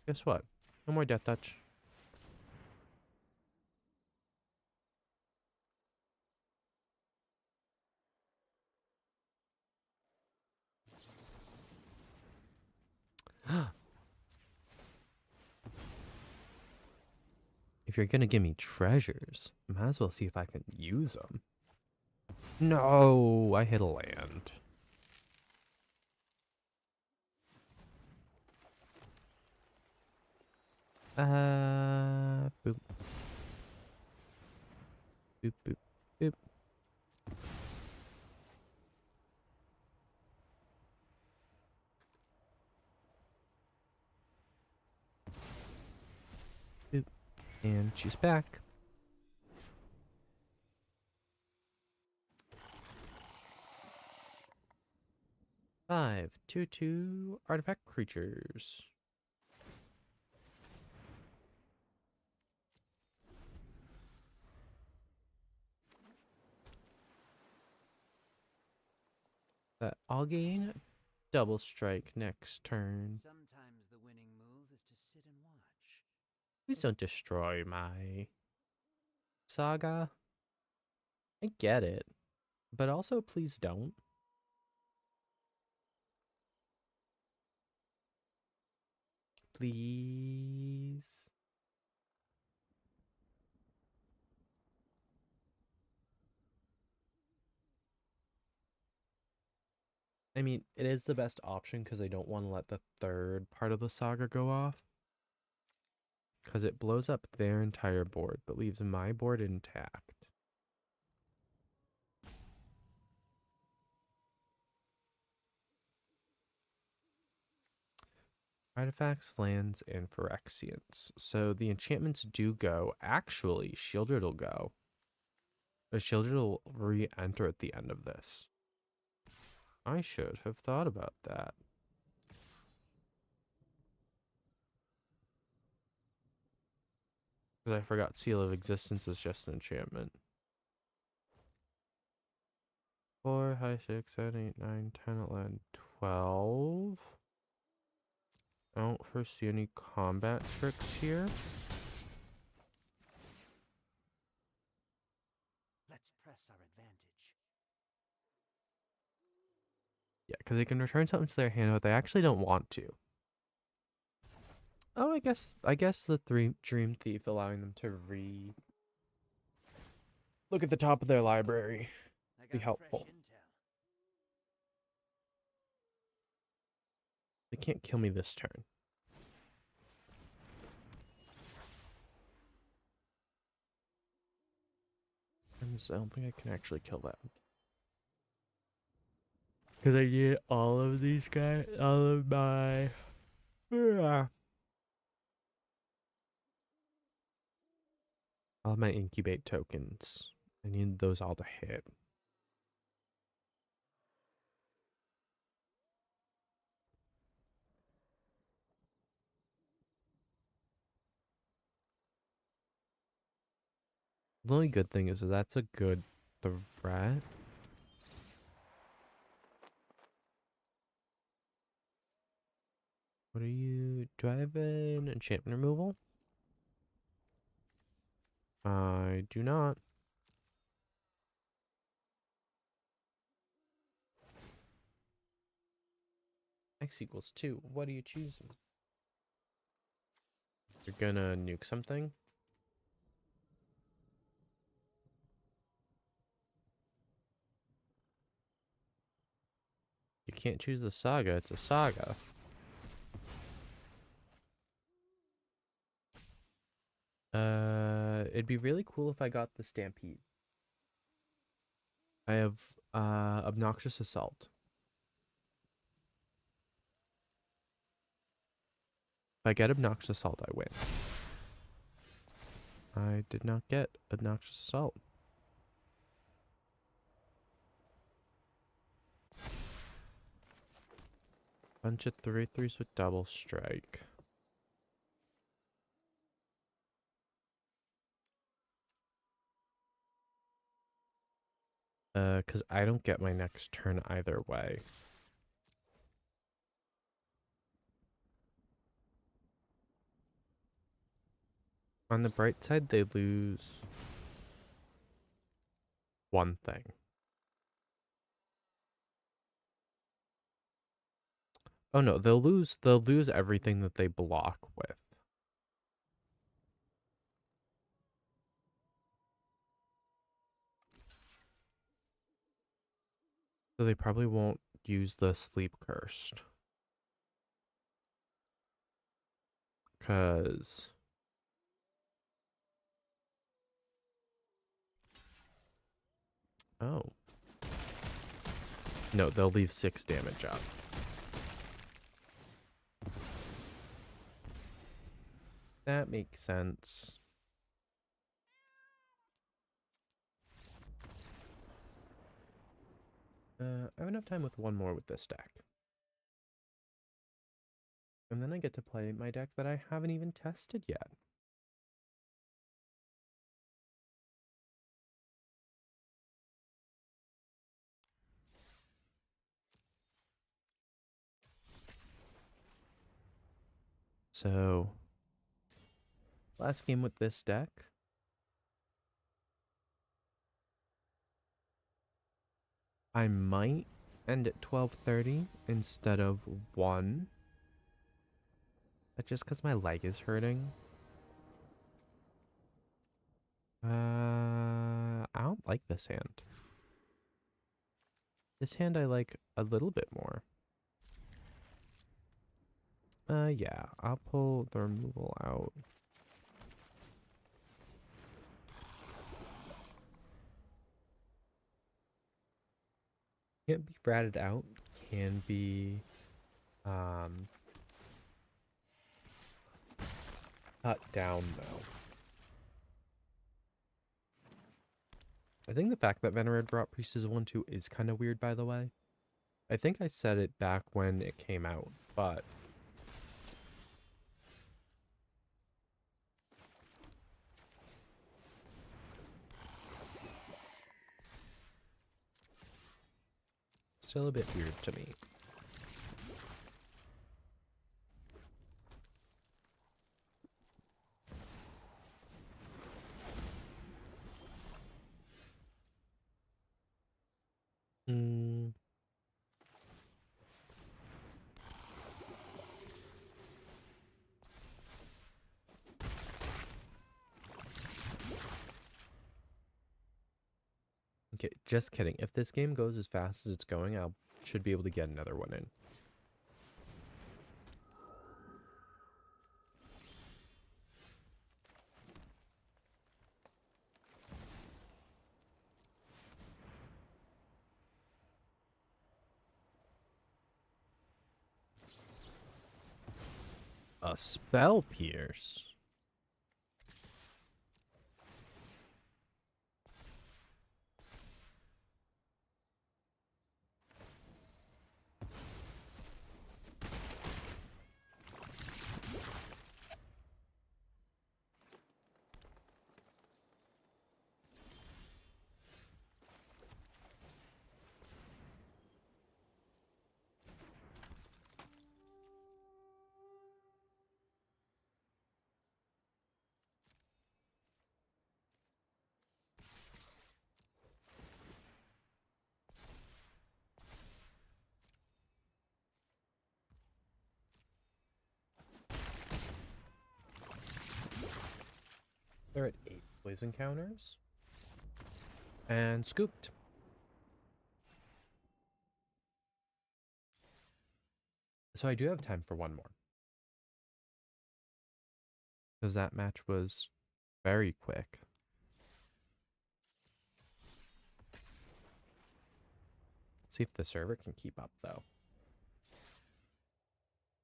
Guess what? No more Death Touch. If you're gonna give me treasures, might as well see if I can use them. No, I hit a land. Boop. Boop, boop, boop. Boop. And she's back. Five, 2/2 artifact creatures. That I'll gain double strike next turn.
Sometimes the winning move is to sit and watch.
Please don't destroy my saga. I get it, but also please don't. Please. I mean, it is the best option because I don't want to let the 3rd part of the saga go off. Because it blows up their entire board, but leaves my board intact. Artifacts, lands, and Phyrexians. So the enchantments do go. Actually, Shieldred will go. The Shieldred will re-enter at the end of this. I should have thought about that. Because I forgot Seal of Existence is just an enchantment. 4, high 6, 7, 8, 9, 10, 11, 12. I don't foresee any combat tricks here.
Let's press our advantage.
Yeah, because they can return something to their hand, but they actually don't want to. Oh, I guess the Dream Thief allowing them to look at the top of their library
I
be
got
helpful.
fresh intel.
They can't kill me this turn. I don't think I can actually kill that. Because I get all of these guys, all of my... all of my incubate tokens. I need those all to hit. The only good thing is that that's a good threat. What are you... Do I have an enchantment removal? I do not. X equals 2. What are you choosing? You're gonna nuke something? You can't choose the saga. It's a saga. It'd be really cool if I got the Stampede. I have Obnoxious Assault. If I get Obnoxious Assault, I win. I did not get Obnoxious Assault. Bunch of 3/3s with double strike. Because I don't get my next turn either way. On the bright side, they lose one thing. Oh no, they'll lose everything that they block with. So they probably won't use the Sleep Cursed. Cause oh. No, they'll leave 6 damage up. That makes sense. I have enough time with one more with this deck. And then I get to play my deck that I haven't even tested yet. So, last game with this deck. I might end at 12:30 instead of 1. But just because my leg is hurting. I don't like this hand. This hand I like a little bit more. Yeah, I'll pull the removal out. Can't be fratted out. Can be, cut down though. I think the fact that Venerated Rot Priest is 1/2 is kind of weird, by the way. I think I said it back when it came out, but still a bit weird to me. Hmm. Okay, just kidding. If this game goes as fast as it's going, I should be able to get another one in. A spell pierce. They're at 8 poison counters. And scooped. So I do have time for one more. Because that match was very quick. Let's see if the server can keep up, though.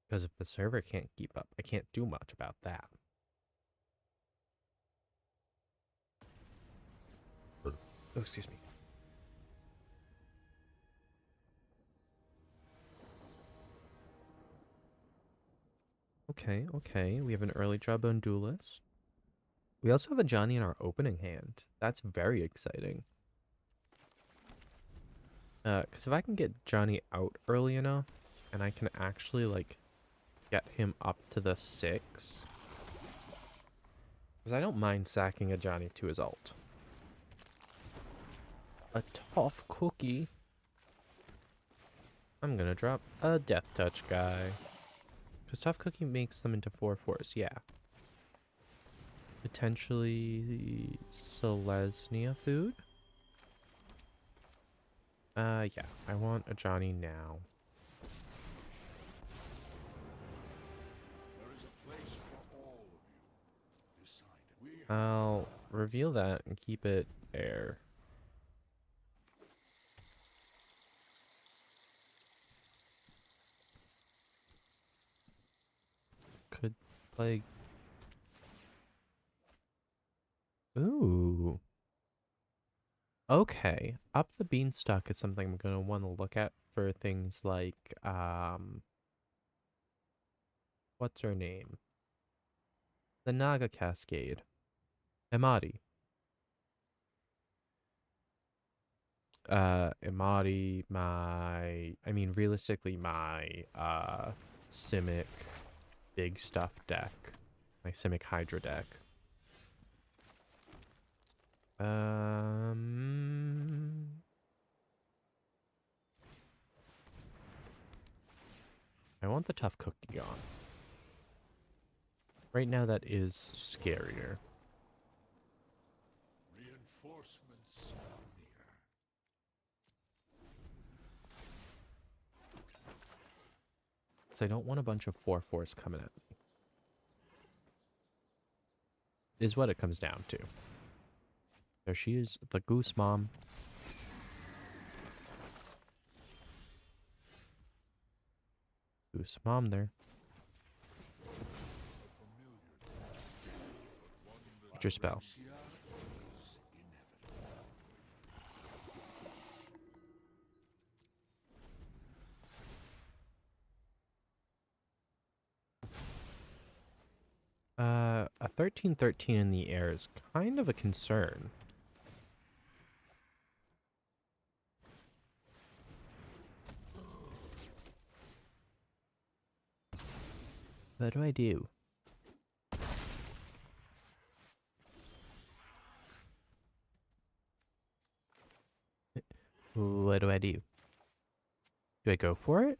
Because if the server can't keep up, I can't do much about that. Oh, excuse me. Okay, okay. We have an early Jawbone Duelist. We also have a Johnny in our opening hand. That's very exciting. Because if I can get Johnny out early enough, and I can actually, like, get him up to the 6. Because I don't mind sacking a Johnny to his ult. A tough cookie. I'm gonna drop a Death Touch guy. Because Tough Cookie makes them into 4/4s, yeah. Potentially Selesnya food? Yeah. I want a Johnny now.
There is a place for all of you. Decided. We
I'll reveal that and keep it air. Could play. Ooh. Okay. Up the Beanstalk is something I'm gonna want to look at for things like what's her name? The Naga Cascade. Emadi. Emadi, realistically my Simic big stuff deck. My Simic Hydra deck. I want the Tough Cookie on. Right now that is scarier.
reinforcements are near.
So I don't want a bunch of 4/4s coming at me. Is what it comes down to. There she is, the Goose Mom. Goose Mom there. What's your spell? A 13/13 in the air is kind of a concern. What do I do? What do I do? Do I go for it?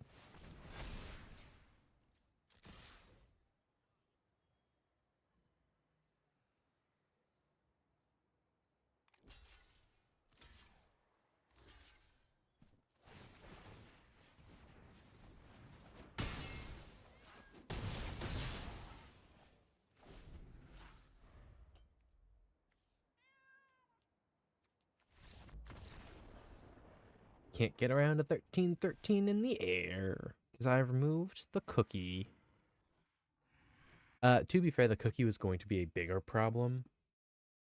Can't get around a 1313 in the air because I removed the cookie. To be fair, the cookie was going to be a bigger problem.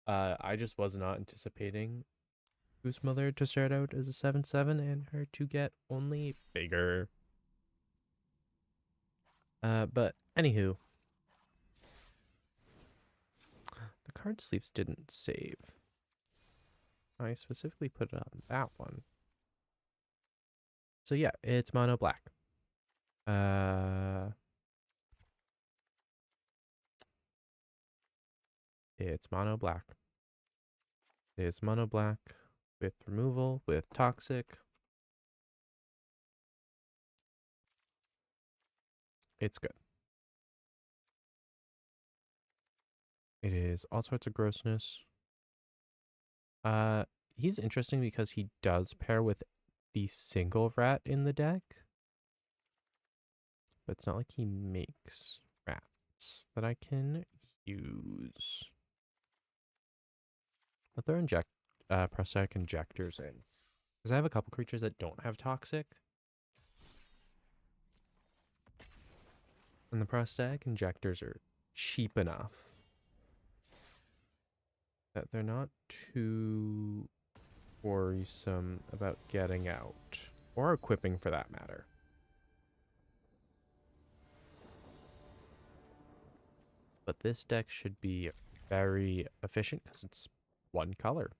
I just was not anticipating Goose Mother to start out as a 7/7 and her to get only bigger. But anywho, the card sleeves didn't save. I specifically put it on that one. So yeah, it's mono black. It's mono black. It's mono black with removal, with toxic. It's good. It is all sorts of grossness. He's interesting because he does pair with the single rat in the deck. But it's not like he makes rats that I can use. I'll throw prosthetic injectors in. Because I have a couple creatures that don't have toxic. And the prosthetic injectors are cheap enough that they're not too worrisome about getting out. Or equipping for that matter. But this deck should be very efficient because it's one color.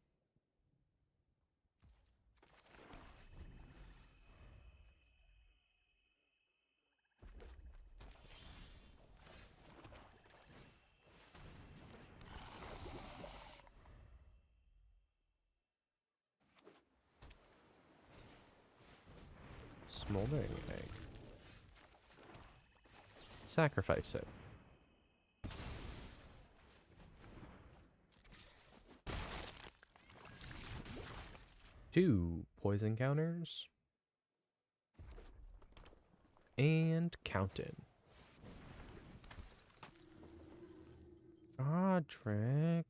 Smoldering egg. Sacrifice it. Two poison counters. And counting. Godric.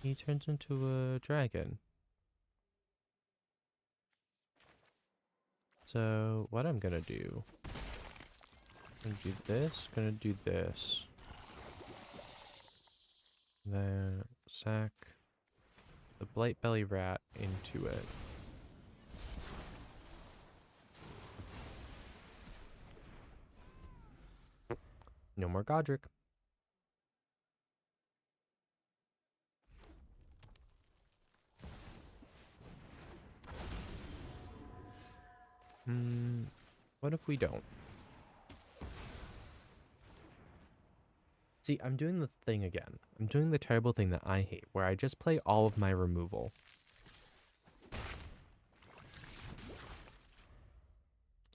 He turns into a dragon. So what I'm gonna do, gonna do this, gonna do this. Then sack the blight belly rat into it. No more Godric. What if we don't? See, I'm doing the thing again. I'm doing the terrible thing that I hate, where I just play all of my removal.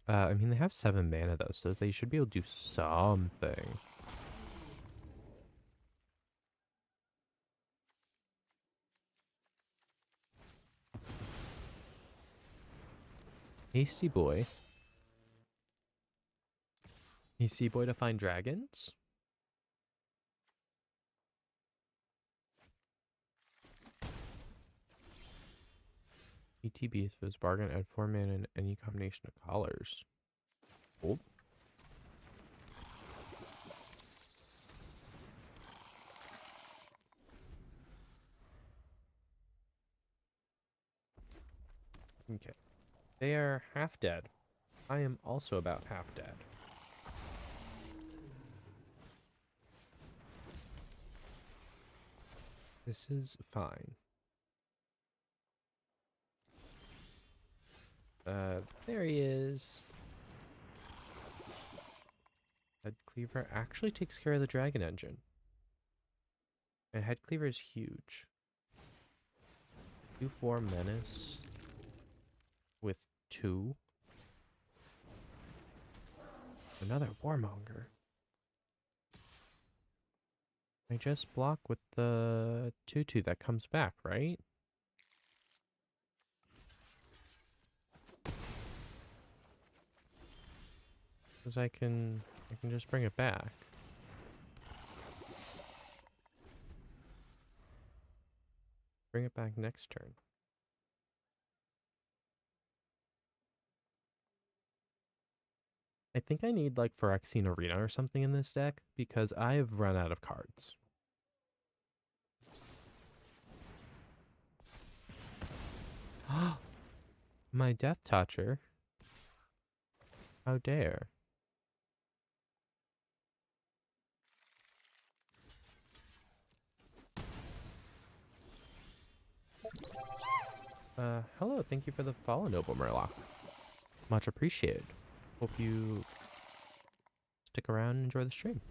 I mean, they have 7 mana though, so they should be able to do something. Hasty boy. Hasty boy to find dragons? ETB is bargain at 4 mana in any combination of colors. Cool. Okay. They are half dead. I am also about half dead. This is fine. There he is. Head Cleaver actually takes care of the Dragon Engine. And Head Cleaver is huge. 2/4 Menace with 2. Another Warmonger. I just block with the 2/2 that comes back, right? Because I can just bring it back. Bring it back next turn. I think I need like Phyrexian Arena or something in this deck because I have run out of cards. My Death Toucher. How dare. Hello, thank you for the follow, Noble Murloc. Much appreciated. Hope you stick around and enjoy the stream.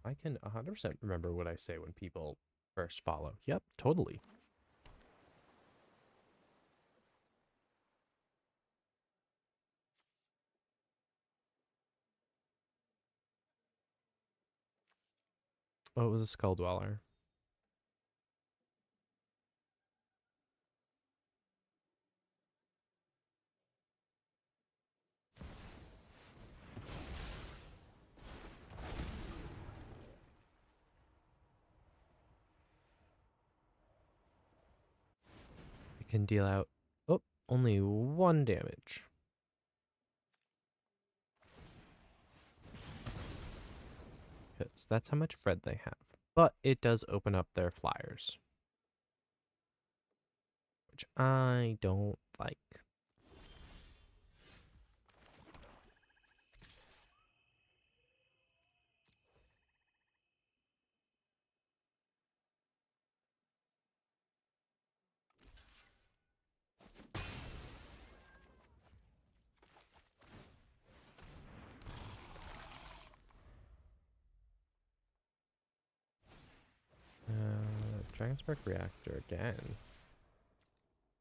I can 100% remember what I say when people first follow. Yep, totally. Oh, it was a Skull Dweller. It can deal out, oh, only 1 damage. Because that's how much Fred they have. But it does open up their flyers. Which I don't like. Dragonspark Reactor again.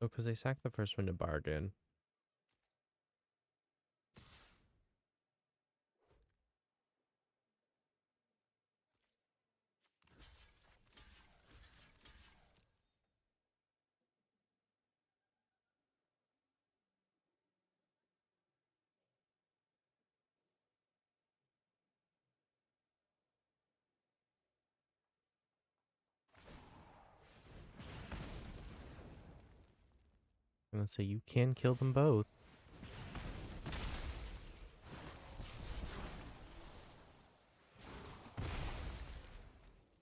Oh, because they sacked the first one to bargain. I'm gonna say you can kill them both.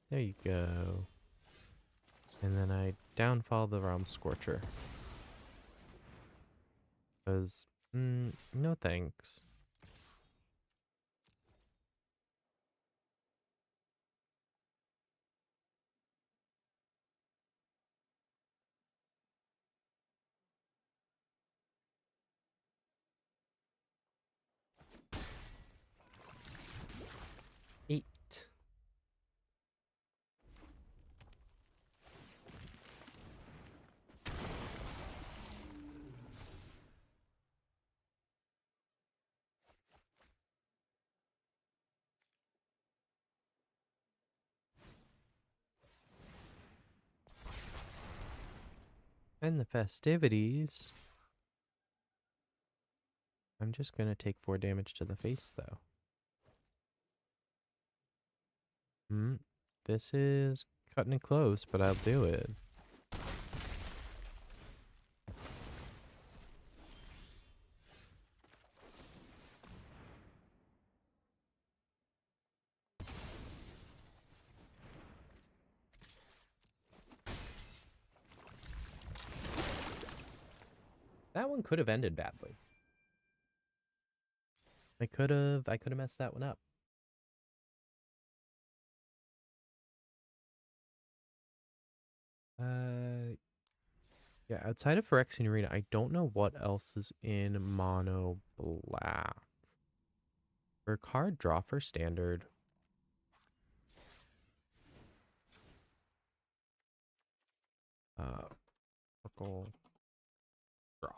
There you go. And then I downfall the Realm Scorcher. Because, no thanks. Eight. And the festivities. I'm just gonna take 4 damage to the face, though. This is cutting it close, but I'll do it. That one could have ended badly. I could have messed that one up. Yeah, outside of Phyrexian Arena, I don't know what else is in mono black. For card draw for standard. Purple draw.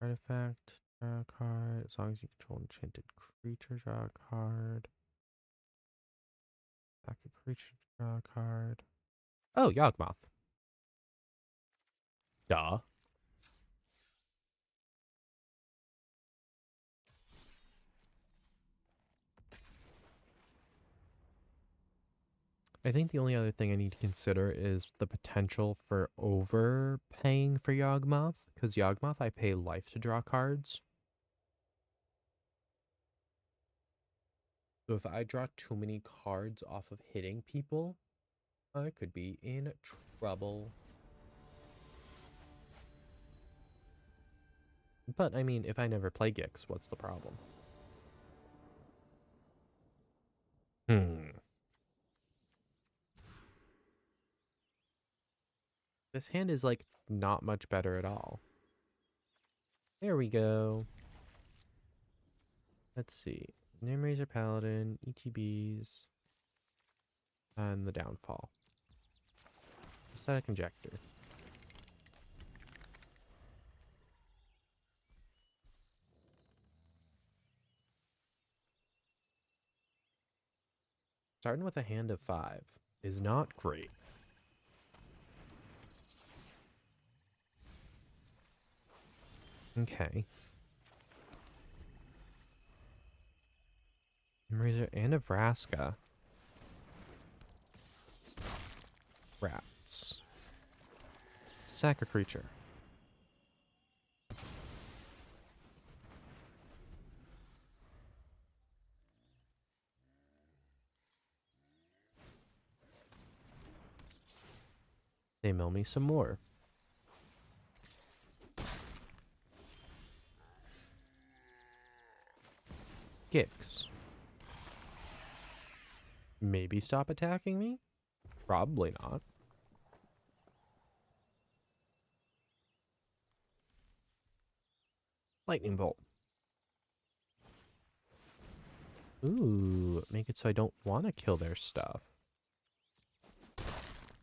Artifact, draw a card. As long as you control enchanted creature, draw a card. Back a creature, draw a card. Oh, Yawgmoth. Duh. I think the only other thing I need to consider is the potential for overpaying for Yawgmoth. Because Yawgmoth, I pay life to draw cards. So if I draw too many cards off of hitting people, I could be in trouble. But, I mean, if I never play Gix, what's the problem? This hand is, like, not much better at all. There we go. Let's see. Namerazer Paladin, ETBs, and the Downfall. Static Injector. Starting with a hand of 5 is not great. Okay. Razor and a Vraska. Rats. Sack a creature. They mill me some more. Gix. Maybe stop attacking me? Probably not. Lightning Bolt. Ooh, make it so I don't want to kill their stuff.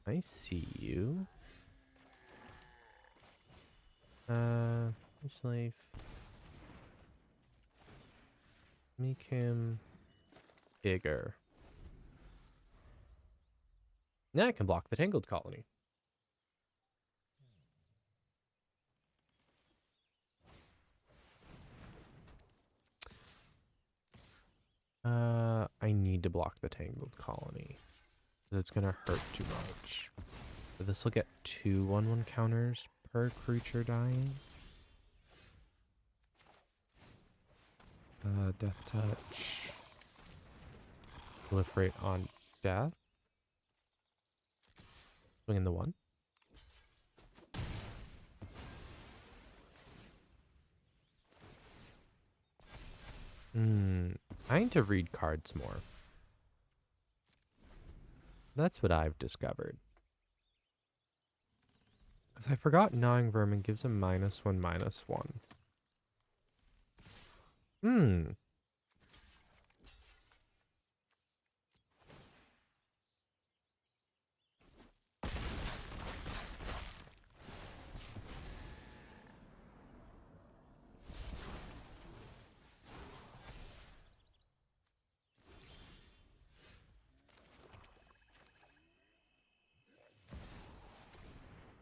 I see you. His life. Make him bigger. Now I can block the Tangled Colony. I need to block the Tangled Colony. It's gonna hurt too much. But this will get 2 1/1 counters per creature dying. Death Touch. Proliferate on death. Swing in the 1. I need to read cards more. That's what I've discovered. Because I forgot Gnawing Vermin gives him -1/-1.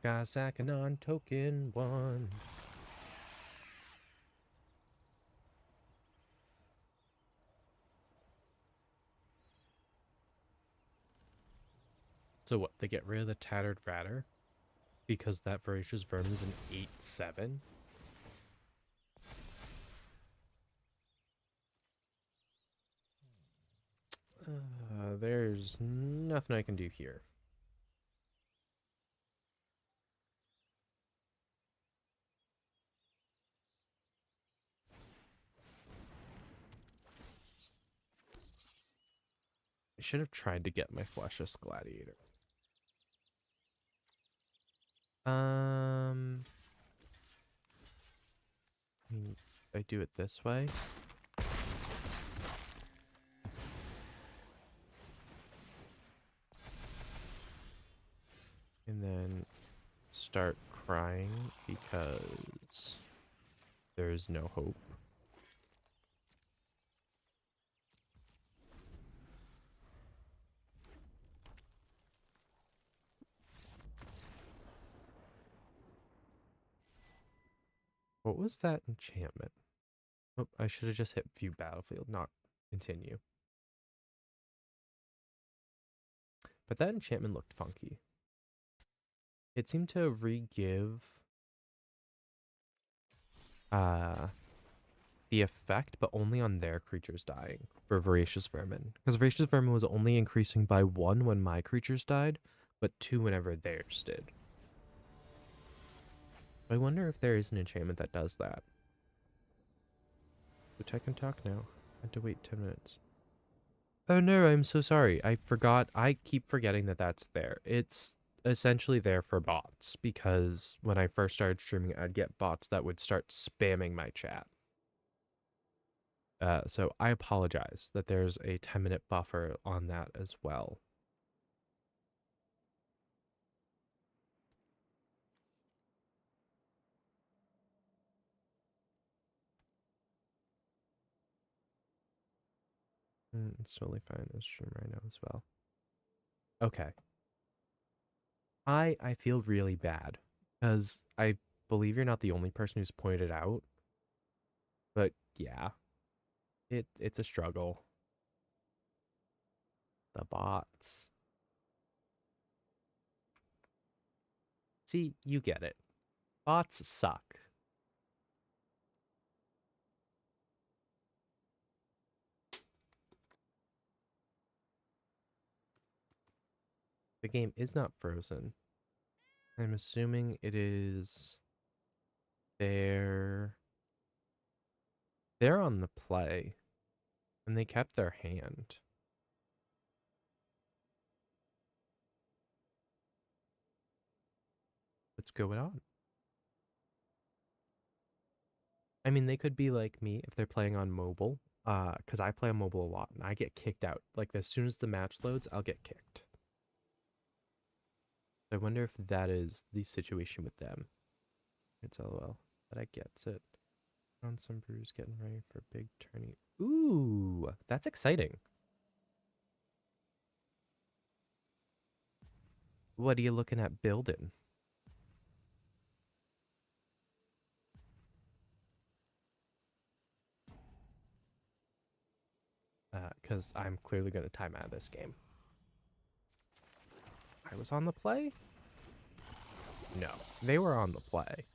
Got sack a non-token 1. So what, they get rid of the Tattered Ratter? Because that Voracious Vermin is an 8/7? There's nothing I can do here. should have tried to get my fleshless gladiator. I mean, I do it this way. And then start crying because there's no hope. What was that enchantment? Oh, I should have just hit view battlefield, not continue. But that enchantment looked funky. It seemed to re-give the effect, but only on their creatures dying for Voracious Vermin. Because Voracious Vermin was only increasing by 1 when my creatures died, but 2 whenever theirs did. I wonder if there is an enchantment that does that. Which I can talk now. I had to wait 10 minutes. Oh no, I'm so sorry. I forgot. I keep forgetting that that's there. It's essentially there for bots because when I first started streaming, I'd get bots that would start spamming my chat. So I apologize that there's a 10-minute buffer on that as well. It's totally fine to stream right now as well. Okay. I feel really bad because I believe you're not the only person who's pointed out. But yeah, it's a struggle. The bots. See, you get it. Bots suck. The game is not frozen. I'm assuming it is they're on the play and they kept their hand. What's going on? I mean, they could be like me if they're playing on mobile. Because I play on mobile a lot and I get kicked out. Like as soon as the match loads, I'll get kicked. I wonder if that is the situation with them. It's LOL. But I gets it. On some brews getting ready for big tourney. Ooh, that's exciting. What are you looking at building? Because I'm clearly going to time out of this game. I was on the play? No, they were on the play.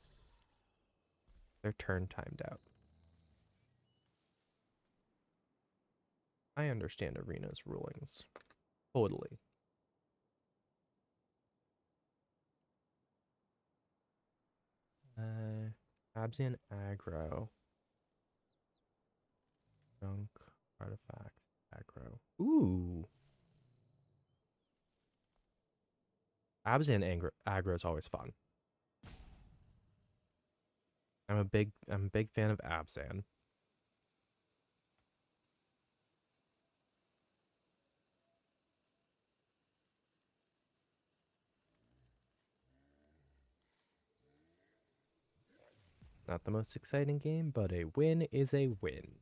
Their turn timed out. I understand Arena's rulings. Totally. Absian aggro. Junk, artifact, aggro. Ooh. Absian aggro is always fun. I'm a big fan of Abzan. Not the most exciting game, but a win is a win.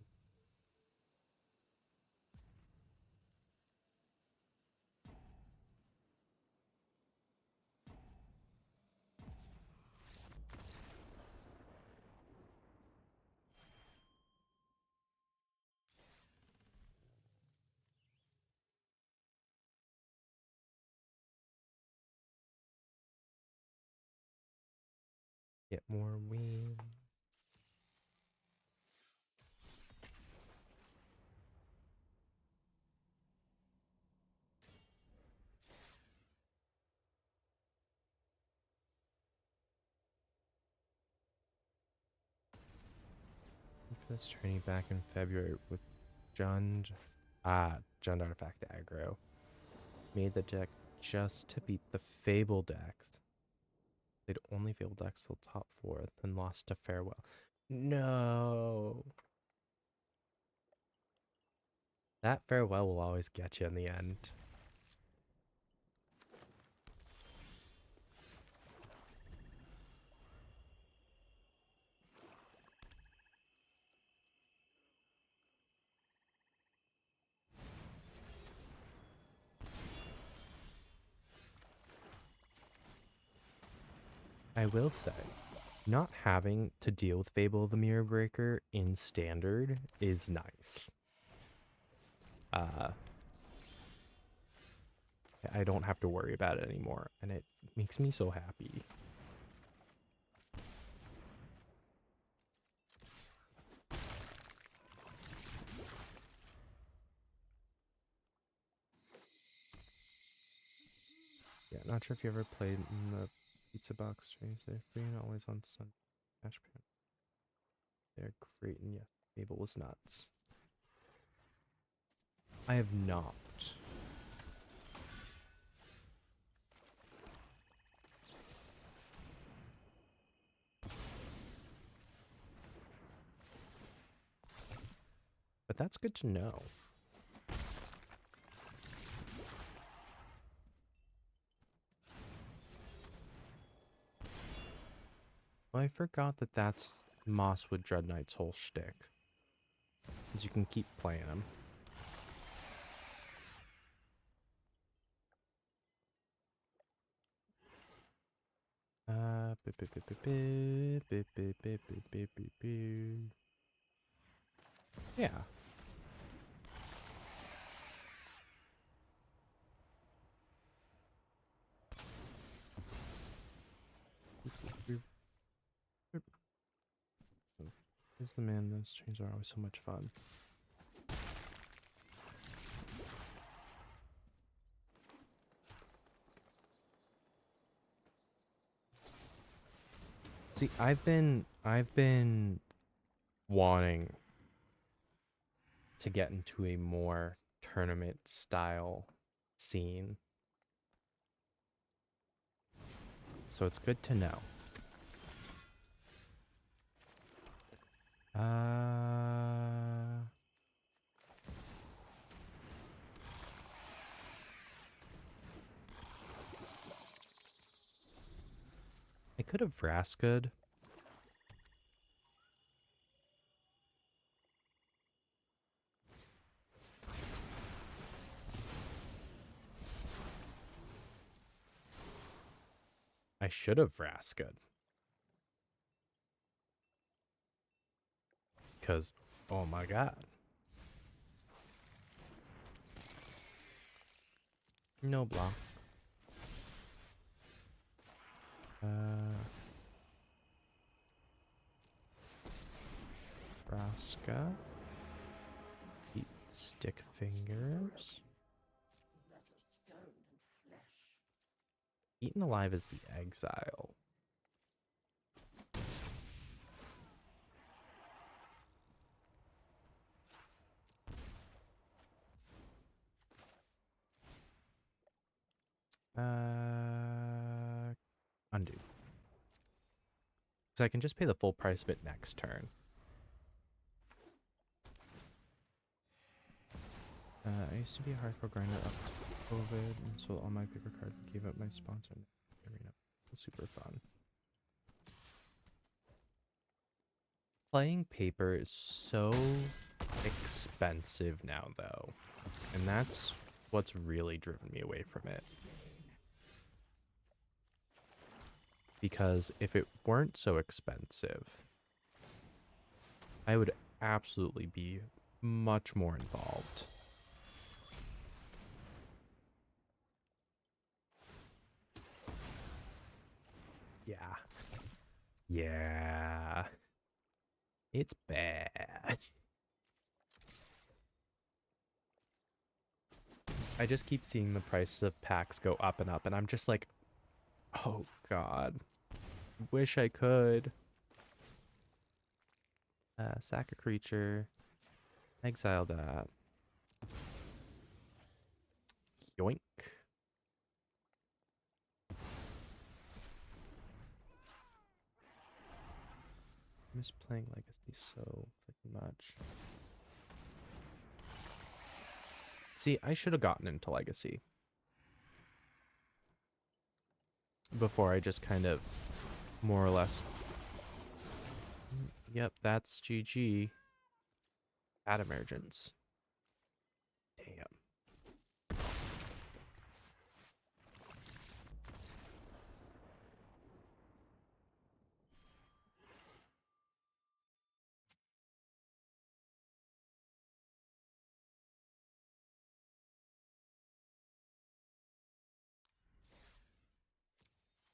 Get more wins. For this training back in February with Jund Ah, Jund Artifact aggro. Made the deck just to beat the Fable decks. They'd only Fable decks till top 4, then lost to Farewell. No. That Farewell will always get you in the end. I will say, not having to deal with Fable of the Mirror Breaker in Standard is nice. I don't have to worry about it anymore, and it makes me so happy. Yeah, not sure if you ever played in the pizza box streams. They're free and always on Sun Cash Pan. They're great, and yes, Fable was nuts. I have not. But that's good to know. Well, I forgot that that's Mosswood Dread Knight's whole shtick. Because you can keep playing them. Yeah. Is the man? Those streams are always so much fun. See, I've been wanting to get into a more tournament style scene. So it's good to know. I could have Vraska'd. I should have Vraska'd. Because, oh my god. No block. Vraska. Eat stick fingers. Eaten alive is the exile. Undo. So I can just pay the full price of it next turn. I used to be a hardcore grinder up to COVID and sold all my paper cards and gave up my sponsor in the arena. It was super fun. Playing paper is so expensive now, though. And that's what's really driven me away from it. Because if it weren't so expensive, I would absolutely be much more involved. Yeah. Yeah. It's bad. I just keep seeing the prices of packs go up, and I'm just like, oh god. Wish I could. Sack a creature. Exile that. Yoink. I miss playing Legacy so freaking much. See, I should have gotten into Legacy before I just kind of more or less. Yep, that's GG. At emergence. Damn.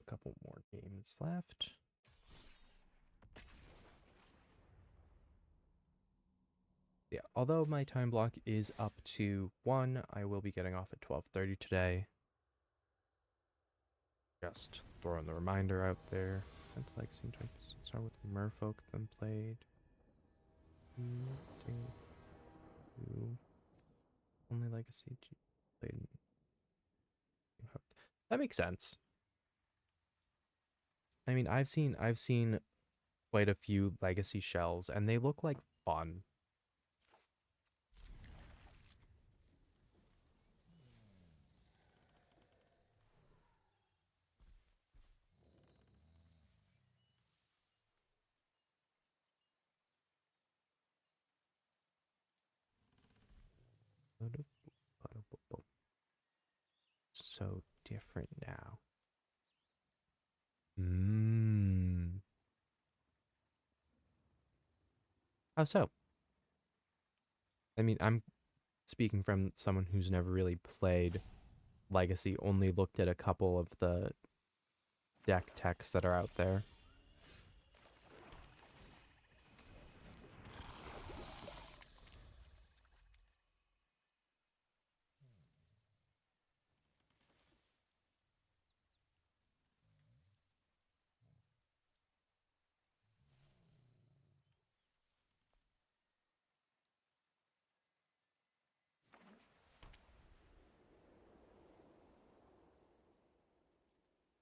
A couple more games left. Yeah, although my time block is up to 1, I will be getting off at 12:30 today. Just throwing the reminder out there. I'd like seem to start with Merfolk, then played. Only Legacy played. That makes sense. I mean, I've seen quite a few Legacy shells, and they look like fun. So different now. How so? I mean, I'm speaking from someone who's never really played Legacy, only looked at a couple of the deck techs that are out there.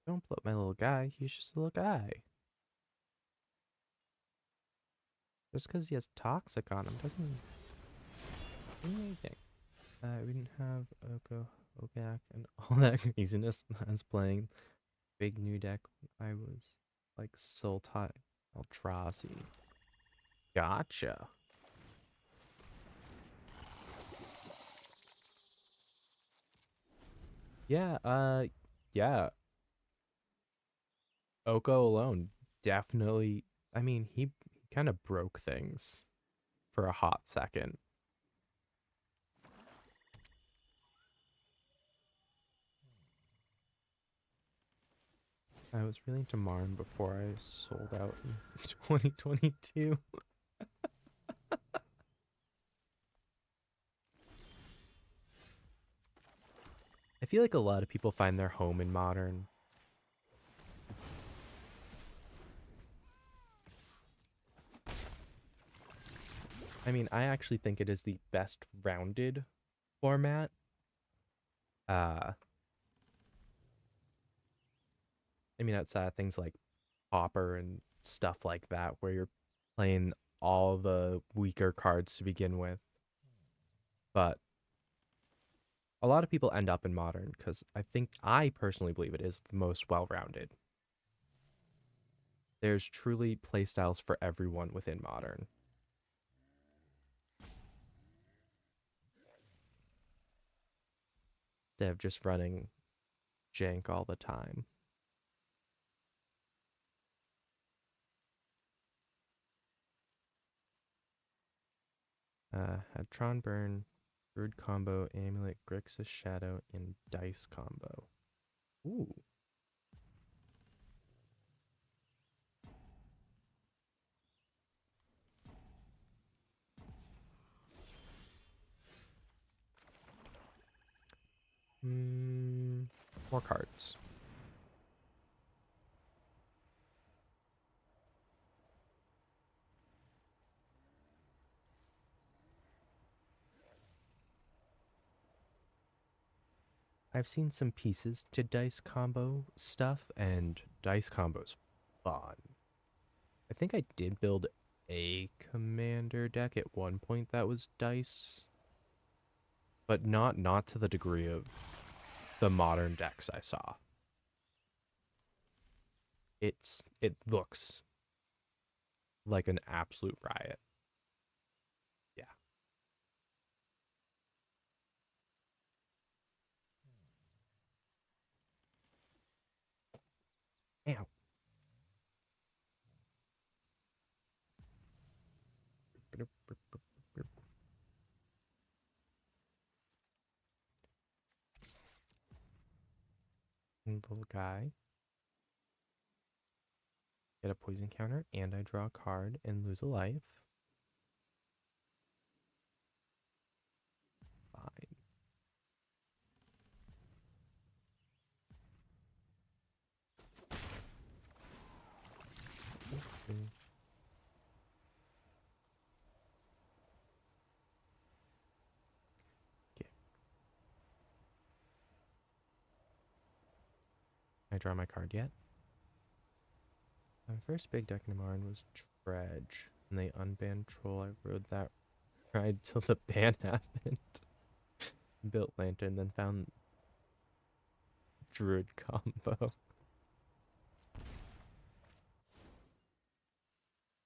Don't blow up my little guy. He's just a little guy. Just because he has toxic on him doesn't mean anything. We didn't have Oko, Ogak, and all that craziness when I was playing big new deck. I was like Sultai Eldrazi. Gotcha. Yeah. Oko alone definitely. I mean, he kind of broke things for a hot second. I was really into Marn before I sold out in 2022. I feel like a lot of people find their home in Modern. I mean, I actually think it is the best rounded format. I mean, outside of things like Popper and stuff like that, where you're playing all the weaker cards to begin with. But a lot of people end up in Modern because I personally believe it is the most well-rounded. There's truly playstyles for everyone within Modern. Instead of just running jank all the time. Had Tron Burn, Brood combo, Amulet, Grixis Shadow, and Dice combo. Ooh. More cards. I've seen some pieces to dice combo stuff, and dice combos fun. I think I did build a commander deck at one point that was dice, but not to the degree of the modern decks I saw. It looks like an absolute riot. Yeah. Ow. Little guy. Get a poison counter, and I draw a card and lose a life. Fine. Okay. I draw my card yet? My first big deck in Marn was Dredge, and they unbanned Troll. I rode that ride till the ban happened. Built Lantern, then found Druid combo.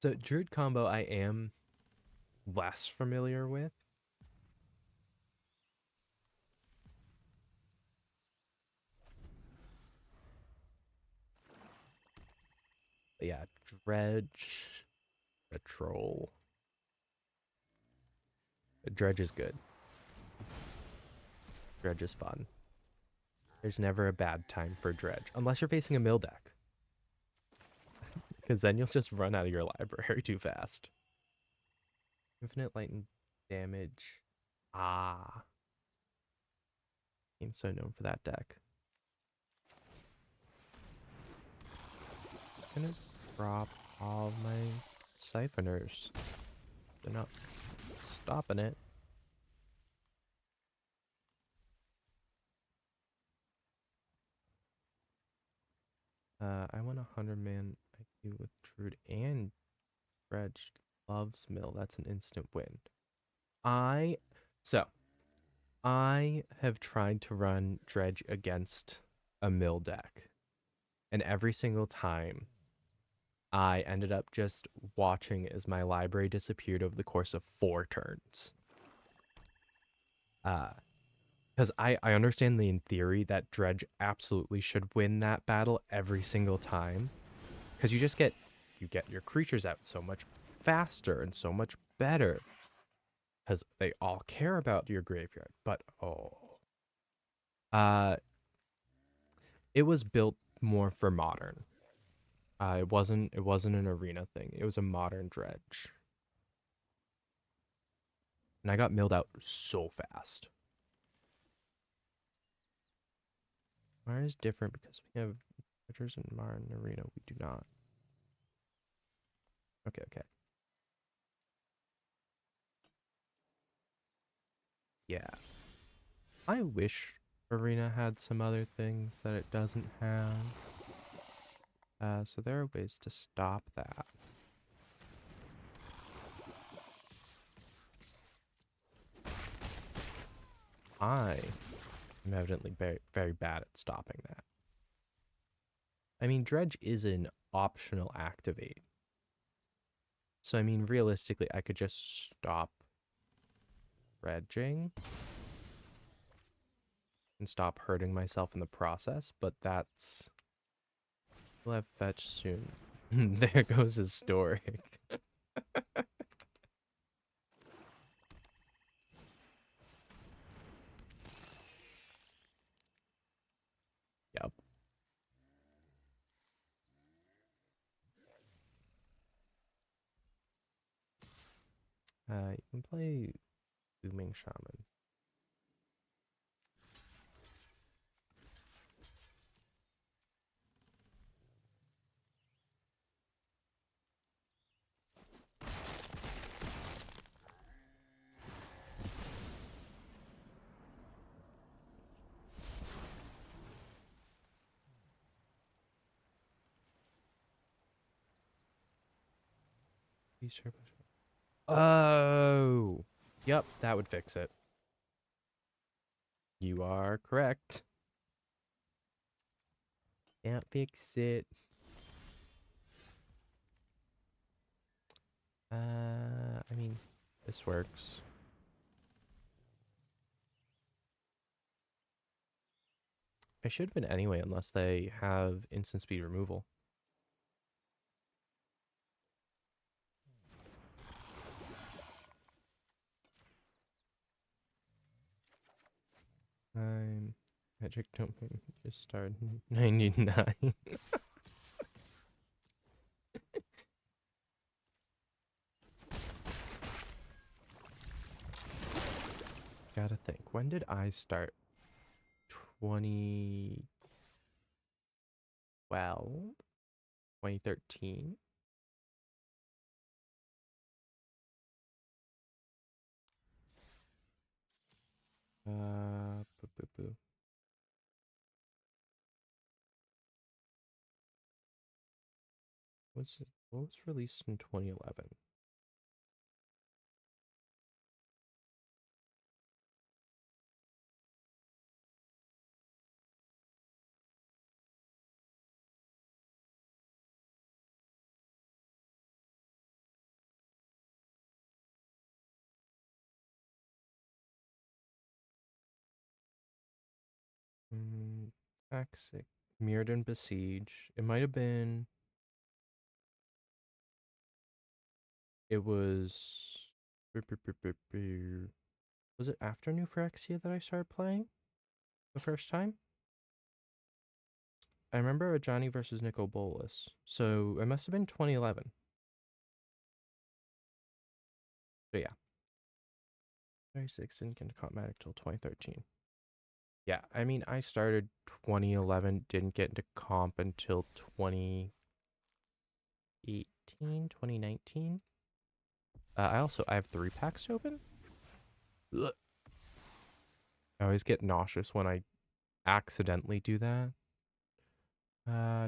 So Druid combo I am less familiar with. But yeah, Dredge, a Troll. Dredge is good. Dredge is fun. There's never a bad time for Dredge, unless you're facing a mill deck. Because then you'll just run out of your library too fast. Infinite lightning damage. Ah. I'm so known for that deck. I'm gonna drop all of my siphoners. They're not stopping it. I want 100-man IQ with Druid and Dredge loves Mill. That's an instant win. I have tried to run Dredge against a Mill deck. And every single time, I ended up just watching as my library disappeared over the course of 4 turns. Because I understand in theory that Dredge absolutely should win that battle every single time. Because you get your creatures out so much faster and so much better. Because they all care about your graveyard. But it was built more for modern. It wasn't an arena thing. It was a modern Dredge. And I got milled out so fast. Mine is different because we have Dredgers in Marn Arena. We do not. Okay. Yeah. I wish Arena had some other things that it doesn't have. So there are ways to stop that. I am evidently very, very bad at stopping that. I mean, Dredge is an optional activate. So, I mean, realistically, I could just stop dredging and stop hurting myself in the process, but that's... We'll have fetch soon. There goes historic. Yep. You can play Booming Shaman. Oh, yep, that would fix it. You are correct. Can't fix it. I mean, this works. I should have been anyway, unless they have instant speed removal. Magic don't make me just start 99. Gotta think. When did I start? 2012? 2013? Boo, boo, boo. What was released in 2011? Toxic. Mirrodin Besiege. It might have been. It was. Was it after New Phyrexia that I started playing the first time? I remember Ajani versus Nicol Bolas. So it must have been 2011. So yeah. 36 didn't get into Combatic till 2013. Yeah, I mean, I started 2011, didn't get into comp until 2018, 2019. I have 3 packs open. Ugh. I always get nauseous when I accidentally do that.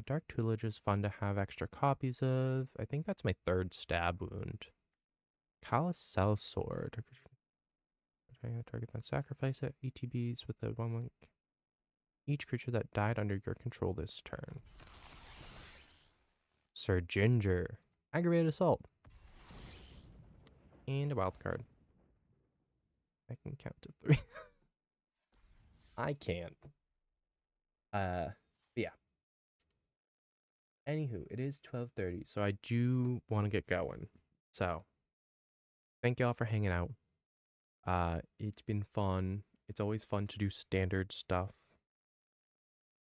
Dark Tutelage is fun to have extra copies of. I think that's my 3rd stab wound. Callous Cell Sword. Target then sacrifice it. ETBs with a 1/1. Each creature that died under your control this turn. Sir Ginger. Aggravated Assault. And a wild card. I can count to 3. I can't. Yeah. Anywho, it is 12:30, so I do want to get going. So, thank y'all for hanging out. It's been fun. It's always fun to do standard stuff.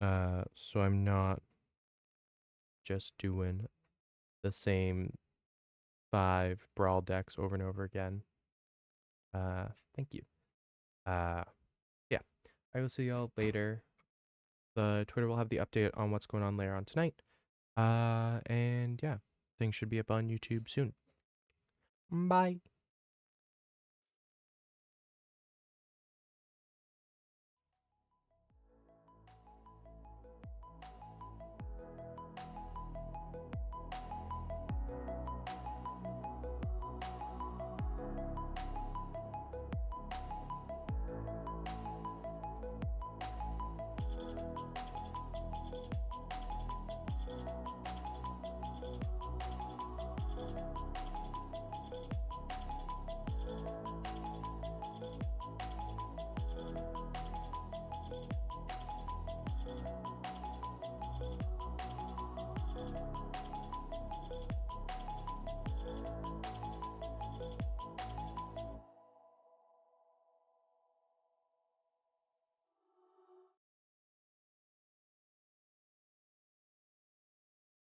So I'm not just doing the same 5 brawl decks over and over again. Thank you. Yeah. I will see y'all later. The Twitter will have the update on what's going on later on tonight. And yeah, things should be up on YouTube soon. Bye.